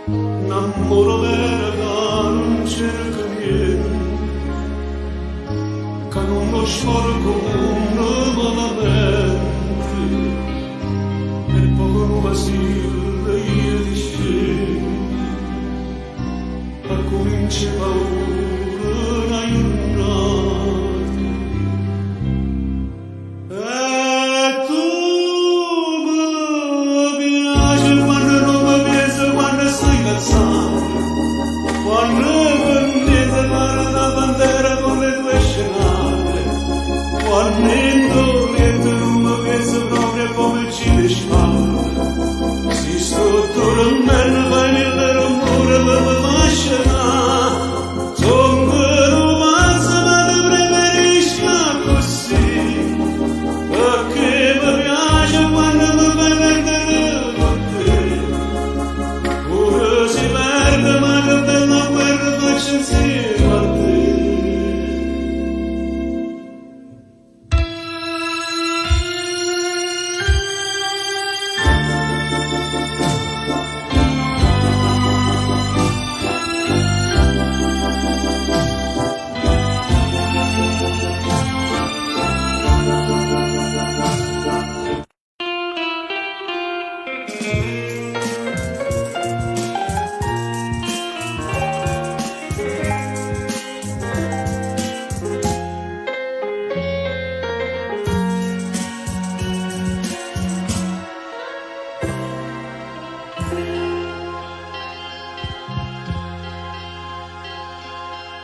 un amore vero che non cerca niente, che non lo sporco malamente, e poco non vacilla io di scena, e comincia paura una giornata. E tu mi piace quando non mi piace, quando stai incazzato, quando niente pare una bandera con le tue scenate, quando niente non mi piace proprio come ci risponde. Si sto dormendo fai mille rumore per mi lasciare, son che non passa ma ne preferisco così, perché mi piace quando mi fai perdere con te. Ora si perde ma che bella guerra faccio insieme a te.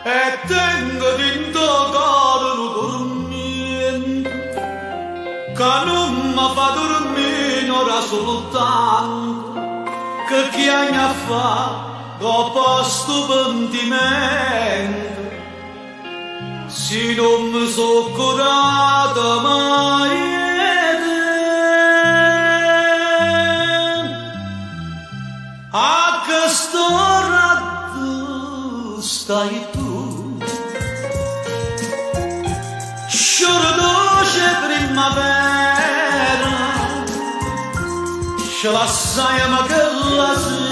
e tengo dentro cuore un dormiente che non mi fa dormire ora soltanto che chi anni fa dopo sto pentimento, se non mi so curata mai, a questo ratto stai tu, sciore dolce primavera, ce la sai ma che la sera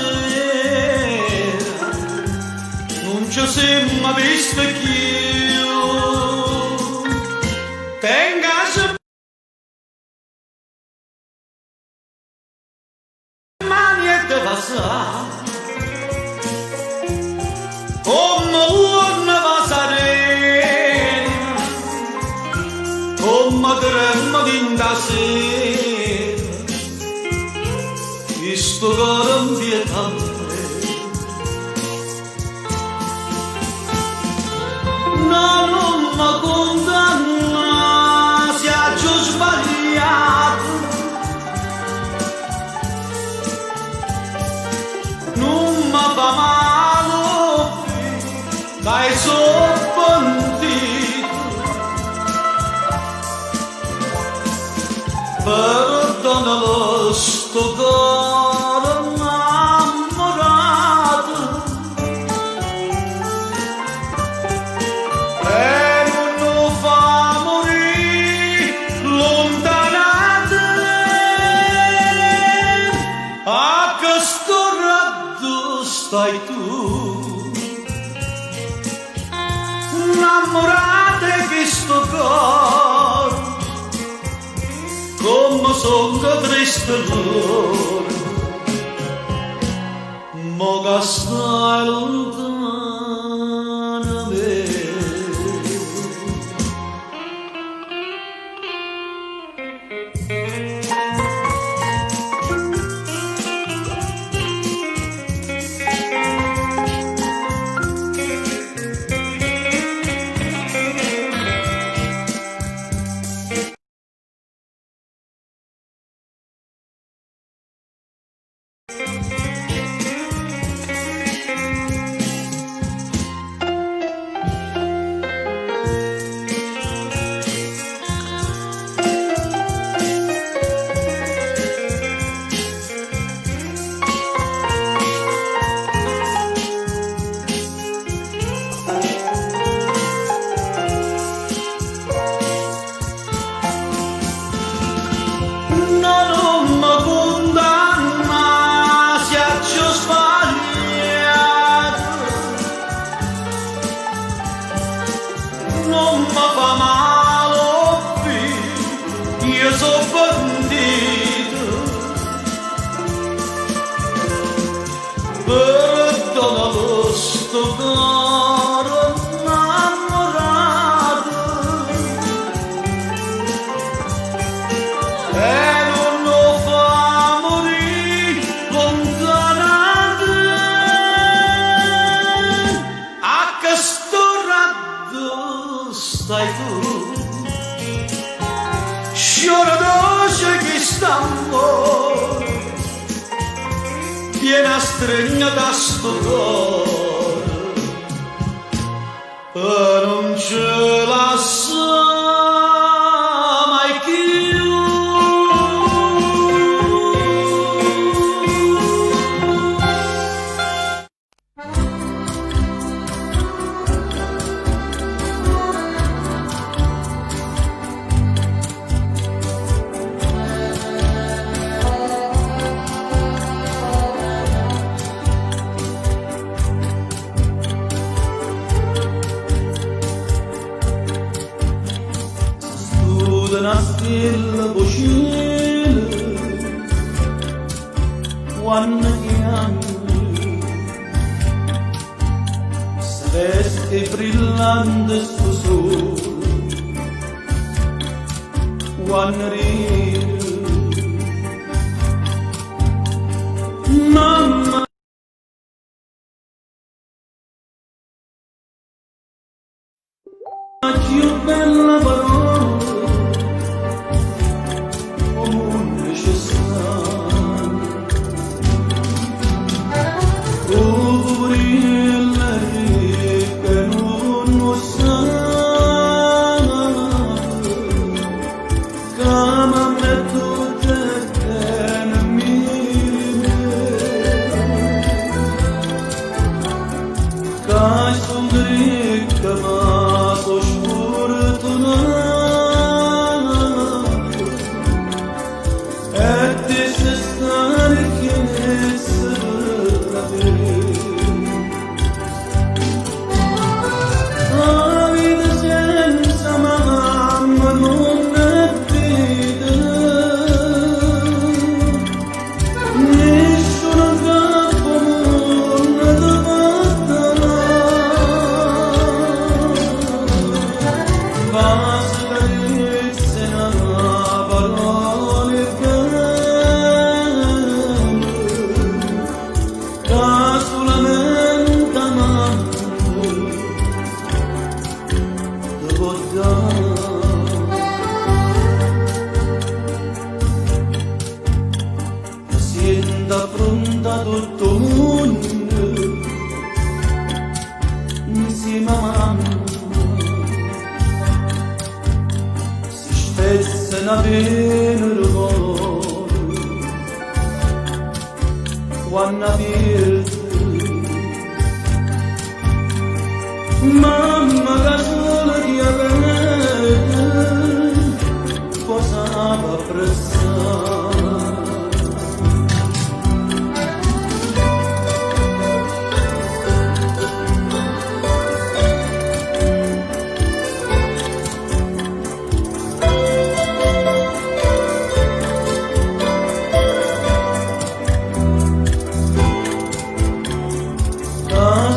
non ci siamo visto più. Tengas mani e te passare come una vasarena, come tremmo d'intasera, questo cuore inquietante. Non mi condanna se ho sbagliato, non mi fa male, dai sono pentito, perdonalo sto cuore innamorato. Stai tu, innamorata di sto cuore, come sono triste l'ora, mo che stai lontana me. Non mi fa male, io sono bandito, perdonalo sto cuore innamorato, e non lo fa morire lontanato, a questo ratto stai tu, sciora dolce che st'amore viene stregna da sto cuore e non ce la sa mai più. Una stella vocile quando chiami, celeste e brillante sto sole quando ride, mamma più bella parola necessario. Oh, Ai son dritta ma so sfortunata e ti se stare che ne sapevi. La vita senza mamma non è vita, nessuno capo non ti batterà. Basta carezze una parole belle, che solamente amando ti può dare. Sienta pronta a tutto il mondo insieme a mamma. Si spezza una pena d'amore quando pierde. Mamma che sola ti avete cosa va apprezzare.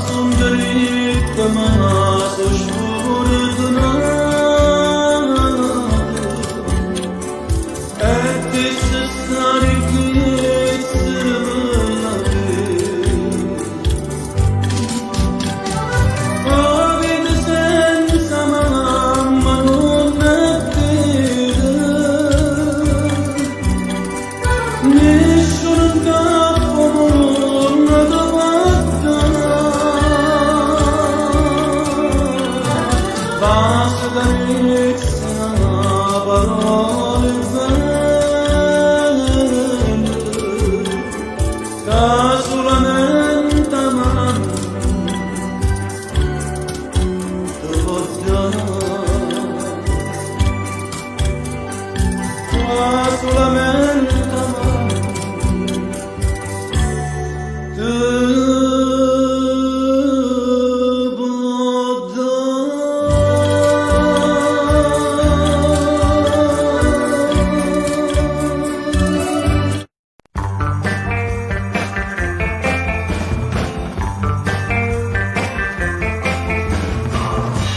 Son dritta ma so sfortunata e ti se stare che la vita senza mamma non è vita, nessuno capo non ti batterà. Basta carezze una parole belle, che solamente amando ti può dare. Che solamente amando ti può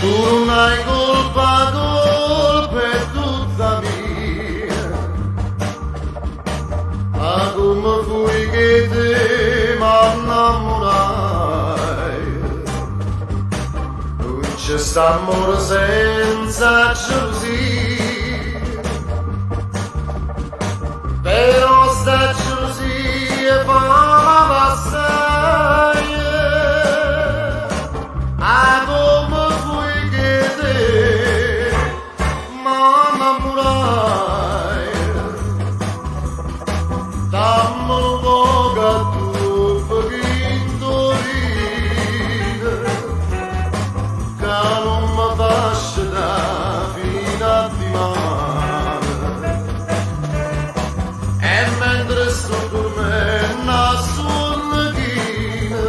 Tu non hai colpa, colpa è tutta mia. Ma come fui che te m'innamorai? Non c'è sta amore senza gelosia, però sta gelosia fa passare. Ah, come fui che te m'innamorai? Dammi un po' che tu pochino ride, che non mi faccia da fino a dimane. E mentre sto dormendo a sonneghina,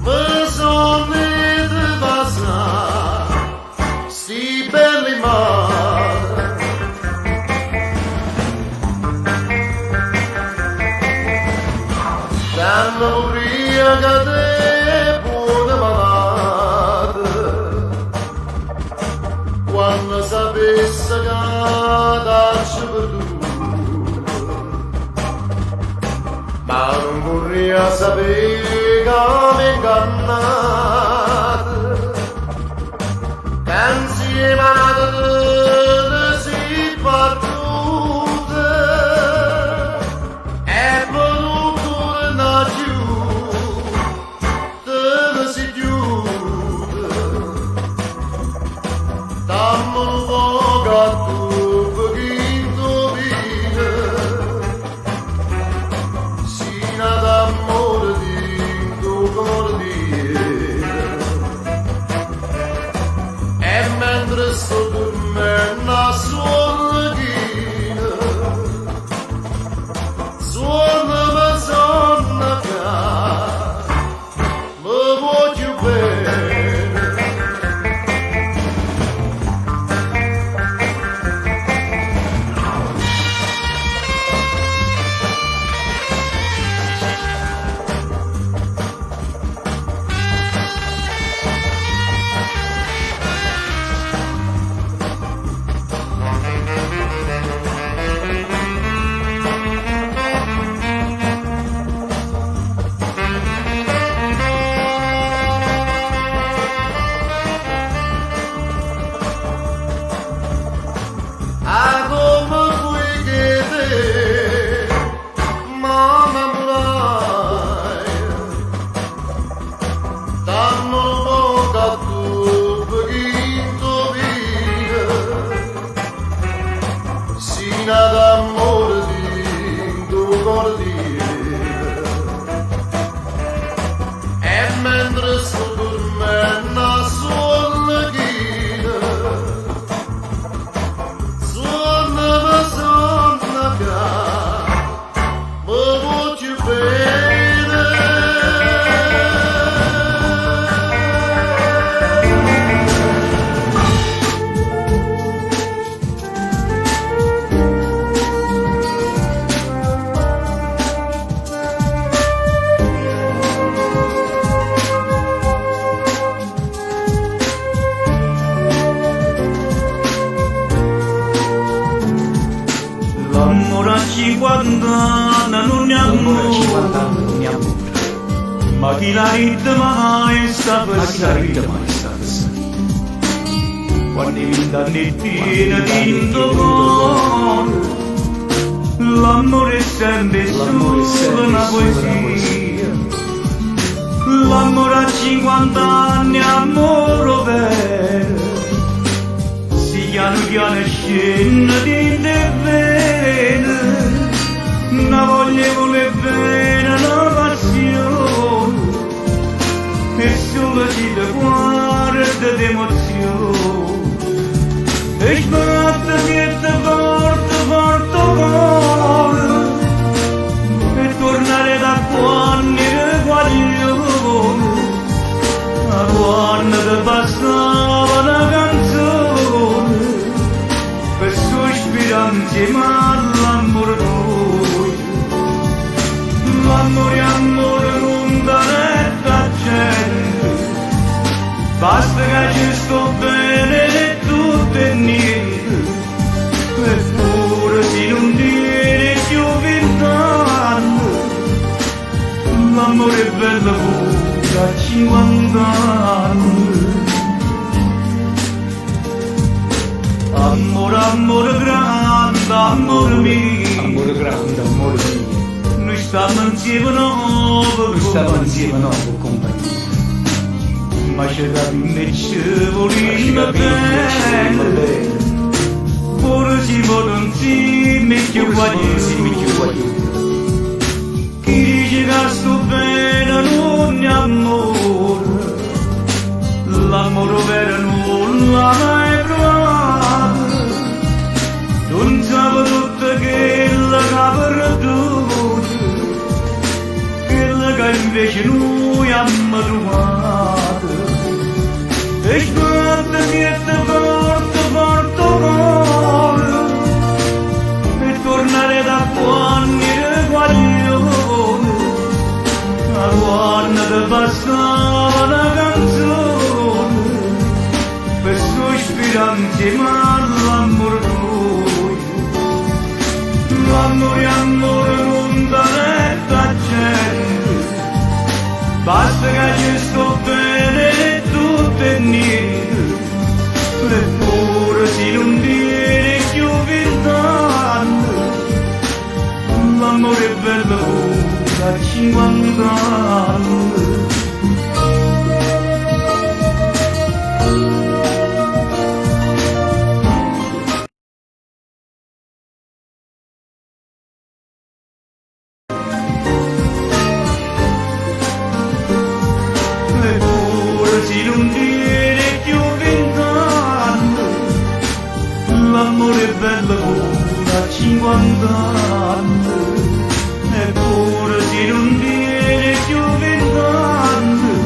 mi sono di passare sti belli mari. Danno ubriaca te buona malata, quando sapesse che t'hai perduto, ma non vorrei sapere che mi ingannate, che insieme a te si partute e voluto tornare giù, te si chiude. Dammi un po' che tu pochino vine, sino ad amore di tu come più bene. L'amore a 50 anni non ne amore, ma chi la ritma mai sta passando. Quando i vent'anni pieni di indomono, l'amore è sempre solo una poesia. L'amore a 50 anni, amore vero, piano piano scende di te bene, una voglia vuole bene, una passione, e solo ci da guarda d'emozione, e sbatte che te porta, porta cuore, e tornare da quando ne guaglione, a quando te passava una canzone, per sospirare ma l'amore tuo, l'amore amore non da netta gente, basta che ci sto bene e tutto è niente, eppure se non tiene più 20 anni, l'amore è bello pure a 50 anni. Amore, amore grande, amore mio, Amore grande, amore mio, noi stiamo insieme nuovo compagnia. ma c'è da invece volendo bene, pure si vuole insieme più guaglione, chi dice che sto bene non è amore, l'amore vero non l'ha mai provato, non sape tutto quello che ha perduto, quello che invece noi abbiamo trovato, e sguarda che te porta, porta cuore, e tornare da quando ne guaglione, a quando te passava una canzone, per sospirare insieme all'amore tuo, l'amore amore non da netta gente, basta che ci sto bene e tutto è niente, eppure se non tiene più 20 anni, l'amore è bello da 50 anni. Eppure se non tiene più 20 anni, l'amore è bello da 50 anni, eppure se non tiene più 20 anni,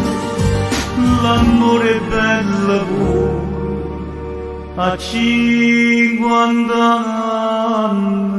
l'amore è bello a 50 anni.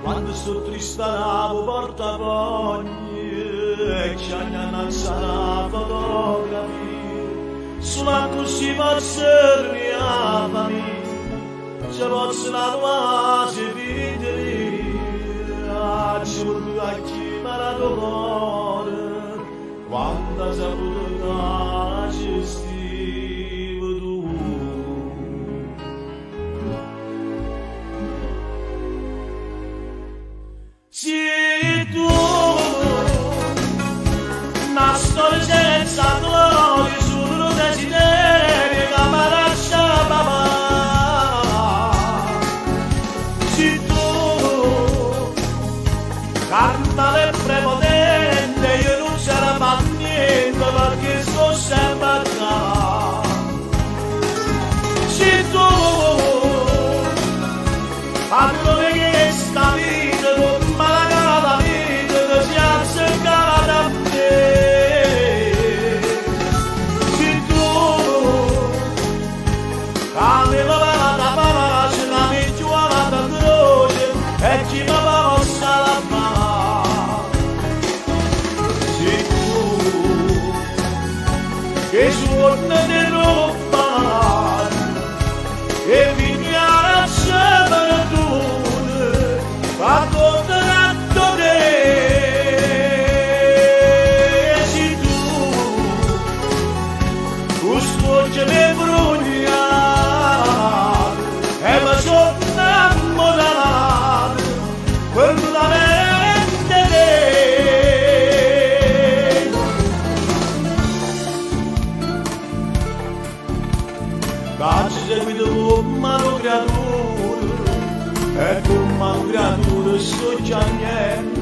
Quando sto triste navo porta poglie e ci hanno la fotografia, sulla così passermi a famiglia, ci posso la tua se videre, ci vuole a chi parato cuore, quando saputo che ci stivo tu. Facci seguito con mano creatura e con mano creatura sto già niente.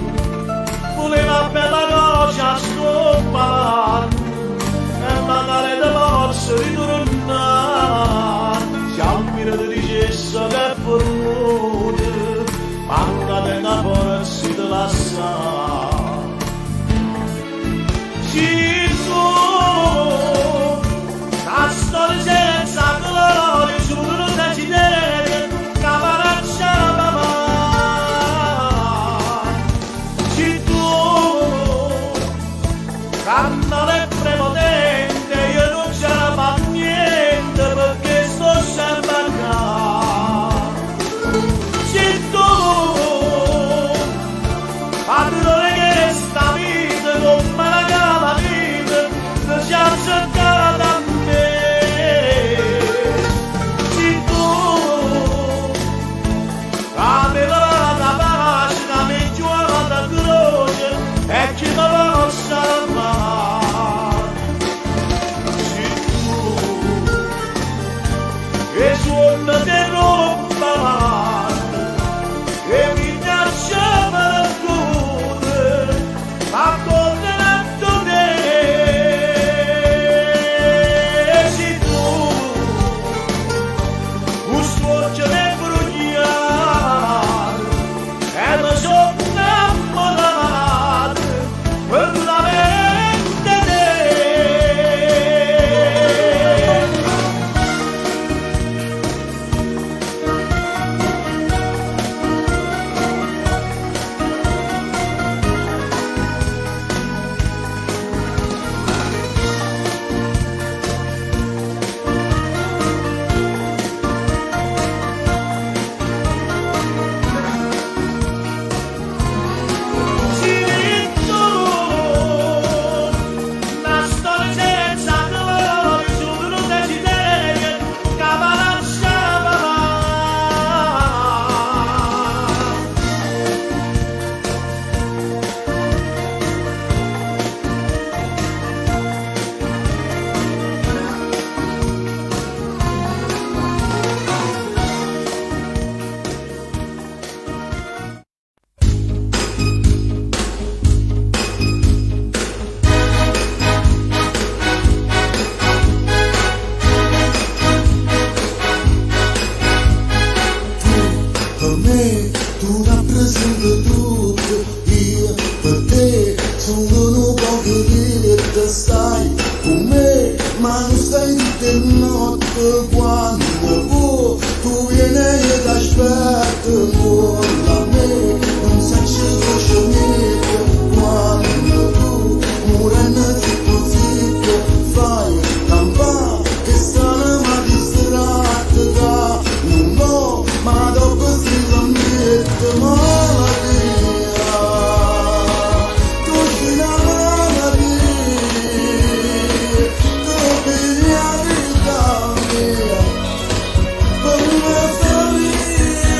Voleva bella cosa sto parlando e magari te posso ritornare. Siamo in di ricesso che è formuto, manca di una forza di lasciare. Ci sono la storia senza gloria, giuro desiderio, cavaraccia mamma. Ci tu, cannale prepotente, io non c'era mai niente perché sto sempre a casa. Ci tu, padrone che sta vita non me la cava vita, se ci ha cercato a me. Ci tu, aveva la pace, la meggiore da croce e chi me possa amare. Ci tu, e suona te rompa e mi lasciava la cuore a condenato te. Ci tu, un sforzo nel brugliare e mi sono innamorato veramente te. Per me tu rappresenti tutto, io per te sono un po' che stai con me, ma non stai di notte quando tu vieni e ti aspetto con la me, non sai se c'è niente quando tu morendo zitto fai campare che strana ma distratta da non ho, ma dopo si la mette malattia. Tu sei la malattia, tu vieni la vita mia, per una famiglia.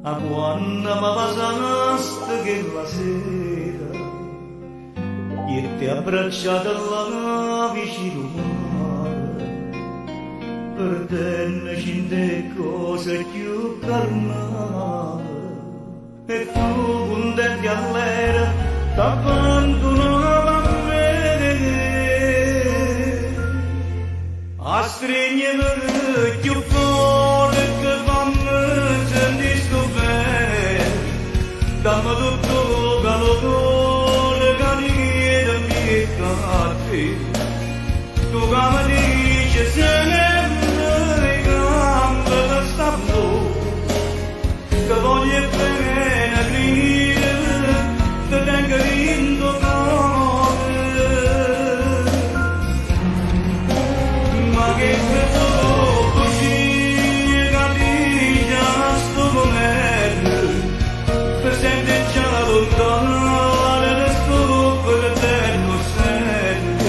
a quando mi passaste quella sera e ti abbracciata là vicino mare per te cinte cose più calmate e tu con te all'era t'abbandonava a me a stringere più forte che fammi sentire sto bene dammi tutto calore che niente mi catti tu che mi dici se ne mi cambia per sta che voglio bene grida te tengo in tuo cuore ma che penso così capisci sto momento per sempre già lontano le scope che te lo sento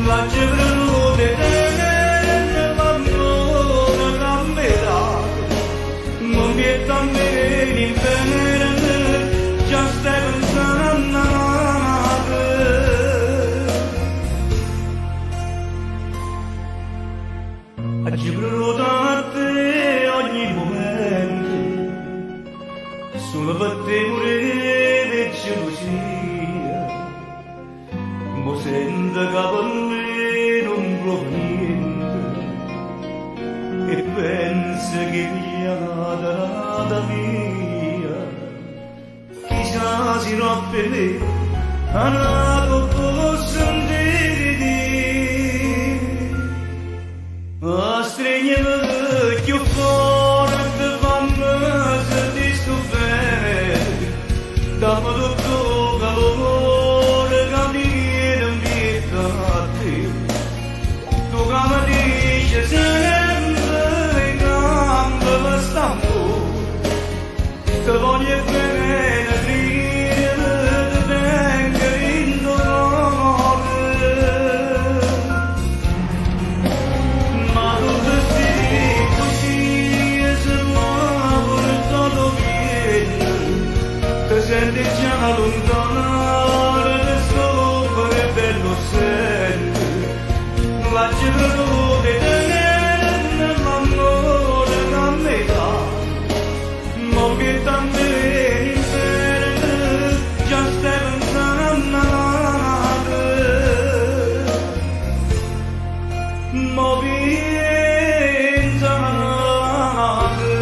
la cebra di te in bene già stai pensando a te aggibro da te ogni momento solo per te morire di gelosia mo sento che per me non provo niente e penso che nada via chissà si rompe me andato posso dire a stringere più forte fammi sentire sto bene dammi tutto calore che viene in vita a te tu che mi dici sempre cambia per sta che voglio bene grida te tengo in cuore ma tu ti così e se muore tutto viene te senti già lontano le sopra e bello senti la cifra di te l'amore da metà che tante in bene già stai pensando a te ma pensa a te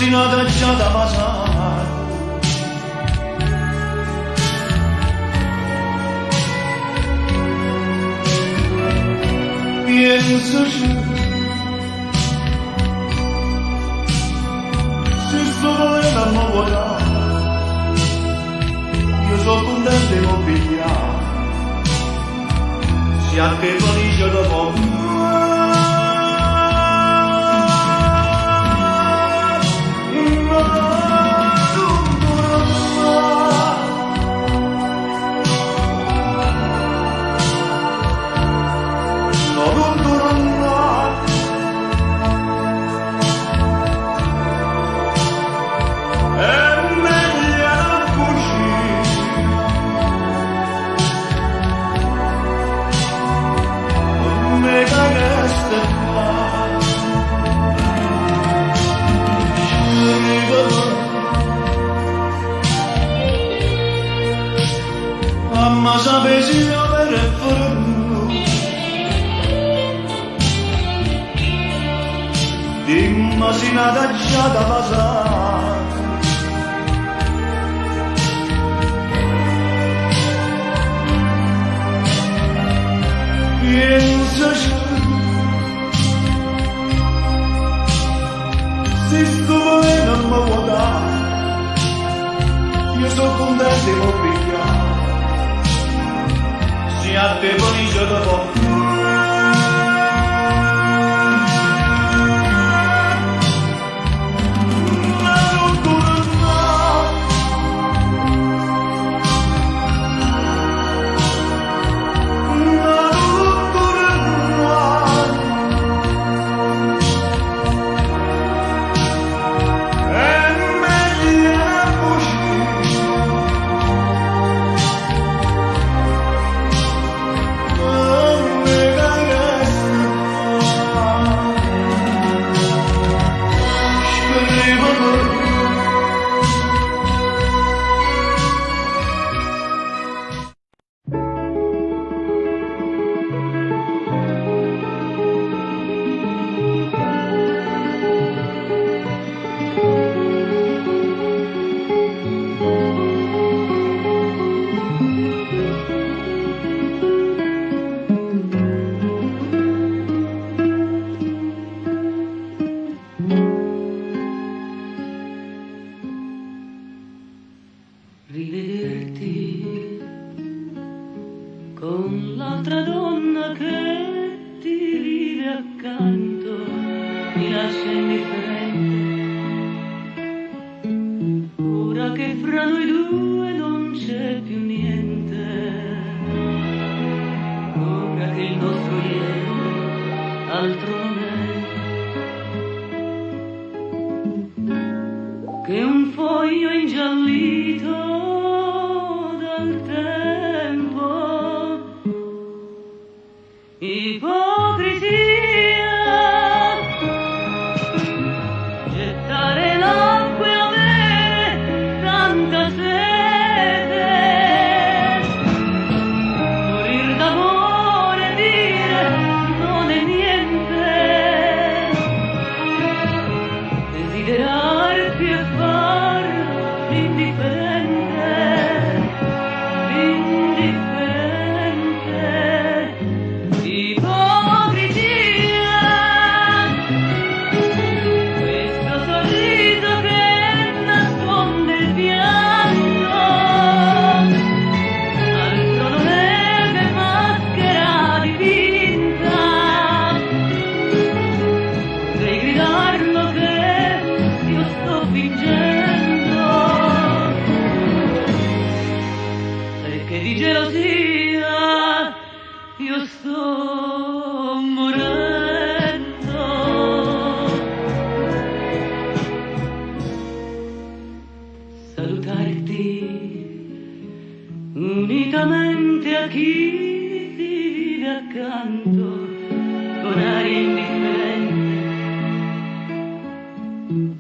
immaginata già da passare. Pensaci, se sto volendo a nuovare, io sono contento di non pigliare, se a te finisce da poco. Ma sapessi dove è fuori, di immaginata già da passare. Pensaci, se sto volendo a me guardare, io sono contento di non pigliare, se a te finisce da poco. Rivederti con l'altra donna che ti vive accanto mi lascia indifferente. Ora che fra noi due non c'è più niente, ora che il nostro ieri altro non è che un foglio ingiallito dal tempo. Ipocrisia, gettare l'acqua e avere tanta sete, morir d'amore e dire non è niente, desiderarti e far l'indifferente, questo sorriso che nasconde il pianto, altro non è che maschera dipinta. Potrei gridarlo che io sto fingendo, e che di gelosia io sto morendo. Salutarti unitamente a chi ti vive accanto con aria indifferente,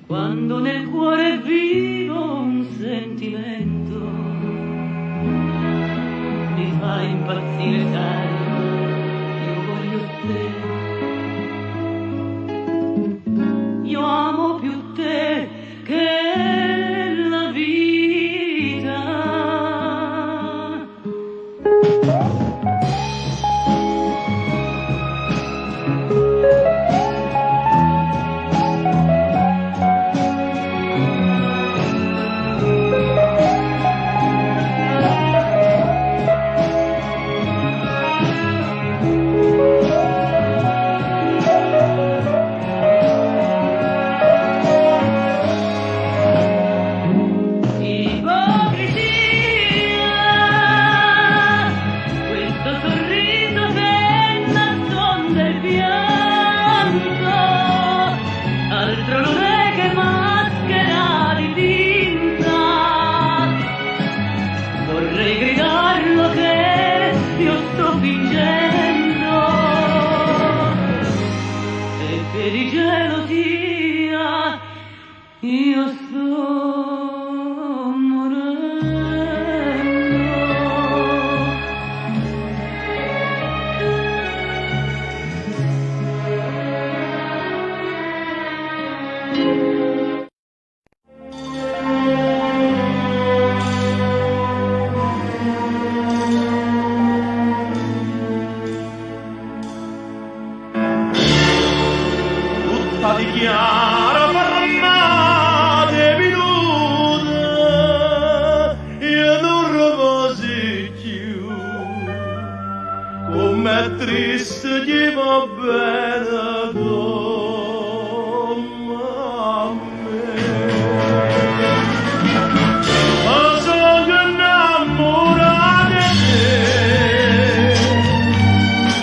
quando nel cuore è vivo un sentimento, mi fa impazzire, sai, io voglio te, io amo più te altro non è che maschera di tinta. Vorrei gridarlo che io sto fingendo e che di gelosia io sto tutta di chiara parlate minuta, io non riposi più, com'è triste chi va bene come a me. Ma sono innamorata di te,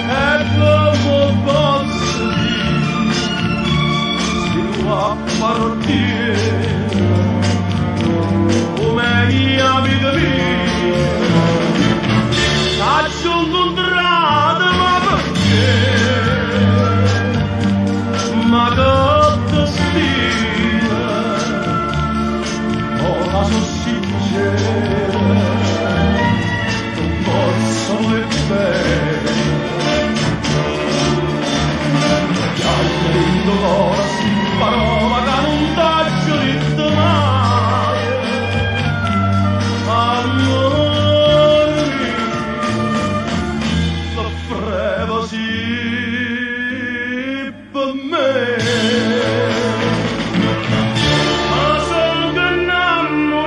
e come posso dire a partire come mia vita mia, faccio un contratto ma perché, ma che ti stia, ora sono sincera, non posso voler bene, chiaramente ora si parola che non t'ho detto mai, amore mio, soffrevo sì per me. Ma sono innamorata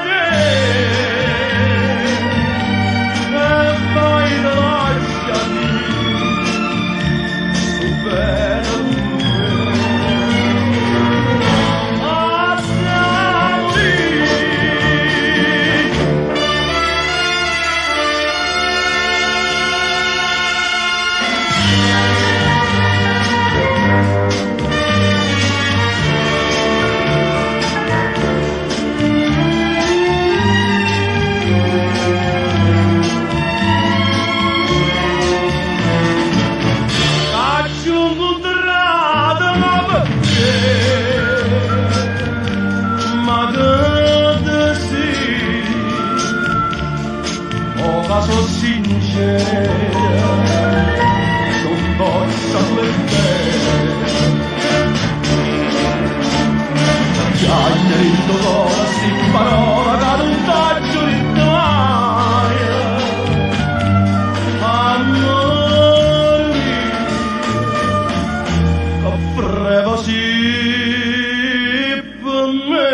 di te, e poi ti lasciami sono sincera, non posso voler bene, già dentro ora si parola che non t'ho detto mai, amore mio, offrevo sì per me.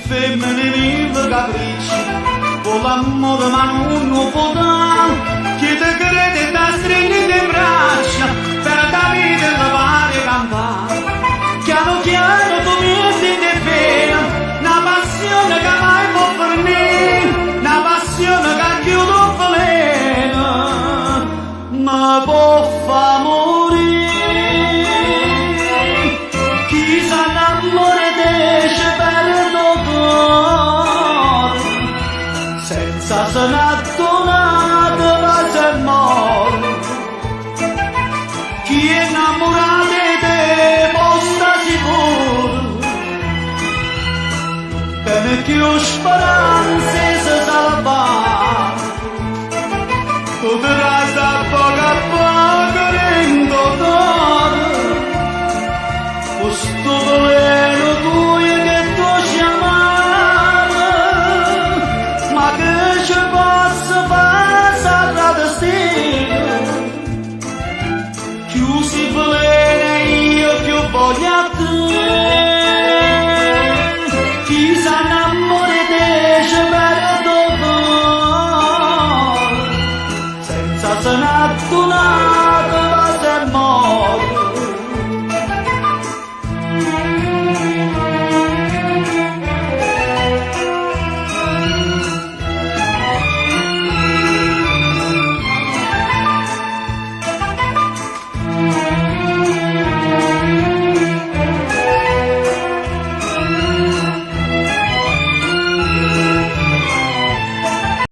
Femmine vive capricci, con l'amore ma non lo può dare, chi te crede da stringere in braccia, per da vita la pare cantare. Chiaro chiaro tu mi senti bene, una passione che mai può fornire, una passione che chiudo veleno, ma può fa morire. Chi s'annamora dice per senza sonato nato ma se muore. Chi è innamorato di te può sta sicuro, per me più speranze si salva, potrà sta poco a poco rendo d'oro, questo